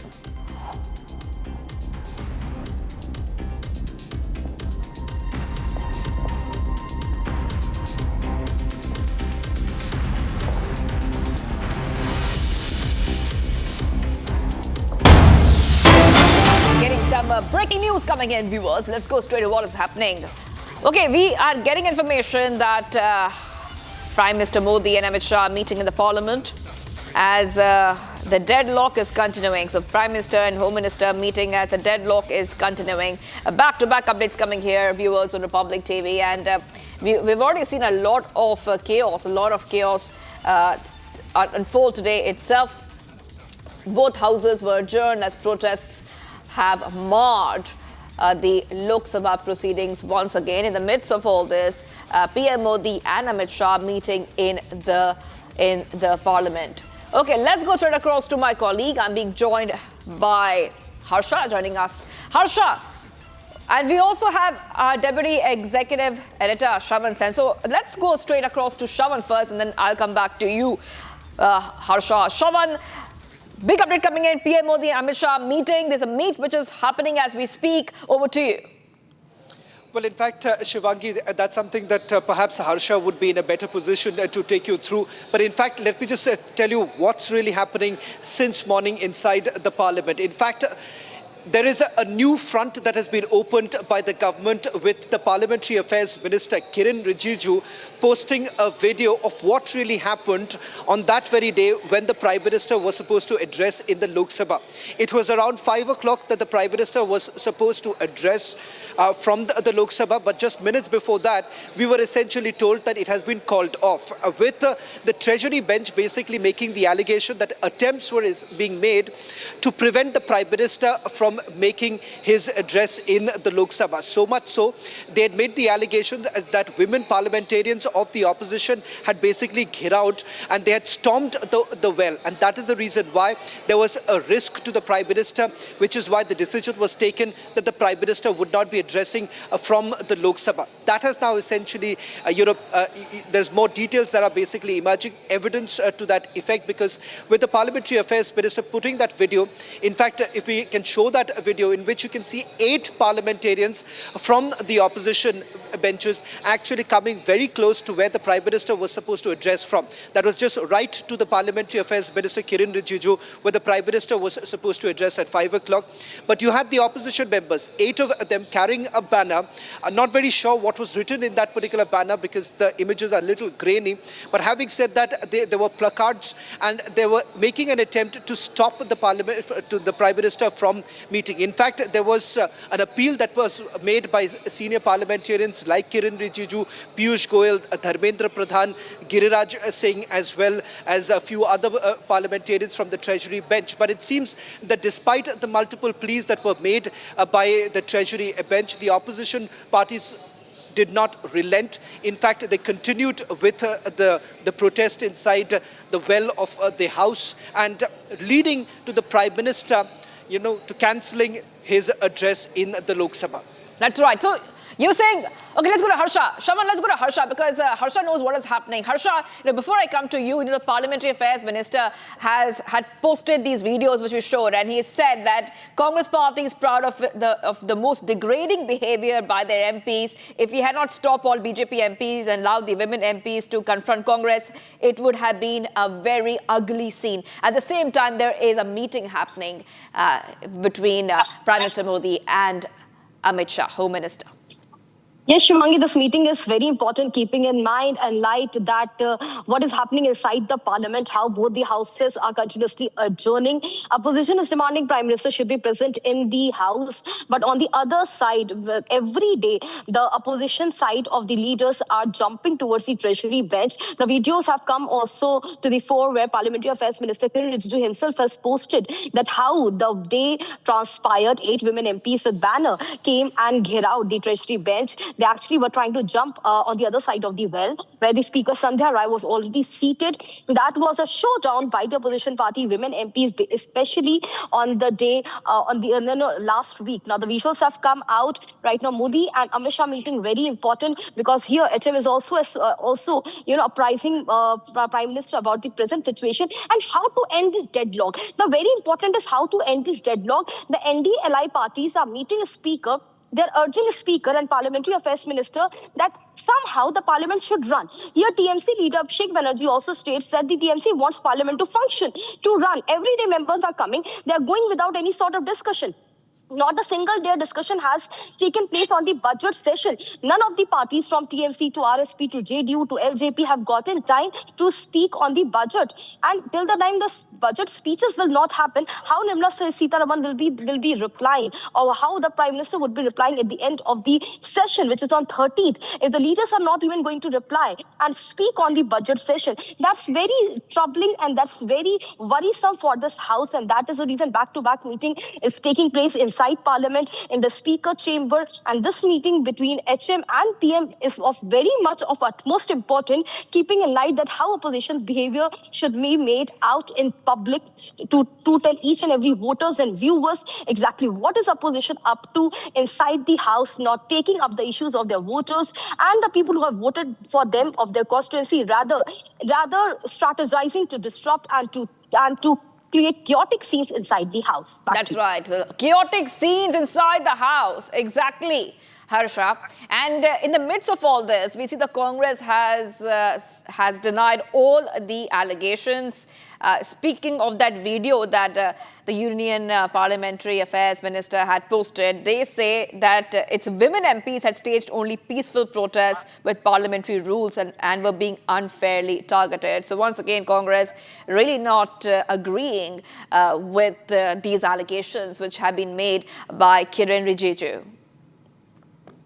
Breaking news coming in, viewers. Let's go straight to what is happening. Okay, we are getting information that Prime Minister Modi and Amit Shah are meeting in the Parliament as the deadlock is continuing. So Prime Minister and Home Minister meeting as a deadlock is continuing. Back-to-back updates coming here, viewers on Republic TV. And we've already seen a lot of chaos, unfold today itself. Both houses were adjourned as protests have marred the Lok Sabha proceedings once again. In the midst of all this, PM Modi and Amit Shah meeting in the Parliament. Okay, let's go straight across to my colleague. I'm being joined by Harsha joining us. Harsha, and we also have our Deputy Executive Editor, Shravan Sen. So let's go straight across to Shravan first, and then I'll come back to you, Harsha. Shravan, big update coming in, PM Modi and Amit Shah meeting. There's a meet which is happening as we speak. Over to you. Well, in fact, Shivangi, that's something that perhaps Harsha would be in a better position to take you through. But in fact, let me just tell you what's really happening since morning inside the Parliament. In fact, there is a new front that has been opened by the government with the Parliamentary Affairs Minister Kiren Rijiju posting a video of what really happened on that very day when the Prime Minister was supposed to address in the Lok Sabha. It was around 5 o'clock that the Prime Minister was supposed to address from the Lok Sabha, but just minutes before that, we were essentially told that it has been called off, with the Treasury bench basically making the allegation that attempts were being made to prevent the Prime Minister from making his address in the Lok Sabha. So much so, they had made the allegation that women parliamentarians of the opposition had basically ghiraud and they had stormed the well. And that is the reason why there was a risk to the Prime Minister, which is why the decision was taken that the Prime Minister would not be addressing from the Lok Sabha. That has now essentially, there's more details that are basically emerging, evidence to that effect, because with the Parliamentary Affairs Minister putting that video, in fact, if we can show that video in which you can see 8 parliamentarians from the opposition benches actually coming very close to where the Prime Minister was supposed to address from. That was just right to the Parliamentary Affairs Minister Kiren Rijiju, where the Prime Minister was supposed to address at 5 o'clock. But you had the opposition members, 8 of them carrying a banner. I'm not very sure what was written in that particular banner because the images are a little grainy. But having said that, there were placards and they were making an attempt to stop the Parliament, to the Prime Minister from meeting. In fact, there was an appeal that was made by senior parliamentarians like Kiren Rijiju, Piyush Goyal, Dharmendra Pradhan, Giriraj Singh, as well as a few other parliamentarians from the Treasury bench. But it seems that despite the multiple pleas that were made by the Treasury bench, the opposition parties did not relent. In fact, they continued with the protest inside the well of the House and leading to the Prime Minister, to cancelling his address in the Lok Sabha. That's right. So you're saying, okay, let's go to Harsha. Shaman, let's go to Harsha because Harsha knows what is happening. Harsha, before I come to you, the Parliamentary Affairs Minister had posted these videos which we showed, and he said that Congress party is proud of the most degrading behavior by their MPs. If he had not stopped all BJP MPs and allowed the women MPs to confront Congress, it would have been a very ugly scene. At the same time, there is a meeting happening between Prime Minister Modi and Amit Shah, Home Minister. Yes, Shumangi, this meeting is very important, keeping in mind and light that what is happening inside the Parliament, how both the houses are continuously adjourning. Opposition is demanding Prime Minister should be present in the House. But on the other side, every day, the opposition side of the leaders are jumping towards the Treasury bench. The videos have come also to the fore where Parliamentary Affairs Minister Kiren Rijiju himself has posted that how the day transpired, 8 women MPs with banner came and gheraud out the Treasury bench. They actually were trying to jump on the other side of the well, where the Speaker Sandhya Rai was already seated. That was a showdown by the opposition party women MPs, especially on the day, last week. Now, the visuals have come out right now. Modi and Amit Shah meeting, very important, because here HM is also apprising Prime Minister about the present situation and how to end this deadlock. Now, very important is how to end this deadlock. The NDLI parties are meeting a speaker. They're urging a speaker and Parliamentary Affairs Minister that somehow the Parliament should run. Here, TMC leader Sheikh Banerjee also states that the TMC wants Parliament to function, to run. Everyday members are coming. They're going without any sort of discussion. Not a single day discussion has taken place on the budget session. None of the parties from TMC to RSP to JDU to LJP have gotten time to speak on the budget. And till the time the budget speeches will not happen, how Nirmala Sitharaman will be replying, or how the Prime Minister would be replying at the end of the session, which is on 13th. If the leaders are not even going to reply and speak on the budget session, that's very troubling and that's very worrisome for this House. And that is the reason back-to-back meeting is taking place inside Parliament in the Speaker Chamber, and this meeting between HM and PM is of very much of utmost important, keeping in light that how opposition behavior should be made out in public to tell each and every voters and viewers exactly what is opposition up to inside the House, not taking up the issues of their voters and the people who have voted for them of their constituency, rather strategizing to disrupt and to create chaotic scenes inside the House. That's right. Chaotic scenes inside the House. Exactly. Harsha. And in the midst of all this, we see the Congress has denied all the allegations. Speaking of that video that the Union Parliamentary Affairs Minister had posted, they say that its women MPs had staged only peaceful protests with parliamentary rules and were being unfairly targeted. So once again, Congress really not agreeing with these allegations which have been made by Kiren Rijiju.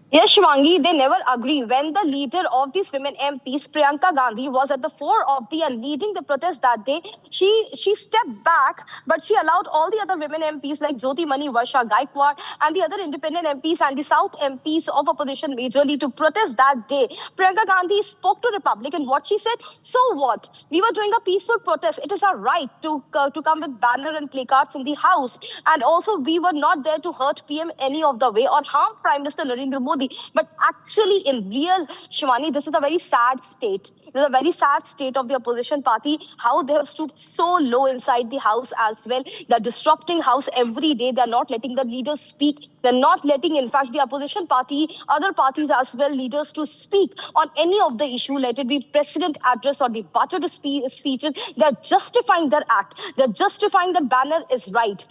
Yes, Shivangi, they never agree. When the leader of these women MPs, Priyanka Gandhi, was at the fore of the and leading the protest that day, she stepped back, but she allowed all the other women MPs like Jyoti Mani, Varsha Gaikwad, and the other independent MPs and the South MPs of opposition majorly to protest that day. Priyanka Gandhi spoke to Republic, and what she said, so what? We were doing a peaceful protest. It is our right to come with banner and placards in the house. And also, we were not there to hurt PM any of the way or harm Prime Minister Narendra Modi. But actually, in real, Shivani, this is a very sad state. This is a very sad state of the opposition party, how they have stooped so low inside the house as well. They're disrupting house every day. They're not letting the leaders speak. They're not letting, in fact, the opposition party, other parties as well, leaders to speak on any of the issue, let it be president address or the budget speeches. They're justifying their act. They're justifying the banner is right.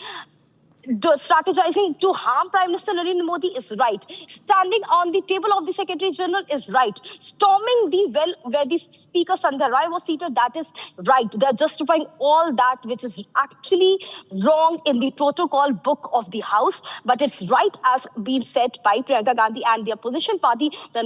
Strategizing to harm Prime Minister Narendra Modi is right. Standing on the table of the Secretary General is right. Storming the well where the Speaker Sandhya Rai was seated, that is right. They're justifying all that which is actually wrong in the protocol book of the House, but it's right as being said by Priyanka Gandhi and the opposition party. They're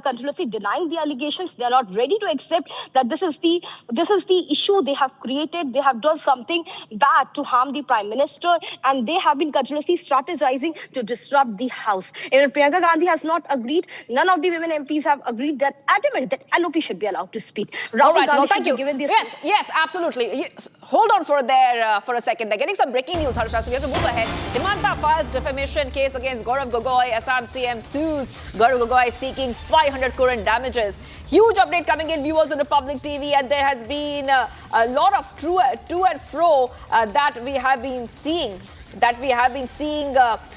continuously denying the allegations. They're not ready to accept that this is the issue they have created. They have done something bad to harm the Prime Minister, and they have been continuously strategizing to disrupt the House. Even Priyanka Gandhi has not agreed. None of the women MPs have agreed. They're adamant that LOP should be allowed to speak. All right, Gandhi thank you. Given this yes, absolutely. Hold on for a second. They're getting some breaking news, Harsha, so we have to move ahead. Himanta files defamation case against Gaurav Gogoi. Assam CM sues Gaurav Gogoi seeking 500 crore in damages. Huge update coming in, viewers on Republic TV, and there has been a lot of to and fro that we have been seeing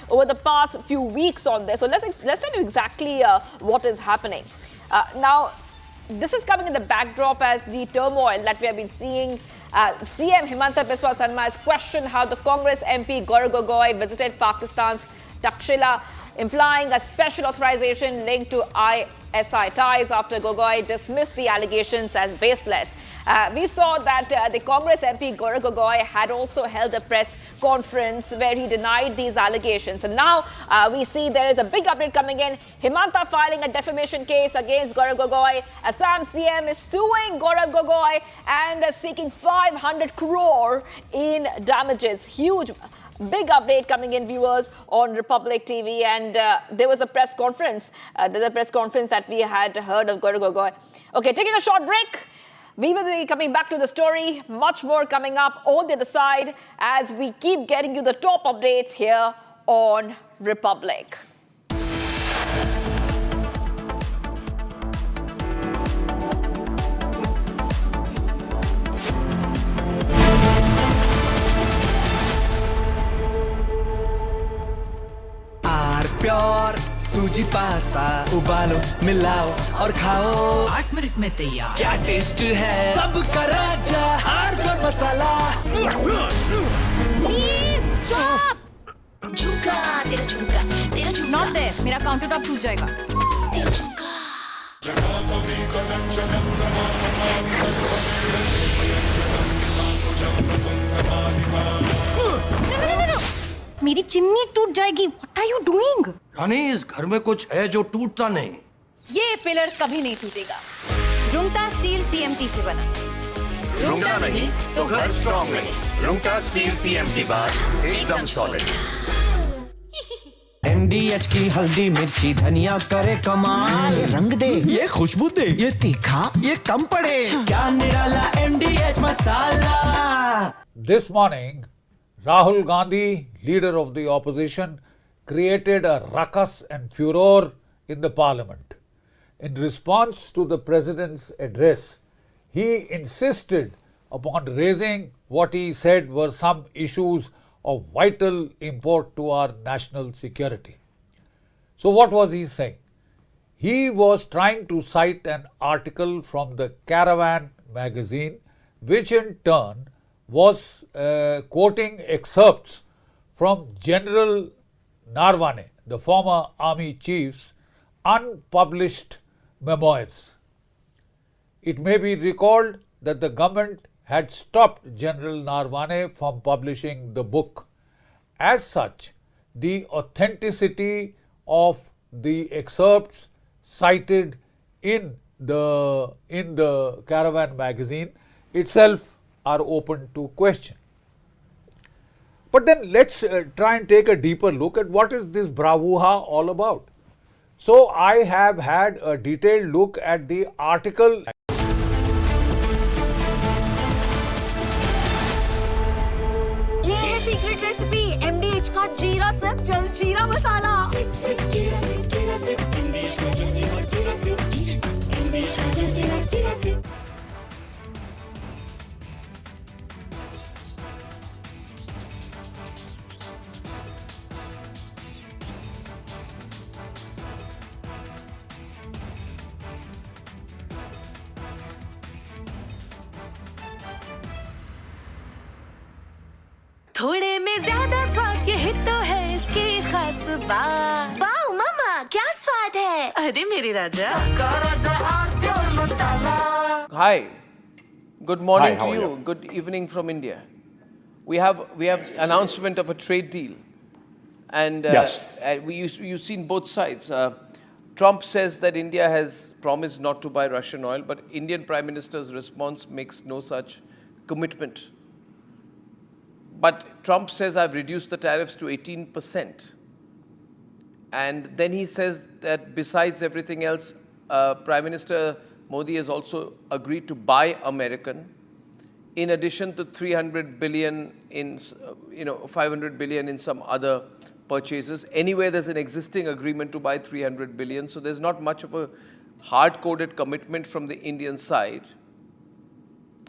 over the past few weeks on this. So let's tell you exactly what is happening. Now, this is coming in the backdrop as the turmoil that we have been seeing. CM Himanta Biswa Sarma has questioned how the Congress MP Gaurav Gogoi visited Pakistan's Takshila, implying a special authorization linked to ISI ties after Gogoi dismissed the allegations as baseless. We saw that the Congress MP Gaurav Gogoi had also held a press conference where he denied these allegations. And now we see there is a big update coming in. Himanta filing a defamation case against Gaurav Gogoi. Assam CM is suing Gaurav Gogoi and seeking 500 crore in damages. Huge. Big update coming in, viewers, on Republic TV, and there was a press conference. There's a press conference that we had heard of Gaurav Gogoi. Okay, taking a short break. We will be coming back to the story. Much more coming up on the other side as we keep getting you the top updates here on Republic. Pure सूजी pasta उबालो मिलाओ और खाओ 8 minute में तैयार क्या taste है सबका राजा आर्नब मसाला please stop झुमका तेरा झुमका नॉट देयर मेरा काउंटर टॉप टूट जाएगा तेरा झुमका मेरी चिमनी टूट जाएगी व्हाट आर यू डूइंग रानी इस घर में कुछ है जो टूटता नहीं ये पिलर कभी नहीं टूटेगा रुंगटा स्टील टीएमटी से बना रुंगटा नहीं तो घर स्ट्रॉन्ग नहीं रुंगटा स्टील टीएमटी बार एकदम सॉलिड MDH की हल्दी मिर्ची धनिया करे कमाल ये रंग दे ये खुशबू दे ये तीखा ये कम पड़े क्या निराला MDH masala. This morning, Rahul Gandhi, leader of the opposition, created a ruckus and furor in the parliament. In response to the president's address, he insisted upon raising what he said were some issues of vital import to our national security. So what was he saying? He was trying to cite an article from the Caravan magazine, which in turn was quoting excerpts from General Narwane, the former army chief's unpublished memoirs. It may be recalled that the government had stopped General Narwane from publishing the book. As such, the authenticity of the excerpts cited in the Caravan magazine itself are open to question. But then let's try and take a deeper look at what is this bravura all about. So I have had a detailed look at the article. ये है secret recipe MDH का जीरा SIP जल जीरा मसाला। SIP SIP जीरा SIP MDH का जल जीरा सिप MDH का जल जीरा सिप। थोड़े में ज्यादा स्वाद ये ही तो है इसकी खास बात। वाओ मामा क्या स्वाद है? अरे मेरी राजा। Hi, good morning Hi, how to are you. you? Good evening from India. We have announcement of a trade deal, and Yes. you've seen both sides. Trump says that India has promised not to buy Russian oil, but Indian Prime Minister's response makes no such commitment. But Trump says, I've reduced the tariffs to 18%. And then he says that besides everything else, Prime Minister Modi has also agreed to buy American, in addition to 300 billion in, 500 billion in some other purchases. Anyway, there's an existing agreement to buy 300 billion, so there's not much of a hard-coded commitment from the Indian side.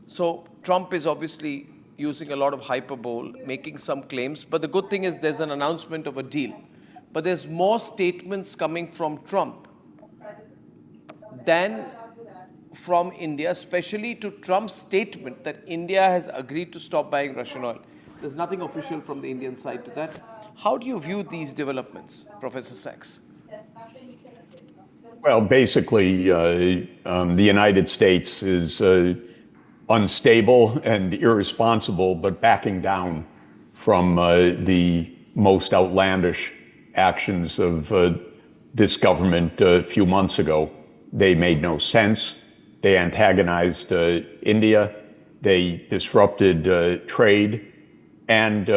So Trump is obviously using a lot of hyperbole, making some claims. But the good thing is there's an announcement of a deal. But there's more statements coming from Trump than from India, especially to Trump's statement that India has agreed to stop buying Russian oil. There's nothing official from the Indian side to that. How do you view these developments, Professor Sachs? Well, basically, the United States is unstable and irresponsible, but backing down from the most outlandish actions of this government a few months ago. They made no sense. They antagonized India. They disrupted trade. And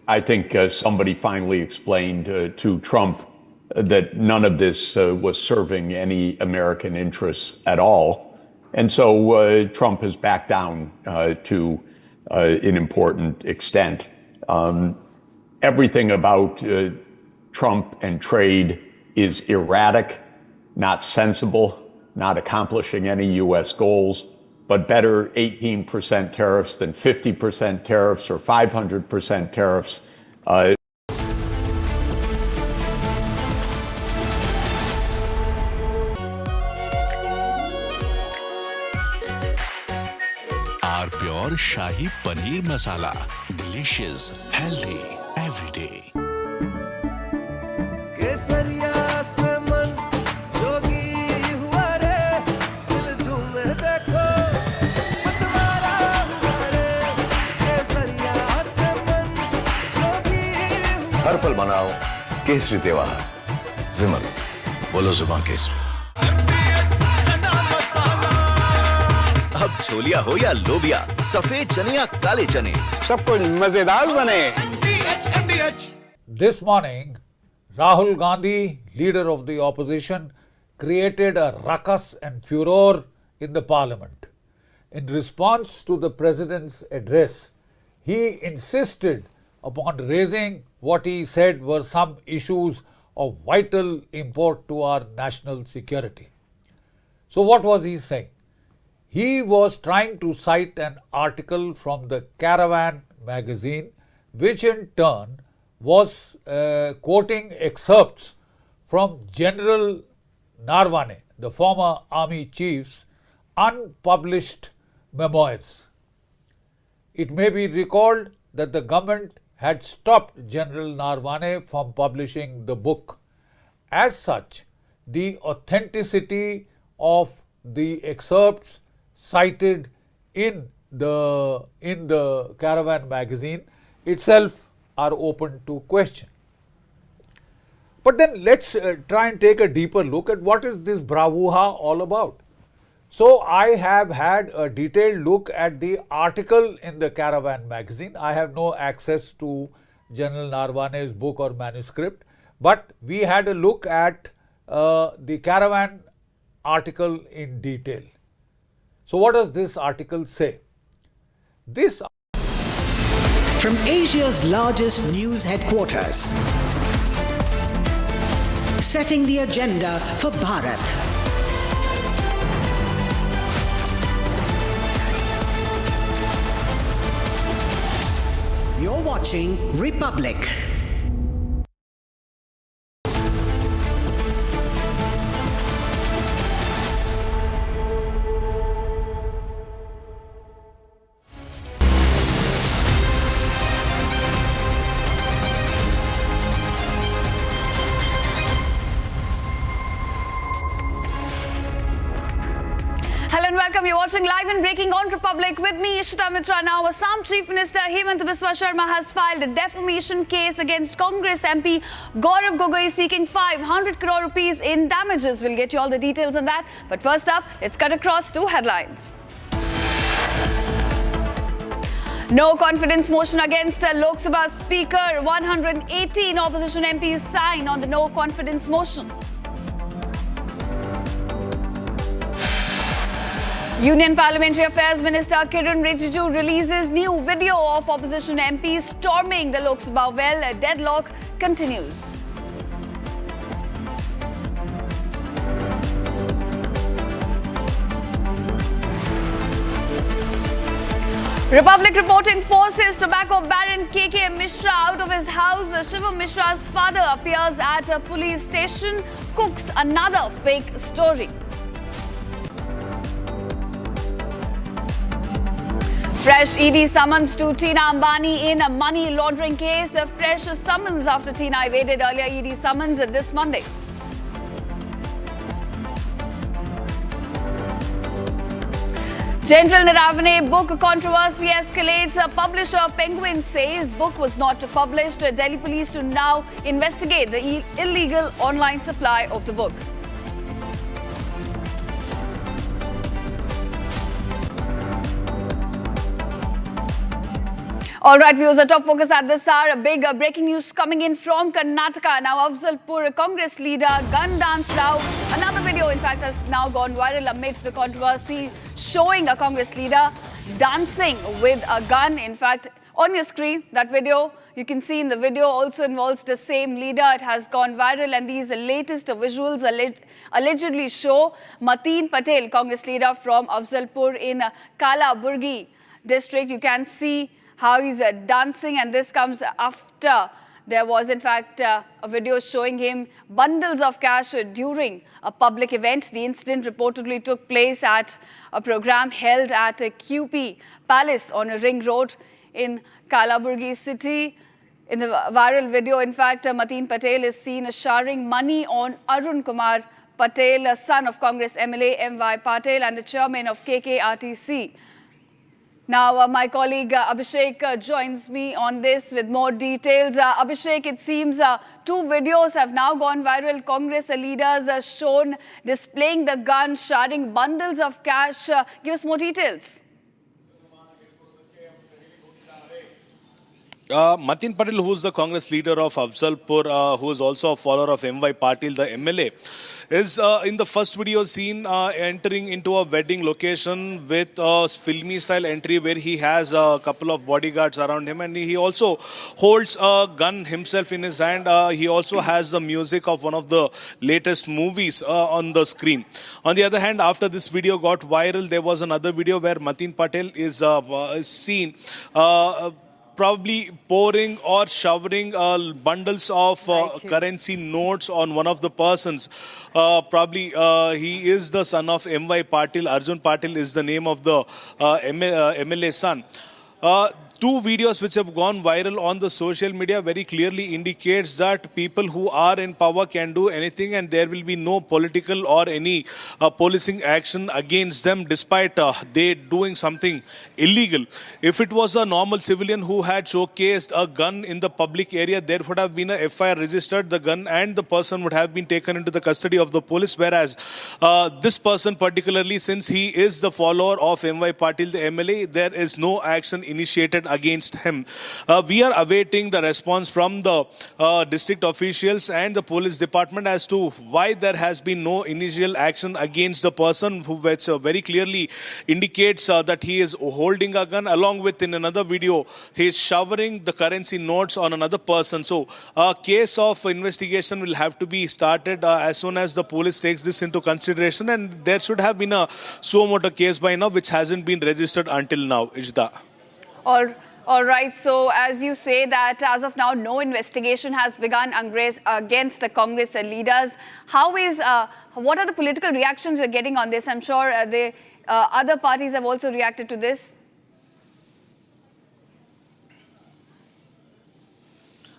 I think somebody finally explained to Trump that none of this was serving any American interests at all. And so Trump has backed down to an important extent. Everything about Trump and trade is erratic, not sensible, not accomplishing any U.S. goals, but better 18% tariffs than 50% tariffs or 500% tariffs. Our pure Shahi Paneer Masala. Delicious, healthy, every day. हर पल बनाओ केसरी त्योहार विमल बोलो जुबान केसरी अब छोलिया हो या लोबिया सफेद चने या काले चने सब कुछ मजेदार बने। This morning, Rahul Gandhi, leader of the opposition, created a ruckus and furor in the parliament. In response to the president's address, he insisted upon raising what he said were some issues of vital import to our national security. So what was he saying? He was trying to cite an article from the Caravan magazine, which in turn was quoting excerpts from General Narwane, the former army chief's unpublished memoirs. It may be recalled that the government had stopped General Narwane from publishing the book. As such, the authenticity of the excerpts cited in the Caravan magazine itself are open to question. But then let's try and take a deeper look at what is this bravura all about. So I have had a detailed look at the article in the Caravan magazine. I have no access to General Narwane's book or manuscript, but we had a look at the Caravan article in detail. So what does this article say? This From Asia's largest news headquarters, setting the agenda for Bharat. You're watching Republic. Hello and welcome. You're watching Live and Breaking on Republic with me, Ishita Mitra. Now, Assam Chief Minister Hemant Biswa Sharma has filed a defamation case against Congress MP Gaurav Gogoi seeking 500 crore rupees in damages. We'll get you all the details on that. But first up, let's cut across two headlines. No confidence motion against Lok Sabha Speaker. 118 opposition MPs sign on the no confidence motion. Union Parliamentary Affairs Minister Kiran Rijiju releases new video of opposition MPs storming the Lok Sabha well. A deadlock continues. Republic reporting forces tobacco baron KK Mishra out of his house. Shivam Mishra's father appears at a police station, cooks another fake story. Fresh ED summons to Tina Ambani in a money laundering case. A fresh summons after Tina evaded earlier ED summons this Monday. General Naravane book controversy escalates. Publisher Penguin says book was not published. Delhi police to now investigate the illegal online supply of the book. All right, viewers, a top focus at this hour. A big breaking news coming in from Karnataka. Now, Afzalpur Congress leader gun danced out. Another video, in fact, has now gone viral amidst the controversy, showing a Congress leader dancing with a gun. In fact, on your screen, that video, you can see in the video also involves the same leader. It has gone viral, and these latest visuals allegedly show Mateen Patel, Congress leader from Afzalpur in Kalaburgi district. You can see how he's dancing, and this comes after there was in fact a video showing him bundles of cash during a public event. The incident reportedly took place at a program held at a QP Palace on a ring road in Kalaburgi city. In the viral video, in fact, Mateen Patel is seen showering money on Arun Kumar Patel, a son of Congress MLA M.Y. Patel and the chairman of KKRTC. Now, my colleague Abhishek joins me on this with more details. Abhishek, it seems two videos have now gone viral. Congress leaders are shown displaying the gun, showering bundles of cash. Give us more details. Mateen Patel, who is the Congress leader of Afzalpur, who is also a follower of M.Y. Patil, the MLA, is in the first video seen entering into a wedding location with a filmy style entry where he has a couple of bodyguards around him, and he also holds a gun himself in his hand. He also has the music of one of the latest movies on the screen. On the other hand, after this video got viral, there was another video where Mateen Patel is seen probably pouring or showering bundles of currency notes on one of the persons. Probably he is the son of M.Y. Patil. Arjun Patil is the name of the MLA son. Two videos which have gone viral on the social media very clearly indicates that people who are in power can do anything and there will be no political or any policing action against them despite they doing something illegal. If it was a normal civilian who had showcased a gun in the public area, there would have been a FIR registered, the gun and the person would have been taken into the custody of the police, whereas this person particularly, since he is the follower of M.Y. Patil, the MLA, there is no action initiated against him. We are awaiting the response from the district officials and the police department as to why there has been no initial action against the person, who which very clearly indicates that he is holding a gun. Along with, in another video, he is showering the currency notes on another person. So a case of investigation will have to be started as soon as the police takes this into consideration, and there should have been a suo motu case by now which hasn't been registered until now. Ijda. All right. So as you say that as of now, no investigation has begun against the Congress leaders. What are the political reactions we're getting on this? I'm sure the other parties have also reacted to this.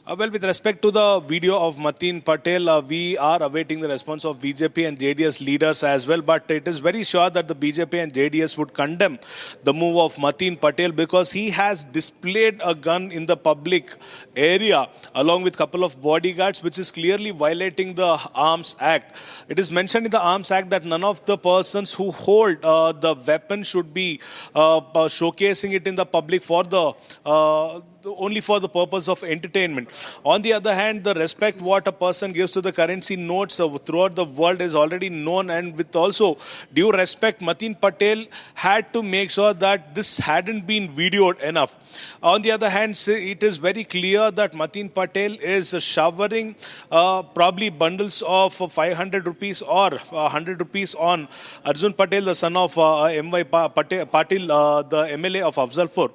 Well, with respect to the video of Mateen Patel, we are awaiting the response of BJP and JDS leaders as well. But it is very sure that the BJP and JDS would condemn the move of Mateen Patel because he has displayed a gun in the public area along with a couple of bodyguards, which is clearly violating the Arms Act. It is mentioned in the Arms Act that none of the persons who hold the weapon should be showcasing it in the public for the only for the purpose of entertainment. On the other hand, the respect what a person gives to the currency notes throughout the world is already known, and with also due respect, Mateen Patel had to make sure that this hadn't been videoed enough. On the other hand, it is very clear that Mateen Patel is showering probably bundles of 500 rupees or 100 rupees on Arjun Patel, the son of M.Y. Patil, the MLA of Afzalpur.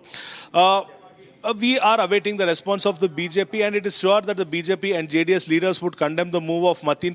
We are awaiting the response of the BJP, and it is sure that the BJP and JDS leaders would condemn the move of Mateen